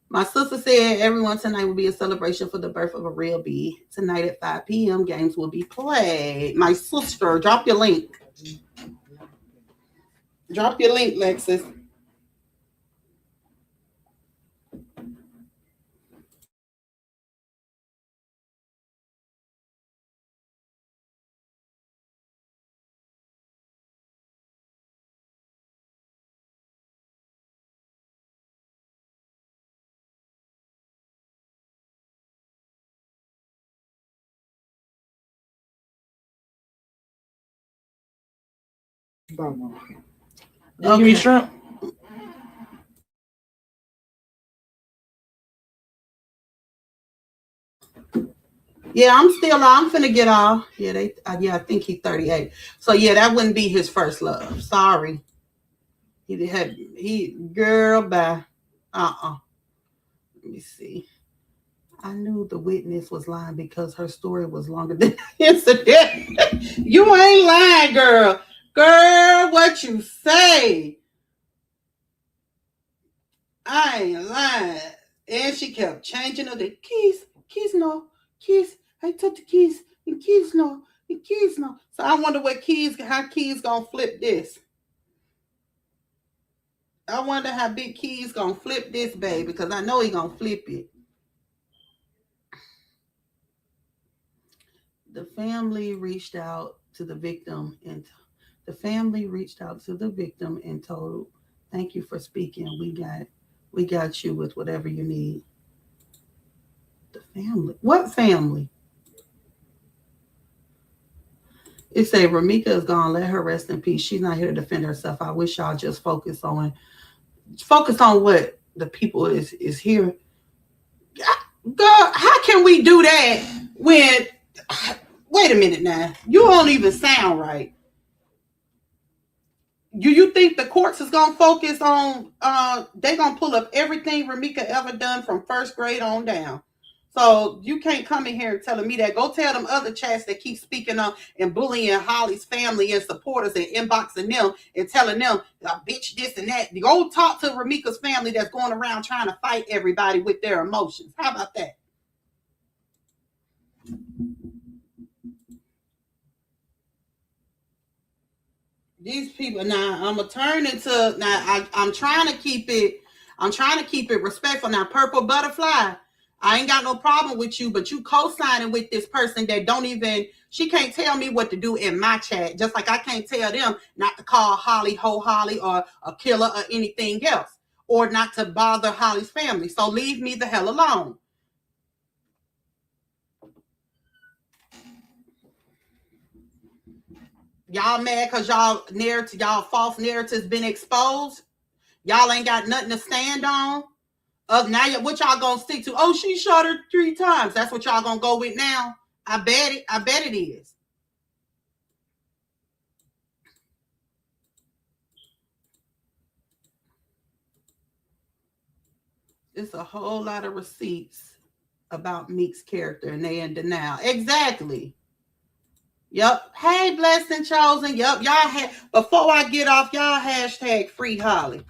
My sister said everyone tonight will be a celebration for the birth of a real bee. Tonight at 5 p.m. games will be played. My sister, drop your link. Drop your link, Lexus. You give me shrimp? Yeah, I'm finna get off. Yeah, I think he's 38. So yeah, that wouldn't be his first love. Sorry. Girl, bye. Let me see. I knew the witness was lying because her story was longer than the incident. You ain't lying, girl. Girl, what you say? I ain't lying. And she kept changing the keys. Keys no. Keys. I took the keys. And keys no. And keys no. So I wonder how Keys gonna flip this. I wonder how Big Keys gonna flip this, baby, because I know he gonna flip it. The family reached out to the victim and told, "Thank you for speaking. We got you with whatever you need." The family. What family? It say Ramika is gone. Let her rest in peace. She's not here to defend herself. I wish y'all just focus on what the people is here. God, how can we do that when? Wait a minute now. You don't even sound right. Do you think the courts is gonna focus on? They gonna pull up everything Ramika ever done from first grade on down. So you can't come in here and telling me that. Go tell them other chats that keep speaking on and bullying Holly's family and supporters and inboxing them and telling them, bitch, this and that. Go talk to Ramika's family that's going around trying to fight everybody with their emotions. How about that? These people now, I'm trying to keep it respectful. Now, Purple Butterfly, I ain't got no problem with you, but you co-signing with this person that she can't tell me what to do in my chat, just like I can't tell them not to call Holly Ho Holly or a killer or anything else, or not to bother Holly's family. So leave me the hell alone. Y'all mad because y'all false narratives been exposed? Y'all ain't got nothing to stand on? Now what y'all gonna stick to? Oh, she shot her 3 times. That's what y'all gonna go with now? I bet it is. It's a whole lot of receipts about Meek's character and they in denial. Exactly. Yep. Hey, Blessed and Chosen. Yep. Before I get off, y'all hashtag free Holly.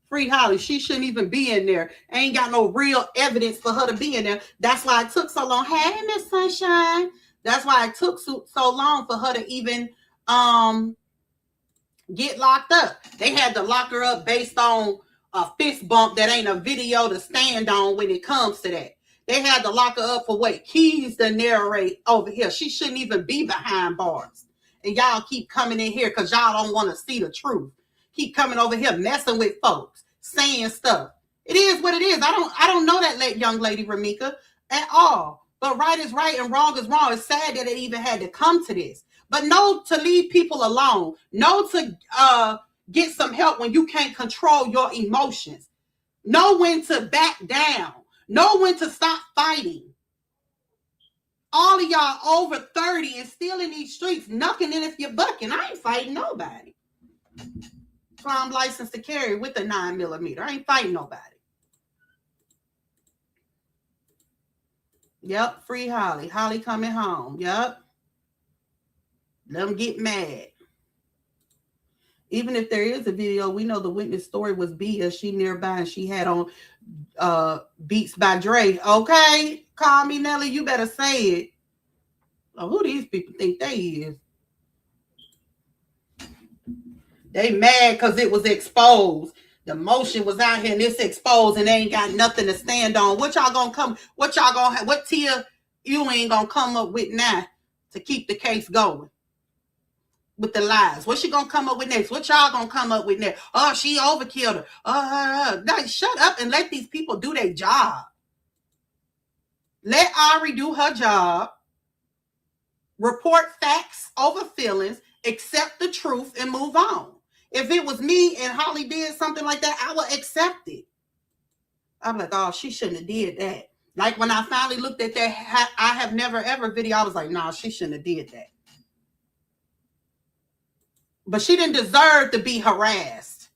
Free Holly. She shouldn't even be in there. Ain't got no real evidence for her to be in there. That's why it took so long. Hey, Miss Sunshine. That's why it took so long for her to even get locked up. They had to lock her up based on a fist bump that ain't a video to stand on when it comes to that. They had to lock her up for what Keys to narrate over here. She shouldn't even be behind bars. And y'all keep coming in here because y'all don't want to see the truth. Keep coming over here messing with folks, saying stuff. It is what it is. I don't know that young lady Ramika at all. But right is right and wrong is wrong. It's sad that it even had to come to this. But know to leave people alone. Know to get some help when you can't control your emotions. Know when to back down. Know when to stop fighting. All of y'all over 30 and still in these streets, knucking in if you're bucking. I ain't fighting nobody. So I'm licensed to carry with a 9mm. I ain't fighting nobody. Yep, free Holly. Holly coming home. Yep. Let them get mad. Even if there is a video, we know the witness story was Bia. She nearby and she had on Beats by Dre. Okay, call me Nelly. You better say it. Oh, who these people think they is? They mad because it was exposed. The motion was out here and it's exposed and they ain't got nothing to stand on. What y'all gonna come? What y'all gonna have? What Tia you ain't gonna come up with now to keep the case going with the lies? What she gonna come up with next? What y'all gonna come up with next? Oh, she overkilled her. Shut up and let these people do their job. Let Ari do her job. Report facts over feelings. Accept the truth and move on. If it was me and Holly did something like that, I would accept it. I'm like, oh, she shouldn't have did that. Like when I finally looked at that I have never ever video, I was like, nah, she shouldn't have did that. But she didn't deserve to be harassed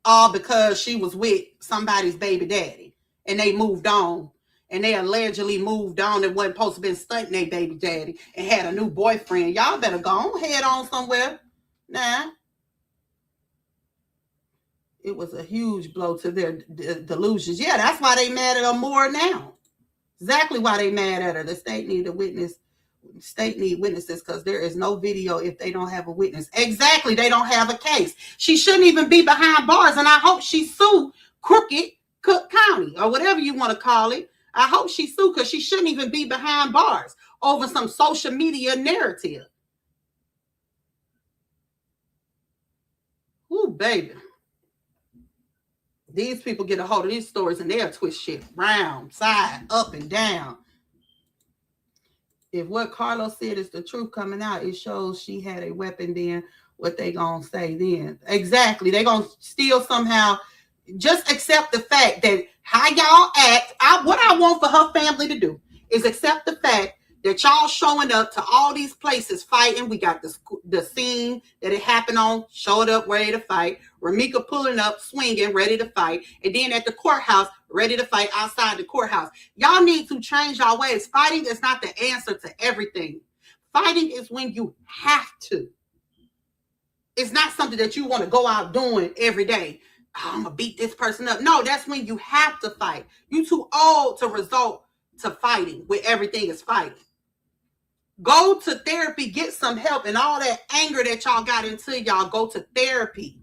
all because she was with somebody's baby daddy and they moved on. And they allegedly moved on and wasn't supposed to been stunting their baby daddy and had a new boyfriend. Y'all better go on head on somewhere. Nah. It was a huge blow to their delusions. Yeah, that's why they mad at her more now. Exactly why they mad at her. The state need a witness. State need witnesses because there is no video if they don't have a witness. Exactly, they don't have a case. She shouldn't even be behind bars, and I hope she sued Crooked Cook County or whatever you want to call it. I hope she sued because she shouldn't even be behind bars over some social media narrative. Ooh, baby. These people get a hold of these stories and they'll twist shit round, side, up, and down. If what Carlos said is the truth coming out, it shows she had a weapon then. What they gonna say then? Exactly. They gonna still somehow just accept the fact that how y'all act. What I want for her family to do is accept the fact that y'all showing up to all these places fighting. We got the scene that it happened on, showed up ready to fight. Ramika pulling up, swinging, ready to fight. And then at the courthouse, ready to fight outside the courthouse. Y'all need to change y'all ways. Fighting is not the answer to everything. Fighting is when you have to. It's not something that you want to go out doing every day. Oh, I'm going to beat this person up. No, that's when you have to fight. You too old to resort to fighting where everything is fighting. Go to therapy, get some help, and all that anger that y'all got into y'all, go to therapy.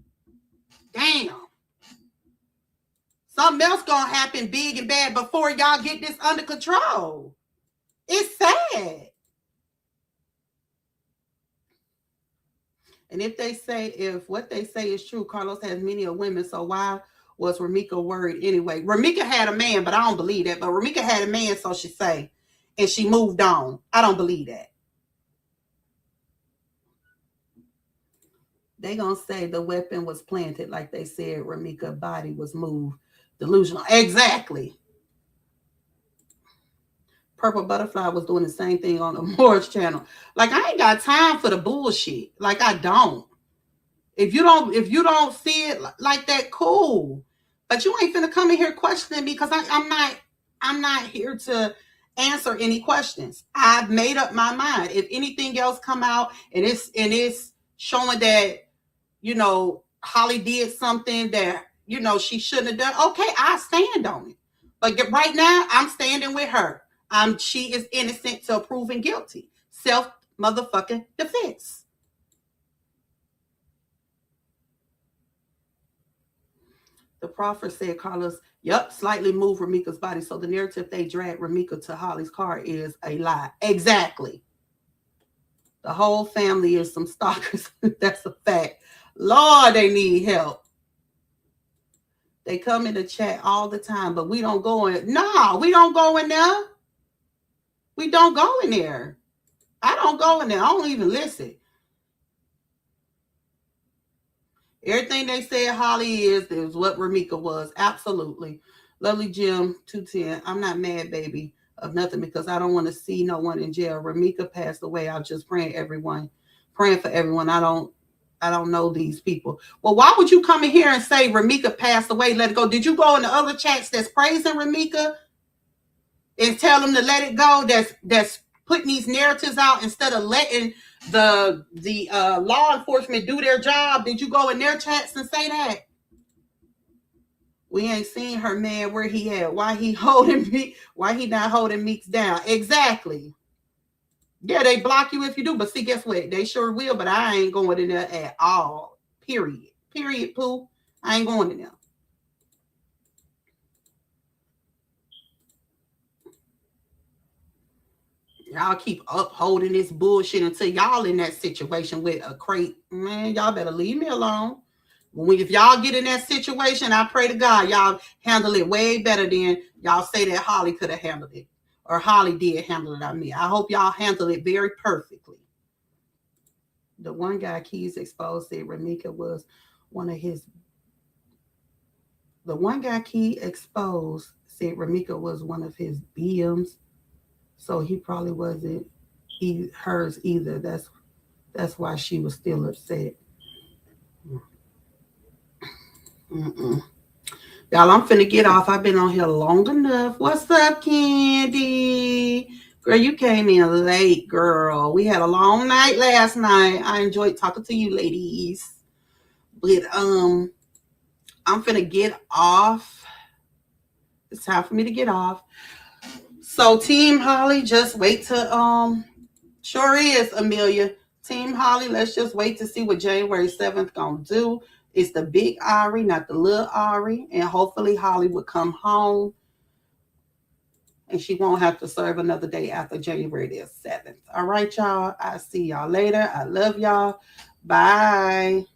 Damn. Something else gonna happen big and bad before y'all get this under control. It's sad. And if what they say is true, Carlos has many of women, so why was Ramika worried anyway? Ramika had a man, but I don't believe that. But Ramika had a man, so she say, and she moved on. I don't believe that. They gonna say the weapon was planted, like they said Ramika's body was moved. Delusional. Exactly. Purple Butterfly was doing the same thing on the Morris channel. Like, I ain't got time for the bullshit. Like, I don't. If you don't see it like that, cool. But you ain't finna come in here questioning me because I'm not here to answer any questions. I've made up my mind. If anything else come out and it's showing that, Holly did something that, she shouldn't have done, okay, I stand on it. But right now, I'm standing with her. She is innocent till proven guilty. Self-motherfucking defense. The prophet said, Carlos, slightly moved Ramika's body. So the narrative they dragged Ramika to Holly's car is a lie. Exactly. The whole family is some stalkers. That's a fact. Lord, they need help. They come in the chat all the time, but we don't go in. No, we don't go in there. We don't go in there. I don't go in there. I don't even listen. Everything they said Holly is what Ramika was. Absolutely. Lovely Jim 210. I'm not mad, baby, of nothing because I don't want to see no one in jail. Ramika passed away. I'm just praying for everyone. I don't know these people. Well, why would you come in here and say Ramika passed away? Let it go. Did you go in the other chats that's praising Ramika? and tell them to let it go. That's putting these narratives out instead of letting the law enforcement do their job. Did you go in their chats and say that? We ain't seen her man where he at. Why he holding me? Why he not holding Meeks down? Exactly. Yeah, they block you if you do, but see, guess what? They sure will, but I ain't going in there at all. Period. Period, Pooh. I ain't going in there. Y'all keep upholding this bullshit until y'all in that situation with a crate. Man, y'all better leave me alone. If y'all get in that situation, I pray to God y'all handle it way better than y'all say that Holly could have handled it. Or Holly did handle it on me. I hope y'all handle it very perfectly. The one guy Keys exposed said Ramika was one of his. The one guy Key exposed said Ramika was one of his BMs. So he probably wasn't hers either. That's why she was still upset. Y'all, I'm finna get off. I've been on here long enough. What's up, Candy? Girl, you came in late, girl. We had a long night last night. I enjoyed talking to you ladies. But I'm finna get off. It's time for me to get off. So Team Holly, just wait to sure is, Amelia. Team Holly, let's just wait to see what January 7th gonna do. It's the big Ari, not the little Ari. And hopefully Holly will come home and she won't have to serve another day after January the 7th. All right, y'all. I'll see y'all later. I love y'all. Bye.